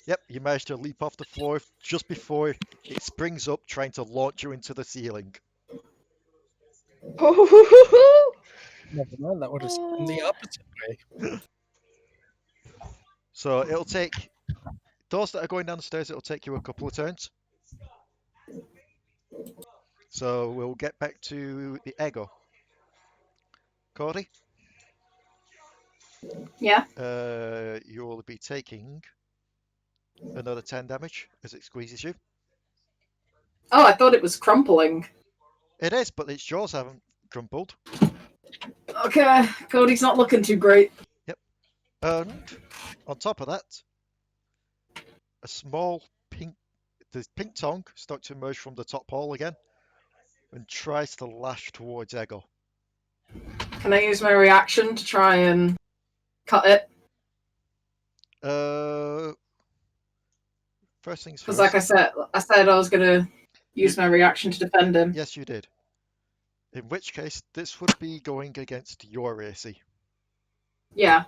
Speaker 4: Yep, you managed to leap off the floor just before it springs up, trying to launch you into the ceiling.
Speaker 11: Never mind, that would have been the opposite way.
Speaker 4: So it'll take those that are going down the stairs. It'll take you a couple of turns. So we'll get back to the Ego. Codi?
Speaker 7: Yeah.
Speaker 4: You'll be taking another 10 damage as it squeezes you.
Speaker 7: Oh, I thought it was crumpling.
Speaker 4: It is, but its jaws haven't crumpled.
Speaker 7: Okay, Cody's not looking too great.
Speaker 4: Yep. And on top of that, a small the pink tongue starts to emerge from the top hole again and tries to lash towards Ego.
Speaker 7: Can I use my reaction to try and cut it?
Speaker 4: First things
Speaker 7: Because,
Speaker 4: first.
Speaker 7: like I said I was gonna use my reaction to defend him.
Speaker 4: Yes, you did. In which case, this would be going against your AC.
Speaker 7: Yeah.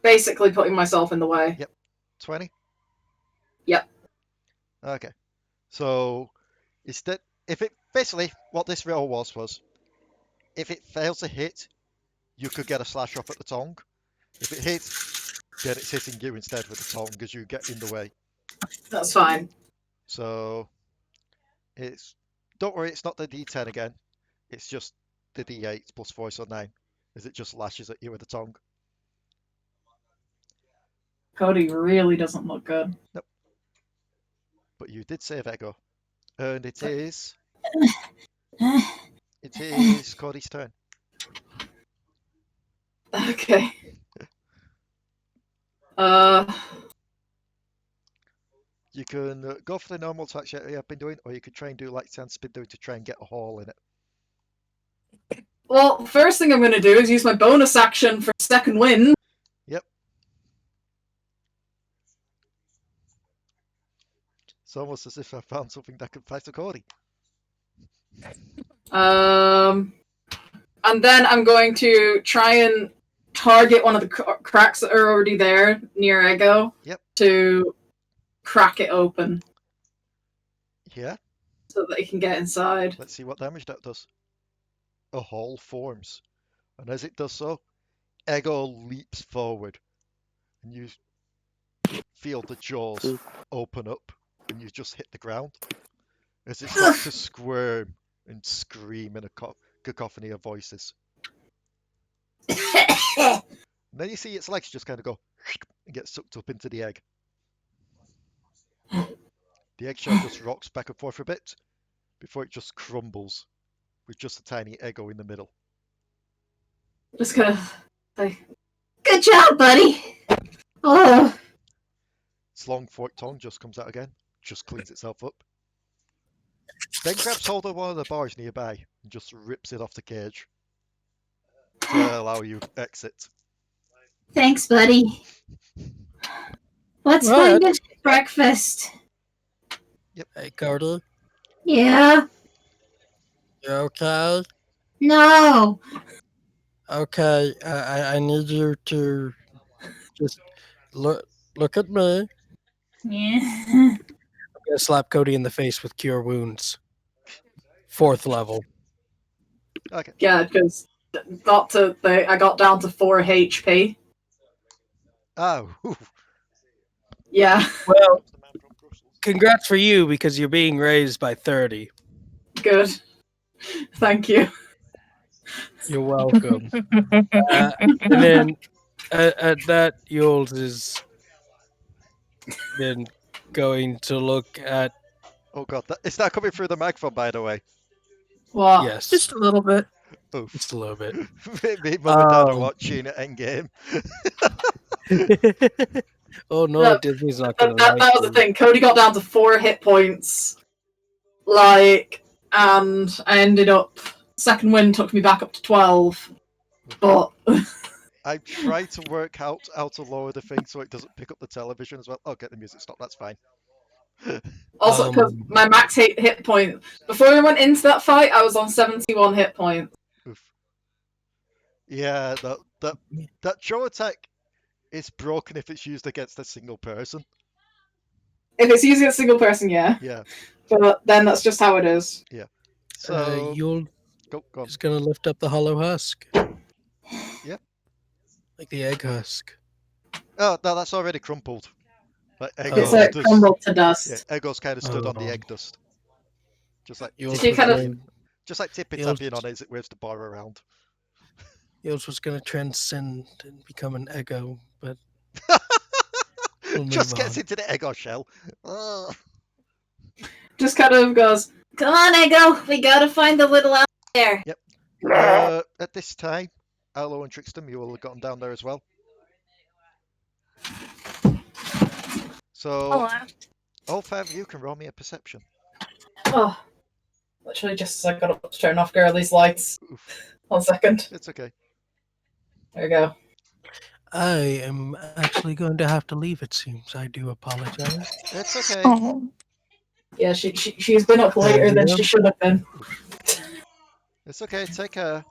Speaker 7: Basically putting myself in the way.
Speaker 4: Yep. 20?
Speaker 7: Yep.
Speaker 4: Okay. So, if it basically what this roll was, if it fails to hit, you could get a slash off at the tongue. If it hits, then it's hitting you instead with the tongue as you get in the way.
Speaker 7: That's fine.
Speaker 4: So, don't worry, it's not the D10 again. It's just the D8 plus 4, so 9, as it just lashes at you with the tongue.
Speaker 7: Cody really doesn't look good.
Speaker 4: Nope. But you did save Ego. And it is Cody's turn.
Speaker 7: Okay.
Speaker 4: You can go for the normal attacks you have been doing, or you could try and do like Sans been doing to try and get a hole in it.
Speaker 7: Well, first thing I'm going to do is use my bonus action for second wind.
Speaker 4: Yep. It's almost as if I found something that could fight a Cody.
Speaker 7: And then I'm going to try and target one of the cracks that are already there near Ego.
Speaker 4: Yep.
Speaker 7: To crack it open.
Speaker 4: Yeah.
Speaker 7: So that he can get inside.
Speaker 4: Let's see what damage that does. A hole forms. And as it does so, Ego leaps forward. And you feel the jaws open up. And you just hit the ground. As it starts to squirm and scream in a cacophony of voices. And then you see its legs just kind of go and get sucked up into the egg. The eggshell just rocks back and forth a bit before it just crumbles with just a tiny Ego in the middle.
Speaker 7: Just gonna say,
Speaker 8: good job, buddy. Oh.
Speaker 4: Its long forked tongue just comes out again, just cleans itself up. Then grabs hold of one of the bars nearby and just rips it off the cage to allow you exit.
Speaker 8: Thanks, buddy. Let's go get breakfast.
Speaker 4: Yep.
Speaker 11: Hey, Cody.
Speaker 8: Yeah.
Speaker 11: You okay?
Speaker 8: No.
Speaker 11: Okay, I need you to just look at me.
Speaker 8: Yeah.
Speaker 11: I'm gonna slap Cody in the face with Cure Wounds. 4th level.
Speaker 4: Okay.
Speaker 7: Yeah, because I got down to 4 HP.
Speaker 4: Oh.
Speaker 7: Yeah.
Speaker 11: Well, congrats for you because you're being raised by 30.
Speaker 7: Good. Thank you.
Speaker 11: You're welcome. And then at that, Uylz is then going to look at.
Speaker 4: Oh god, it's not coming through the microphone, by the way.
Speaker 7: What?
Speaker 11: Yes.
Speaker 10: Just a little bit.
Speaker 4: Oof.
Speaker 11: Just a little bit.
Speaker 4: Me, Mum and Dad are watching at Endgame.
Speaker 11: Oh no,
Speaker 7: No,
Speaker 11: Disney's not gonna
Speaker 7: that was the thing. Cody got down to 4 hit points. And I ended up. Second wind took me back up to 12. But.
Speaker 4: I tried to work out how to lower the thing so it doesn't pick up the television as well. Oh, get the music stop, that's fine.
Speaker 7: Also, because my max hit point before I went into that fight, I was on 71 hit points.
Speaker 4: Oof. Yeah, that jaw attack is broken if it's used against a single person.
Speaker 7: If it's using a single person, yeah.
Speaker 4: Yeah.
Speaker 7: But then that's just how it is.
Speaker 4: Yeah. So
Speaker 11: You'll
Speaker 4: go on.
Speaker 11: just gonna lift up the hollow husk.
Speaker 4: Yeah.
Speaker 11: Like the egg husk.
Speaker 4: Oh no, that's already crumpled. Like
Speaker 7: It's like crumbled to dust.
Speaker 4: Yeah, Eggo's kind of stood on the egg dust. Just like Tippy tapping on it as it waves the bar around.
Speaker 11: Uylz was gonna transcend and become an Eggo, but we'll
Speaker 4: just
Speaker 11: move
Speaker 4: gets
Speaker 11: on.
Speaker 4: into the Eggo shell.
Speaker 7: Just kind of goes,
Speaker 8: "Come on, Echo, we gotta find the little out there."
Speaker 4: Yep. At this time, Allo and Trickstem, you will have gotten down there as well. So, all five of you can roll me a perception.
Speaker 7: oh, literally just as I got up to turn off Girly's lights.
Speaker 4: Oof.
Speaker 7: 1 second.
Speaker 4: It's okay.
Speaker 7: There we go.
Speaker 11: I am actually going to have to leave, it seems. I do apologize.
Speaker 4: It's okay.
Speaker 7: Oh. Yeah, she's been up later than she should have been.
Speaker 4: It's okay, take care.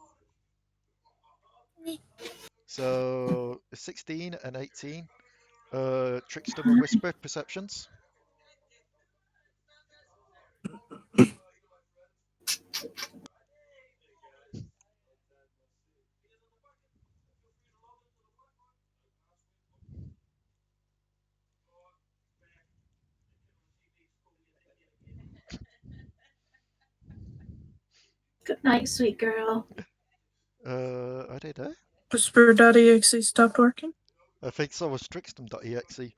Speaker 4: So 16 and 18. Trickstem and Whisper perceptions.
Speaker 8: Good night, sweet girl.
Speaker 4: Are they there?
Speaker 10: Whisper.exe stopped working?
Speaker 4: I think so was Trickstem.exe.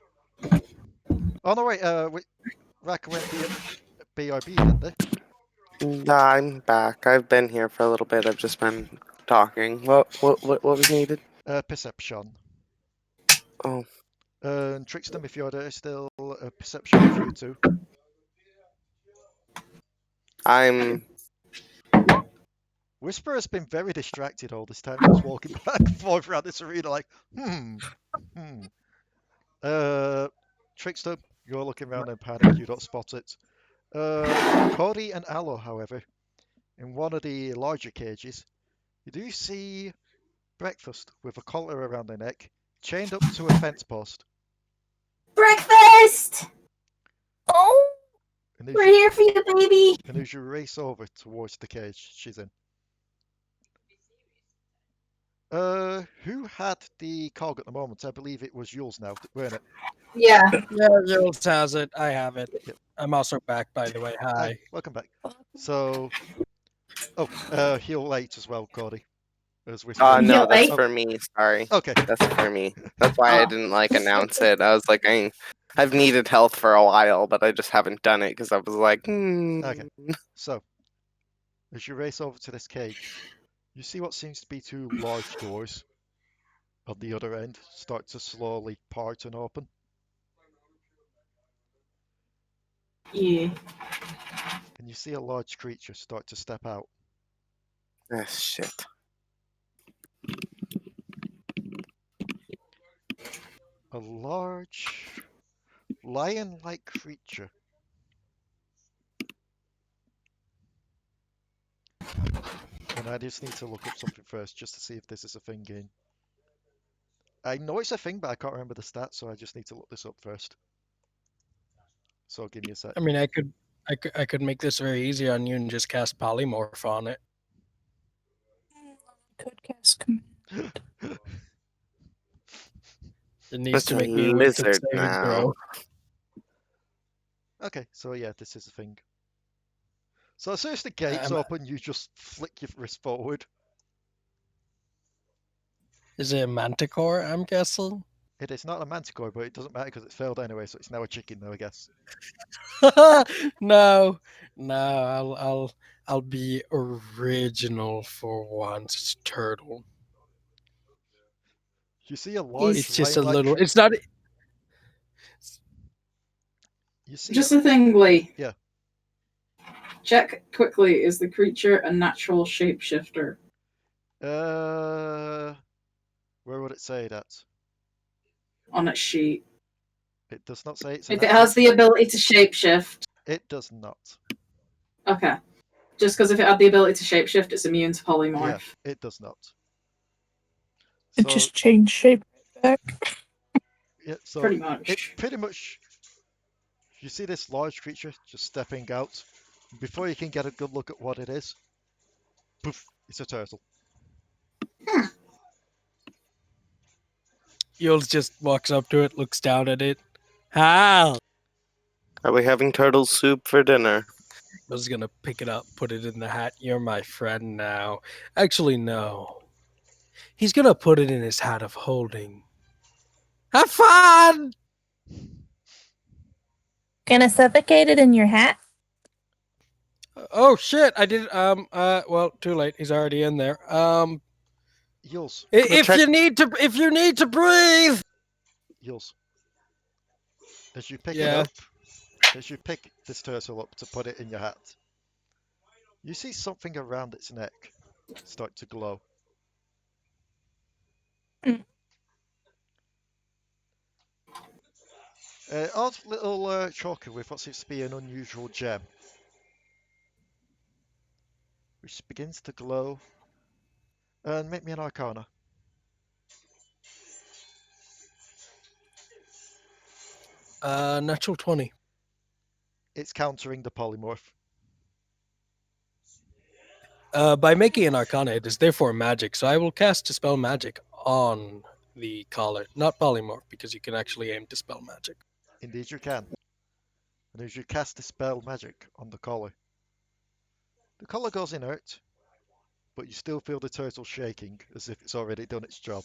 Speaker 4: Oh no, wait, Raka went BRB, didn't they?
Speaker 5: No, I'm back. I've been here for a little bit. I've just been talking. What was needed?
Speaker 4: Perception.
Speaker 5: Oh.
Speaker 4: Trickstem, if you're there, still a perception of you two. Whisper has been very distracted all this time, just walking back and forth around this arena like, Trickstem, you're looking around in panic, you don't spot it. Codi and Allo, however, in one of the larger cages, you do see Breakfast with a collar around their neck, chained up to a fence post.
Speaker 8: Breakfast!
Speaker 6: Oh!
Speaker 8: We're here for you, baby!
Speaker 4: And as you race over towards the cage she's in. Who had the cog at the moment? I believe it was Uylz now, weren't it?
Speaker 7: Yeah.
Speaker 11: Yeah, Uylz has it. I have it. Yep. I'm also back, by the way. Hi.
Speaker 4: Welcome back. So, heal 8 as well, Codi.
Speaker 5: No, that's for me. Sorry.
Speaker 4: Okay.
Speaker 5: That's for me. That's why I didn't announce it. I was like, I've needed health for a while, but I just haven't done it because I was like,
Speaker 4: Okay. So, as you race over to this cage, you see what seems to be two large doors on the other end start to slowly part and open.
Speaker 7: Yeah.
Speaker 4: And you see a large creature start to step out.
Speaker 5: Ah, shit.
Speaker 4: A large lion-like creature. And I just need to look up something first just to see if this is a thing game. I know it's a thing, but I can't remember the stats, so I just need to look this up first. So give me a sec.
Speaker 11: I mean, I could make this very easy on you and just cast Polymorph on it.
Speaker 10: Could cast command.
Speaker 11: It needs to make me a wisdom saving throw.
Speaker 4: Okay, so yeah, this is a thing. So as soon as the gates open, you just flick your wrist forward.
Speaker 11: Is it a manticore, I'm guessing?
Speaker 4: It is not a manticore, but it doesn't matter because it failed anyway, so it's now a chicken though, I guess.
Speaker 11: No, I'll be original for once. It's turtle.
Speaker 4: You see a large.
Speaker 11: It's just a little. It's not.
Speaker 4: You see.
Speaker 7: Just a thing, Leigh.
Speaker 4: Yeah.
Speaker 7: Check quickly. Is the creature a natural shapeshifter?
Speaker 4: Where would it say that?
Speaker 7: On its sheet.
Speaker 4: It does not say it's
Speaker 7: If it has the
Speaker 4: ability.
Speaker 7: ability to shapeshift.
Speaker 4: It does not.
Speaker 7: Okay. Just because if it had the ability to shapeshift, it's immune to polymorph.
Speaker 4: Yeah, it does not.
Speaker 10: It just changed shape back.
Speaker 4: Yeah, so
Speaker 7: Pretty much.
Speaker 4: It pretty much. You see this large creature just stepping out. Before you can get a good look at what it is, poof! It's a turtle.
Speaker 11: Uylz just walks up to it, looks down at it. Hal!
Speaker 5: Are we having turtle soup for dinner?
Speaker 11: I was gonna pick it up, put it in the hat. You're my friend now. Actually, no. He's gonna put it in his hat of holding. Have fun!
Speaker 6: Gonna suffocate it in your hat?
Speaker 11: Oh shit! I did. Well, too late. He's already in there.
Speaker 4: Uylz.
Speaker 11: If you need to breathe.
Speaker 4: Uylz. As you pick it up, as you pick this turtle up to put it in your hat, you see something around its neck start to glow. Odd little choker with what seems to be an unusual gem, which begins to glow. And make me an Arcana.
Speaker 11: Natural 20.
Speaker 4: It's countering the polymorph.
Speaker 11: By making an Arcana, it is therefore magic, so I will cast Dispel Magic on the collar. Not polymorph, because you can actually aim Dispel Magic.
Speaker 4: Indeed you can. And as you cast Dispel Magic on the collar goes inert, but you still feel the turtle shaking as if it's already done its job.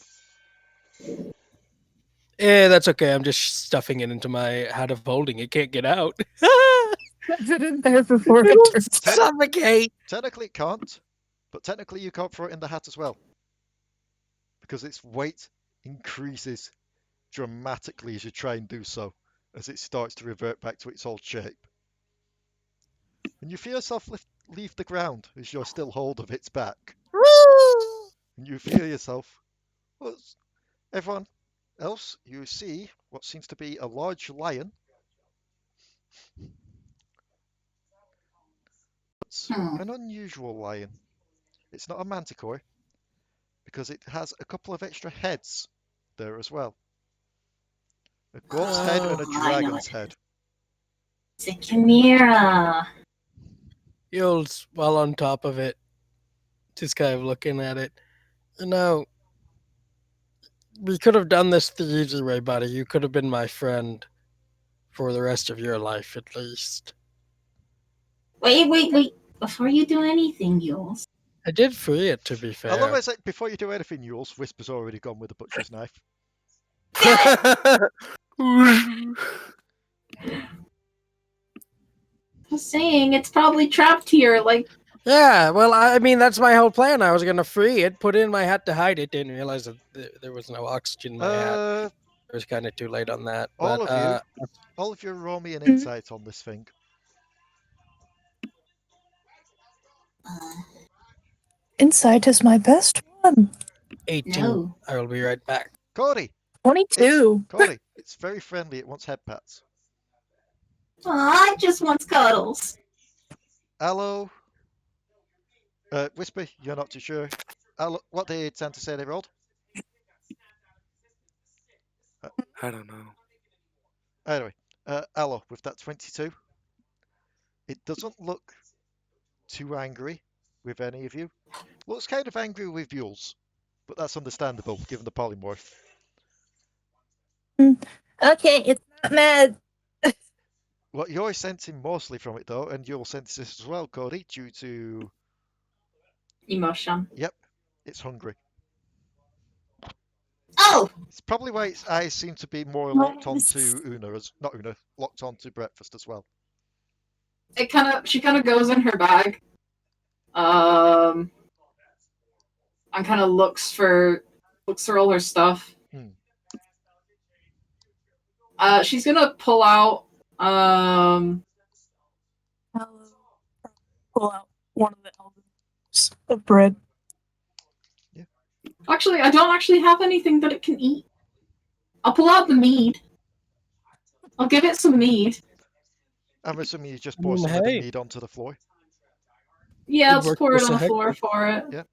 Speaker 11: That's okay. I'm just stuffing it into my hat of holding. It can't get out.
Speaker 10: Put it in there before it turns
Speaker 11: suffocate.
Speaker 4: Technically it can't, but technically you can't throw it in the hat as well. Because its weight increases dramatically as you try and do so, as it starts to revert back to its old shape. And you feel yourself leave the ground as you're still hold of its back. And you feel yourself, well, everyone else, you see what seems to be a large lion. It's an unusual lion. It's not a manticore, because it has a couple of extra heads there as well. A goat's head and a dragon's head.
Speaker 8: It's a chimera.
Speaker 11: Uylz, while on top of it, just kind of looking at it. No, we could have done this the easy way, buddy. You could have been my friend for the rest of your life, at least.
Speaker 8: Wait. Before you do anything, Uylz.
Speaker 11: I did free it, to be fair.
Speaker 4: I love it, like, before you do anything, Uylz, Whisper's already gone with the butcher's knife.
Speaker 8: Just saying, it's probably trapped here. Like,
Speaker 11: yeah, well, I mean, that's my whole plan. I was going to free it, put it in my hat to hide it. Didn't realize that there was no oxygen in my hat. It was kind of too late on that.
Speaker 4: All of you roll me an insight on this thing.
Speaker 10: Insight is my best one.
Speaker 11: 18.
Speaker 8: No.
Speaker 11: I will be right back.
Speaker 4: Codi!
Speaker 10: 22.
Speaker 4: Codi, it's very friendly. It wants head pats.
Speaker 8: aw, it just wants cuddles.
Speaker 4: Allo. Whisper, you're not too sure. Allo, what did Santa say they rolled?
Speaker 5: I don't know.
Speaker 4: Anyway, Allo, with that 22, it doesn't look too angry with any of you. Looks kind of angry with Uylz, but that's understandable given the polymorph.
Speaker 6: Okay, it's not mad.
Speaker 4: What you're sensing mostly from it, though, and you'll sense this as well, Codi, due to
Speaker 7: emotion.
Speaker 4: Yep, it's hungry.
Speaker 8: Oh!
Speaker 4: It's probably why its eyes seem to be more locked onto locked onto breakfast as well.
Speaker 7: She kind of goes in her bag, and kind of looks through all her stuff. She's gonna pull out
Speaker 10: Pull out one of the elements of bread.
Speaker 4: Yeah.
Speaker 7: Actually, I don't actually have anything that it can eat. I'll pull out the mead. I'll give it some mead.
Speaker 4: I'm assuming you just pour some of the mead onto the floor.
Speaker 7: Yeah, I'll just pour it on the floor for it.
Speaker 4: Yeah.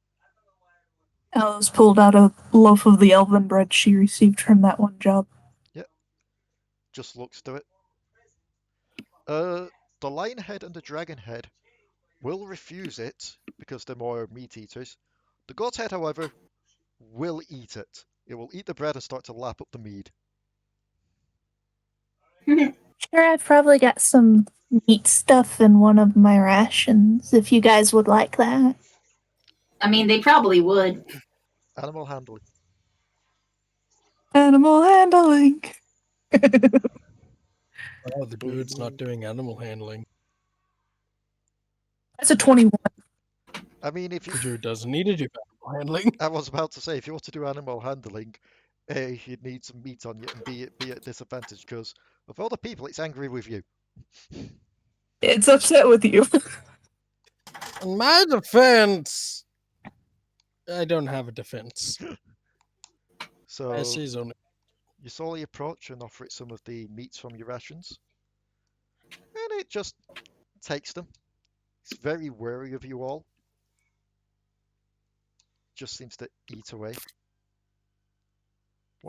Speaker 10: Alice pulled out a loaf of the elven bread she received from that one job.
Speaker 4: Yep. Just looks to it. The lion head and the dragon head will refuse it because they're more meat eaters. The god's head, however, will eat it. It will eat the bread and start to lap up the mead.
Speaker 6: Sure, I've probably got some meat stuff in one of my rations, if you guys would like that.
Speaker 8: I mean, they probably would.
Speaker 4: Animal handling.
Speaker 10: Animal handling.
Speaker 11: Oh, the druid's not doing animal handling.
Speaker 10: That's a 21.
Speaker 4: I mean, if
Speaker 11: The
Speaker 4: you
Speaker 11: druid doesn't need to do animal handling.
Speaker 4: I was about to say, if you want to do animal handling, A, you'd need some meat on you, and B, it'd be at disadvantage because of all the people, it's angry with you.
Speaker 10: It's upset with you.
Speaker 11: In my defense, I don't have a defense.
Speaker 4: So
Speaker 11: only...
Speaker 4: you slowly approach and offer it some of the meats from your rations, and it just takes them. It's very wary of you all. Just seems to eat away.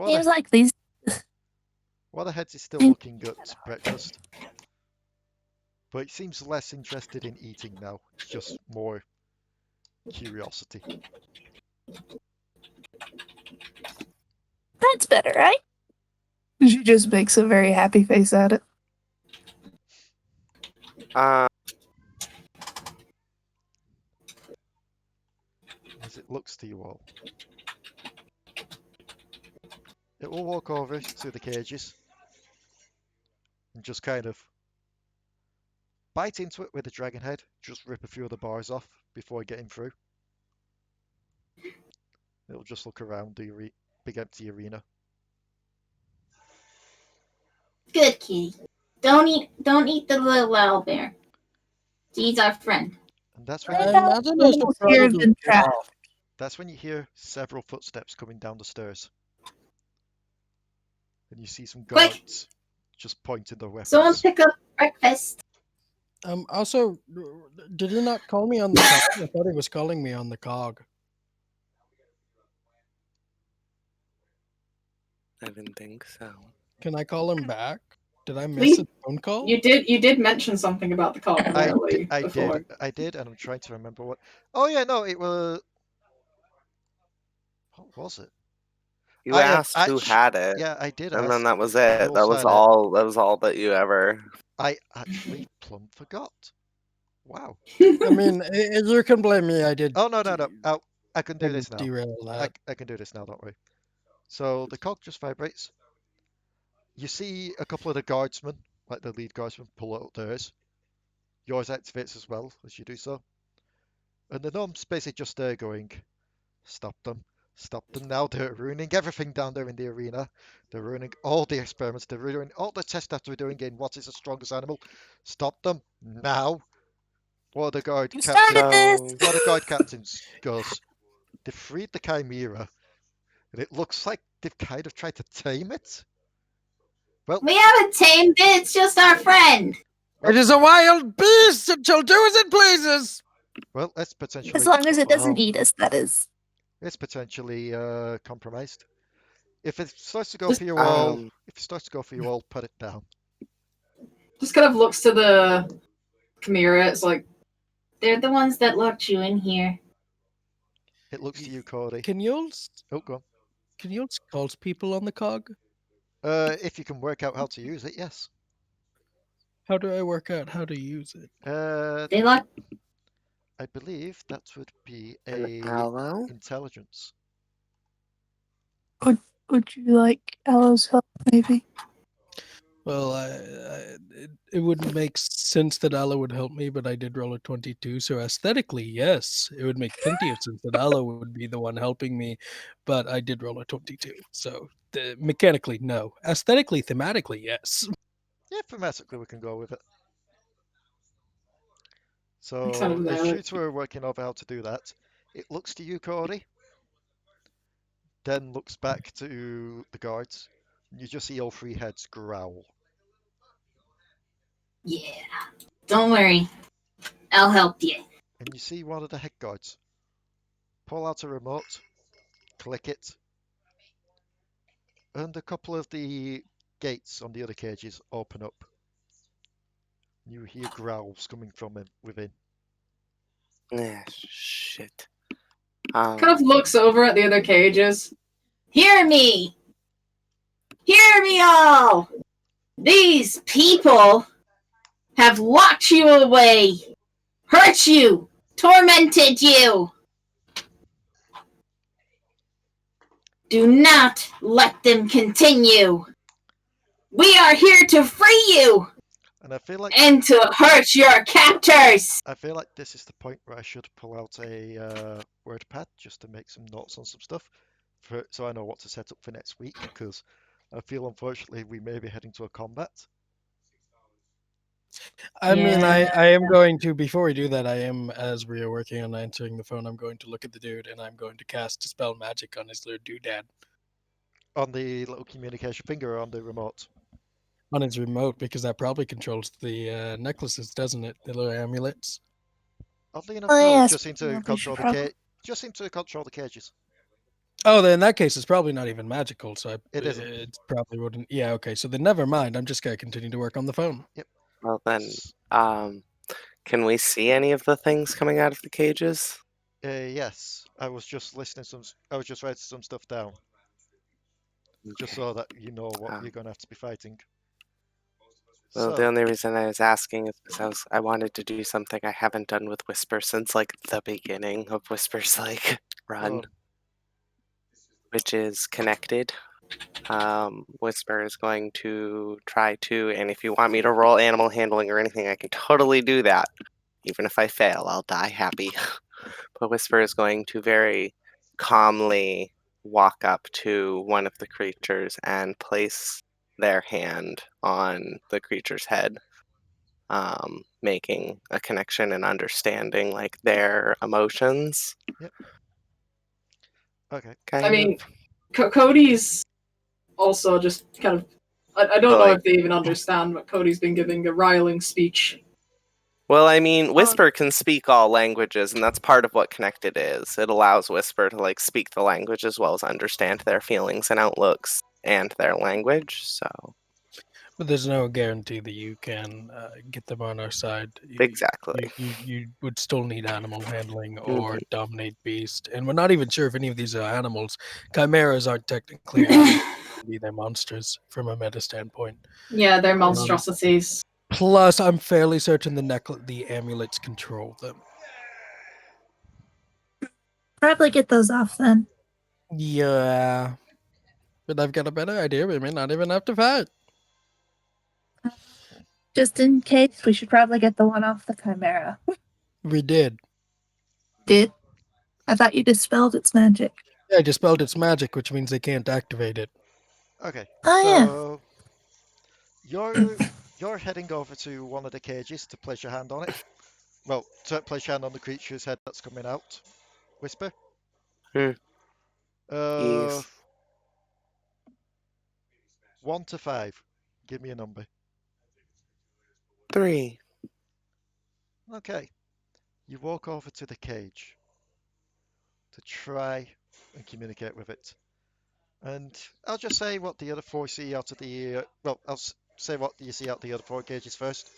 Speaker 6: Seems like these.
Speaker 4: While the heads is still looking at breakfast, but it seems less interested in eating now. It's just more curiosity.
Speaker 6: That's better, right?
Speaker 10: She just makes a very happy face at it.
Speaker 4: As it looks to you all, it will walk over to the cages and just kind of bite into it with a dragon head, just rip a few of the bars off before getting through. It'll just look around the big empty arena.
Speaker 8: Good kitty. Don't eat the little owlbear. He's our friend.
Speaker 4: And that's when that's when you hear several footsteps coming down the stairs. And you see some guards just pointing their weapons.
Speaker 8: Someone pick up breakfast.
Speaker 11: Also, did he not call me on the cog? I thought he was calling me on the cog.
Speaker 5: I didn't think so.
Speaker 11: Can I call him back? Did I miss a phone call?
Speaker 7: You did mention something about the cog early before.
Speaker 4: I did, and I'm trying to remember what. Oh yeah, no, it was. What was it?
Speaker 5: You asked who had it.
Speaker 4: Yeah, I did.
Speaker 5: And then that was it. That was all. That was all that you ever.
Speaker 4: I actually plumb forgot. Wow.
Speaker 11: I mean, you can blame me. I did.
Speaker 4: Oh no. Oh, I can do this now.
Speaker 11: Derail that.
Speaker 4: I can do this now. Don't worry. So the cog just vibrates. You see a couple of the guardsmen, like the lead guardsmen, pull out theirs. Yours activates as well as you do so. And the gnome's basically just there going, stop them now. They're ruining everything down there in the arena. They're ruining all the experiments. They're ruining all the tests that we're doing in what is the strongest animal. Stop them now. One of the guard captains goes, they freed the chimera, and it looks like they've kind of tried to tame it. Well,
Speaker 8: we haven't tamed it. It's just our friend.
Speaker 11: It is a wild beast. It shall do as it pleases.
Speaker 4: Well, that's potentially.
Speaker 6: As long as it doesn't eat us, that is.
Speaker 4: It's potentially compromised. If it starts to go for you all, put it down.
Speaker 7: Just kind of looks to the chimera. It's like
Speaker 8: they're the ones that locked you in here.
Speaker 4: It looks to you, Codi.
Speaker 11: Can Uylz?
Speaker 4: Oh, go on.
Speaker 11: Can Uylz call people on the cog?
Speaker 4: If you can work out how to use it, yes.
Speaker 11: How do I work out how to use it?
Speaker 8: They lock.
Speaker 4: I believe that would be a
Speaker 5: Allo?
Speaker 4: intelligence.
Speaker 10: Would you like Allo's help, maybe?
Speaker 11: Well, it wouldn't make sense that Allo would help me, but I did roll a 22, so aesthetically, yes. It would make plenty of sense that Allo would be the one helping me, but I did roll a 22, so mechanically, no. Aesthetically, thematically, yes.
Speaker 4: Yeah, thematically we can go with it. So, as you two are working over how to do that, it looks to you, Codi, then looks back to the guards. You just see all three heads growl.
Speaker 8: Yeah. Don't worry. I'll help you.
Speaker 4: And you see one of the head guards pull out a remote, click it, and a couple of the gates on the other cages open up. You hear growls coming from within.
Speaker 5: Shit.
Speaker 7: Kind of looks over at the other cages.
Speaker 8: Hear me! Hear me all! These people have locked you away, hurt you, tormented you. Do not let them continue. We are here to free you
Speaker 4: And I feel like
Speaker 8: to hurt your captors.
Speaker 4: I feel like this is the point where I should pull out a word pad just to make some notes on some stuff, so I know what to set up for next week. Because I feel unfortunately we may be heading to a combat.
Speaker 11: I mean, I am going to, before we do that, I am, as we are working on answering the phone, I'm going to look at the dude and I'm going to cast Dispel Magic on his little doodad.
Speaker 4: On the little communication finger or on the remote?
Speaker 11: On his remote, because that probably controls the necklaces, doesn't it? The little amulets.
Speaker 4: Oddly enough, no, it just seems to control the cages.
Speaker 11: Oh, then in that case, it's probably not even magical, so
Speaker 4: It isn't.
Speaker 11: It probably wouldn't. Yeah, okay, so then never mind. I'm just going to continue to work on the phone.
Speaker 4: Yep.
Speaker 5: Well then, can we see any of the things coming out of the cages?
Speaker 4: Yes, I was just I was just writing some stuff down, just so that you know what you're going to have to be fighting.
Speaker 5: Well, the only reason I was asking is because I wanted to do something I haven't done with Whisper since like the beginning of Whisper's like run, which is connected. Whisper is going to try to, and if you want me to roll animal handling or anything, I can totally do that. Even if I fail, I'll die happy. But Whisper is going to very calmly walk up to one of the creatures and place their hand on the creature's head, making a connection and understanding like their emotions.
Speaker 4: Yep. Okay.
Speaker 7: I mean, Cody's also just kind of. I don't know if they even understand, but Cody's been giving a riling speech.
Speaker 5: Well, I mean, Whisper can speak all languages, and that's part of what Connected is. It allows Whisper to like speak the language as well as understand their feelings and outlooks and their language. So,
Speaker 11: but there's no guarantee that you can get them on our side.
Speaker 5: Exactly.
Speaker 11: You would still need animal handling or dominate beast, and we're not even sure if any of these are animals. Chimeras aren't technically animals; they're monsters from a meta standpoint.
Speaker 7: Yeah, they're monstrosities.
Speaker 11: Plus, I'm fairly certain the amulets control them.
Speaker 6: Probably get those off then.
Speaker 11: Yeah. But I've got a better idea. We may not even have to fight.
Speaker 6: Just in case, we should probably get the one off the Chimera.
Speaker 11: We did.
Speaker 6: Did? I thought you dispelled its magic.
Speaker 11: Yeah, I dispelled its magic, which means they can't activate it.
Speaker 4: Okay.
Speaker 6: Oh,
Speaker 4: so you're heading over to one of the cages to place your hand on it. Well, to place your hand on the creature's head that's coming out. Whisper.
Speaker 5: Yes.
Speaker 4: 1 to 5. Give me a number.
Speaker 5: 3.
Speaker 4: Okay. You walk over to the cage to try and communicate with it. And I'll just say what the other 4 see out of the... I'll say what you see out the other 4 cages first.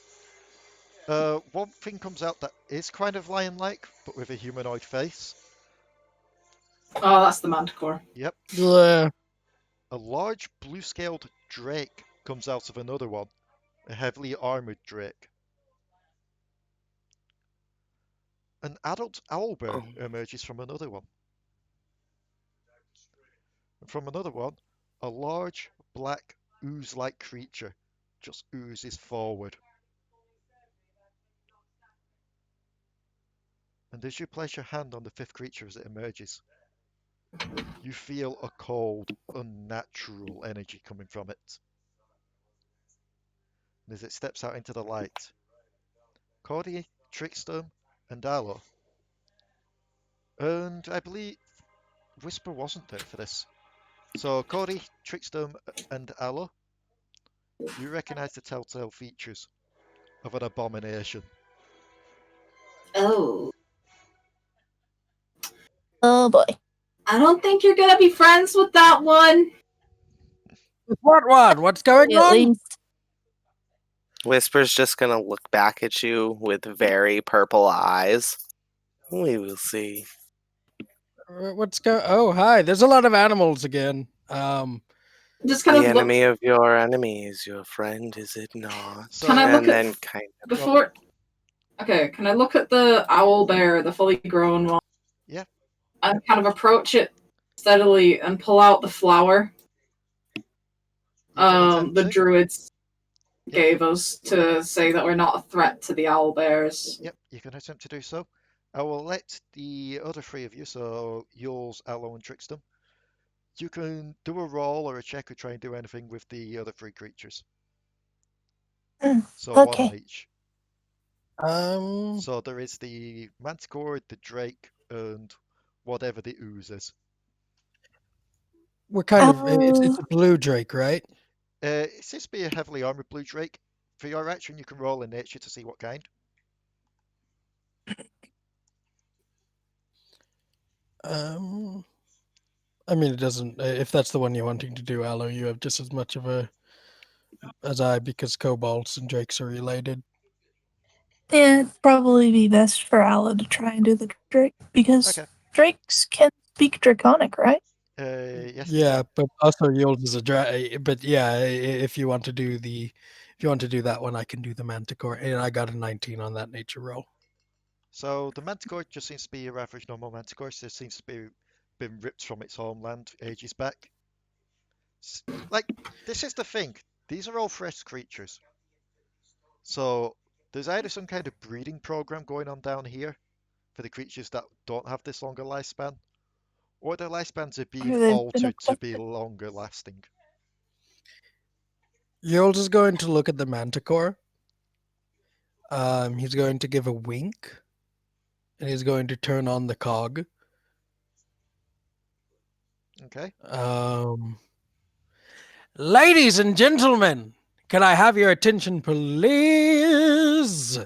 Speaker 4: One thing comes out that is kind of lion-like, but with a humanoid face.
Speaker 7: Oh, that's the Manticore.
Speaker 4: Yep.
Speaker 11: Yeah.
Speaker 4: A large blue-scaled drake comes out of another one. A heavily armored drake. An adult owlbear emerges from another one. And from another one, a large, black, ooze-like creature just oozes forward. And as you place your hand on the 5th creature as it emerges, you feel a cold, unnatural energy coming from it. And as it steps out into the light, Codi, Trickstem, and Allo. And I believe Whisper wasn't there for this. So Codi, Trickstem, and Allo, you recognize the telltale features. of an abomination.
Speaker 8: Oh.
Speaker 6: Oh boy.
Speaker 8: I don't think you're gonna be friends with that one.
Speaker 11: What one? What's going
Speaker 6: At
Speaker 11: on?
Speaker 6: least.
Speaker 5: Whisper's just gonna look back at you with very purple eyes. We will see.
Speaker 11: What's go? Oh, hi. There's a lot of animals again.
Speaker 8: Just kind
Speaker 5: The
Speaker 8: of
Speaker 5: enemy of your enemy is your friend, is it not?
Speaker 4: So,
Speaker 7: Can I look
Speaker 5: and
Speaker 7: at
Speaker 5: then kind of
Speaker 7: before? Okay, can I look at the owl bear, the fully grown one?
Speaker 4: Yeah.
Speaker 7: And kind of approach it steadily and pull out the flower. The druids gave us to say that we're not a threat to the owl bears.
Speaker 4: Yep, you can attempt to do so. I will let the other three of you, so Uylz, Allo, and Trickstem, you can do a roll or a check or try and do anything with the other three creatures. So
Speaker 6: okay.
Speaker 4: one on each. So there is the manticore, the drake, and whatever the ooze is.
Speaker 11: We're kind of. It's a blue drake, right?
Speaker 4: It seems to be a heavily armored blue drake. For your action, you can roll in nature to see what kind.
Speaker 11: I mean, it doesn't. If that's the one you're wanting to do, Allo, you have just as much of a as I, because kobolds and drakes are related.
Speaker 6: Yeah, it'd probably be best for Allo to try and do the drake because drakes can speak draconic, right?
Speaker 4: Yes.
Speaker 11: Yeah, but also Uylz is a but yeah, if you want to do that one, I can do the manticore, and I got a 19 on that nature roll.
Speaker 4: So the manticore just seems to be your average normal manticore. So it seems to be been ripped from its homeland ages back. Like, this is the thing. These are all fresh creatures. So there's either some kind of breeding program going on down here for the creatures that don't have this longer lifespan, or their lifespans are being altered to be longer lasting.
Speaker 11: Uylz is going to look at the manticore. He's going to give a wink, and he's going to turn on the cog.
Speaker 4: Okay.
Speaker 11: Ladies and gentlemen, can I have your attention, please?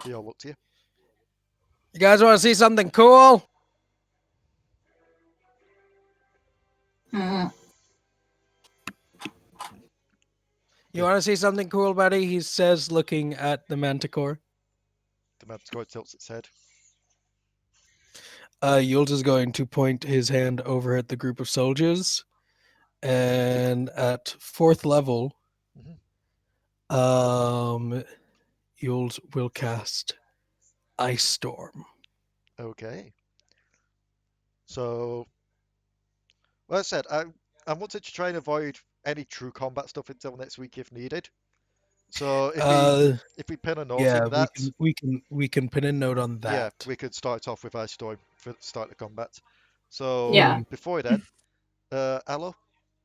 Speaker 4: They all look to you.
Speaker 11: You guys want to see something cool? You want to see something cool, buddy? He says, looking at the manticore.
Speaker 4: The manticore tilts its head.
Speaker 11: Uylz is going to point his hand over at the group of soldiers, and at 4th level, Uylz will cast Ice Storm.
Speaker 4: Okay. So, well, I said I wanted to try and avoid any true combat stuff until next week if needed. So if we pin a note in that,
Speaker 11: we can pin a note on that.
Speaker 4: Yeah, we could start off with Ice Storm for start the combat. So before then, Allo,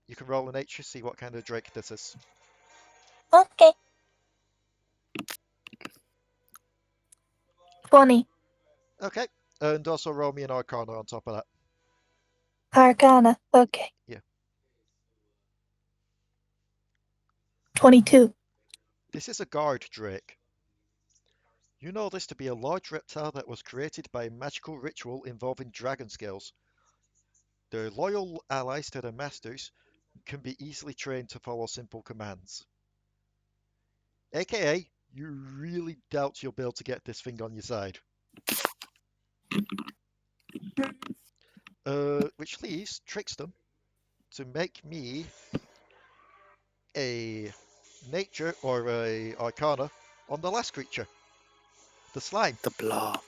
Speaker 4: you can roll a nature, see what kind of drake this is.
Speaker 6: Okay. 20.
Speaker 4: Okay, and also roll me an Arcana on top of that.
Speaker 6: Arcana. Okay.
Speaker 4: Yeah.
Speaker 6: 22.
Speaker 4: This is a guard drake. You know this to be a large reptile that was created by a magical ritual involving dragon scales. Their loyal allies to their masters can be easily trained to follow simple commands. AKA, you really doubt you'll be able to get this thing on your side. Which leaves Trickstem to make me a nature or a arcana on the last creature. The slime.
Speaker 5: The blob.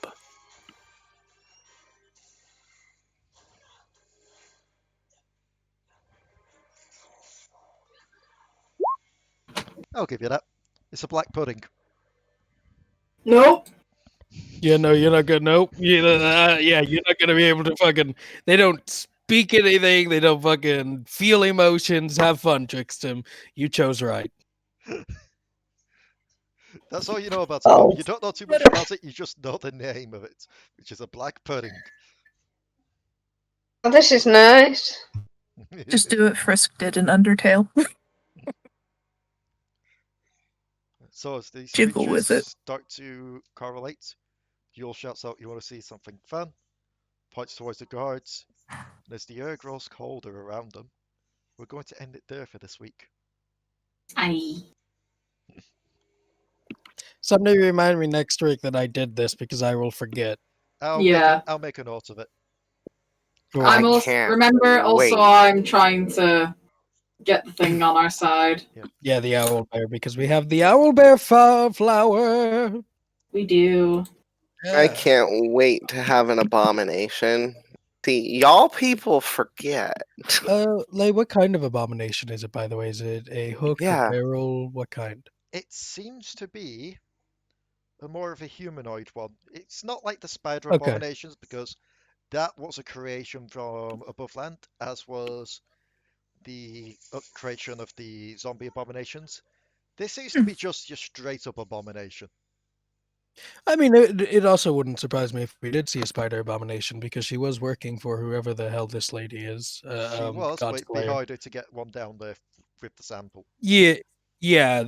Speaker 4: I'll give you that. It's a black pudding.
Speaker 7: Nope.
Speaker 11: Yeah, no, you're not gonna. Nope. You're not gonna be able to fucking. They don't speak anything. They don't fucking feel emotions. Have fun, Trickstem. You chose right.
Speaker 4: That's all you know about it. You don't know too much about it. You just know the name of it, which is a black pudding.
Speaker 9: Oh, this is nice.
Speaker 10: Just do what Frisk did in Undertale.
Speaker 4: So as these
Speaker 10: Jiggle with
Speaker 4: creatures
Speaker 10: it.
Speaker 4: start to correlate, Uylz shouts out, "You want to see something fun?" Points towards the guards, and as the air grows colder around them, we're going to end it there for this week.
Speaker 8: Aye.
Speaker 11: Somebody remind me next week that I did this because I will forget.
Speaker 4: I'll make a note of it.
Speaker 11: Cool.
Speaker 7: I'm also I'm trying to get the thing on our side.
Speaker 11: Yeah, the owl bear, because we have the owl bear flower.
Speaker 7: We do.
Speaker 5: I can't wait to have an abomination. See, y'all people forget.
Speaker 11: Leigh, what kind of abomination is it, by the way? Is it a hook, a barrel? What kind?
Speaker 4: It seems to be more of a humanoid one. It's not like the spider
Speaker 11: Okay.
Speaker 4: abominations, because that was a creation from above land, as was the creation of the zombie abominations. This seems to be just your straight up abomination.
Speaker 11: I mean, it also wouldn't surprise me if we did see a spider abomination, because she was working for whoever the hell this lady is.
Speaker 4: She was, but it'd be
Speaker 11: Godslayer.
Speaker 4: harder to get one down there with the sample.
Speaker 11: Yeah,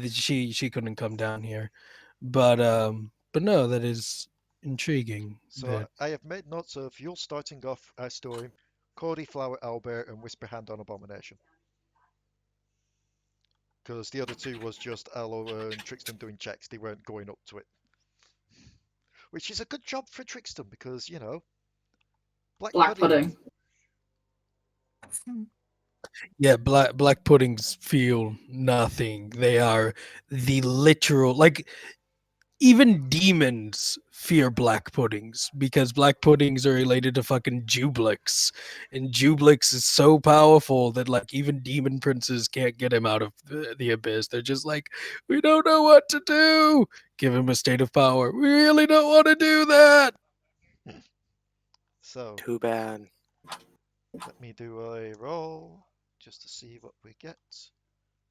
Speaker 11: she couldn't come down here, but no, that is intriguing.
Speaker 4: So I have made notes of Uylz starting off our story, Codi, Flower, Owlbear, and Whisper Hand on Abomination. Because the other two was just Allo and Trickstem doing checks, they weren't going up to it. Which is a good job for Trickstem, because, you know,
Speaker 7: Black pudding.
Speaker 11: Yeah, black puddings feel nothing. They are the literal, like, even demons fear black puddings, because black puddings are related to fucking Jublix, and Jublix is so powerful that, like, even demon princes can't get him out of the abyss. They're just like, we don't know what to do. Give him a state of power. We really don't want to do that.
Speaker 4: So
Speaker 5: too bad.
Speaker 4: Let me do a roll just to see what we get.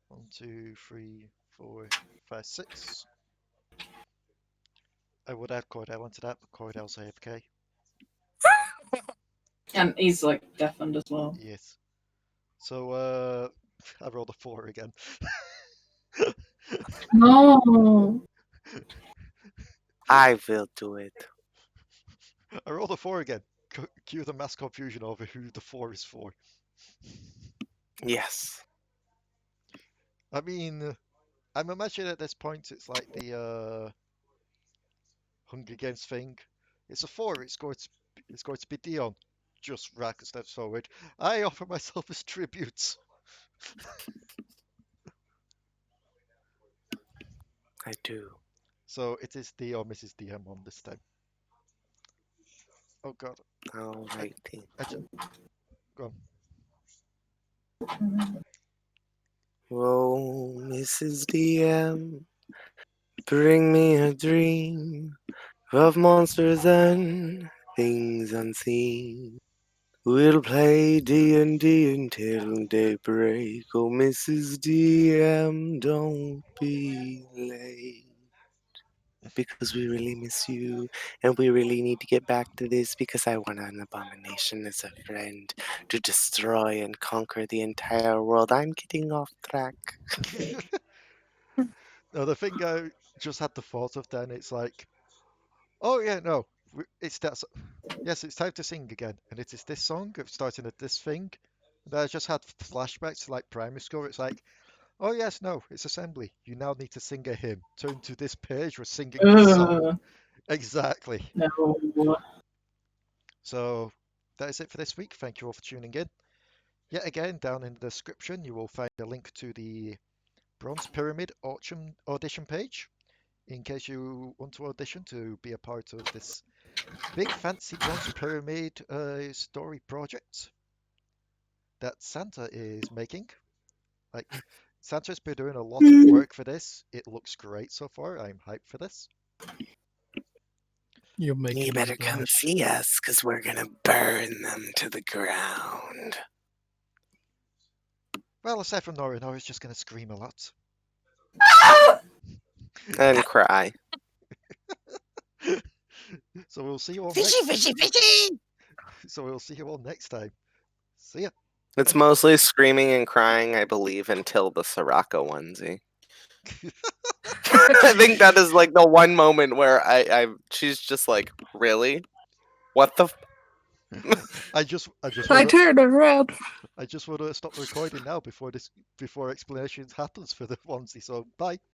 Speaker 4: 1, 2, 3, 4, 5, 6. I would add Cordell into that, but Cordell's AFK.
Speaker 7: And he's like deafened as well.
Speaker 4: Yes. So I rolled a 4 again.
Speaker 8: No.
Speaker 5: I will do it.
Speaker 4: I rolled a 4 again. Cue the mass confusion over who the 4 is for.
Speaker 5: Yes.
Speaker 4: I mean, I'm imagining at this point it's like the Hunger Games thing. It's a 4. It's going to be Dion. Just Raka steps forward. I offer myself as tributes.
Speaker 5: I do.
Speaker 4: So it is D or Mrs. DM on this time. Oh god.
Speaker 5: Alrighty.
Speaker 4: Go on.
Speaker 5: Oh, Mrs. DM, bring me a dream of monsters and things unseen. We'll play D&D until daybreak. Oh, Mrs. DM, don't be late. Because we really miss you, and we really need to get back to this, because I want an abomination as a friend to destroy and conquer the entire world. I'm getting off track.
Speaker 4: No, the thing I just had the thought of then, it's like, oh yeah, no, it's that. Yes, it's time to sing again, and it is this song of starting at this thing. And I just had flashbacks to like primary school. It's like, oh yes, no, it's assembly. You now need to sing a hymn. Turn to this page. We're singing this song. Exactly.
Speaker 7: No.
Speaker 4: So that is it for this week. Thank you all for tuning in. Yet again, down in the description, you will find a link to the Bronze Pyramid audition page, in case you want to audition to be a part of this big fancy Bronze Pyramid story project that Santa is making. Like, Santa's been doing a lot of work for this. It looks great so far. I'm hyped for this.
Speaker 5: You better come see us, because we're going to burn them to the ground.
Speaker 4: Well, aside from Nora, Nora's just going to scream a lot.
Speaker 5: And cry.
Speaker 4: So we'll see you all
Speaker 5: Fishy, fishy, fishy!
Speaker 4: So we'll see you all next time. See ya.
Speaker 5: It's mostly screaming and crying, I believe, until the Soraka onesie. I think that is like the one moment where she's just like, really? What the?
Speaker 4: I just
Speaker 10: I turned around.
Speaker 4: I just want to stop recording now before explanations happens for the onesie. So bye.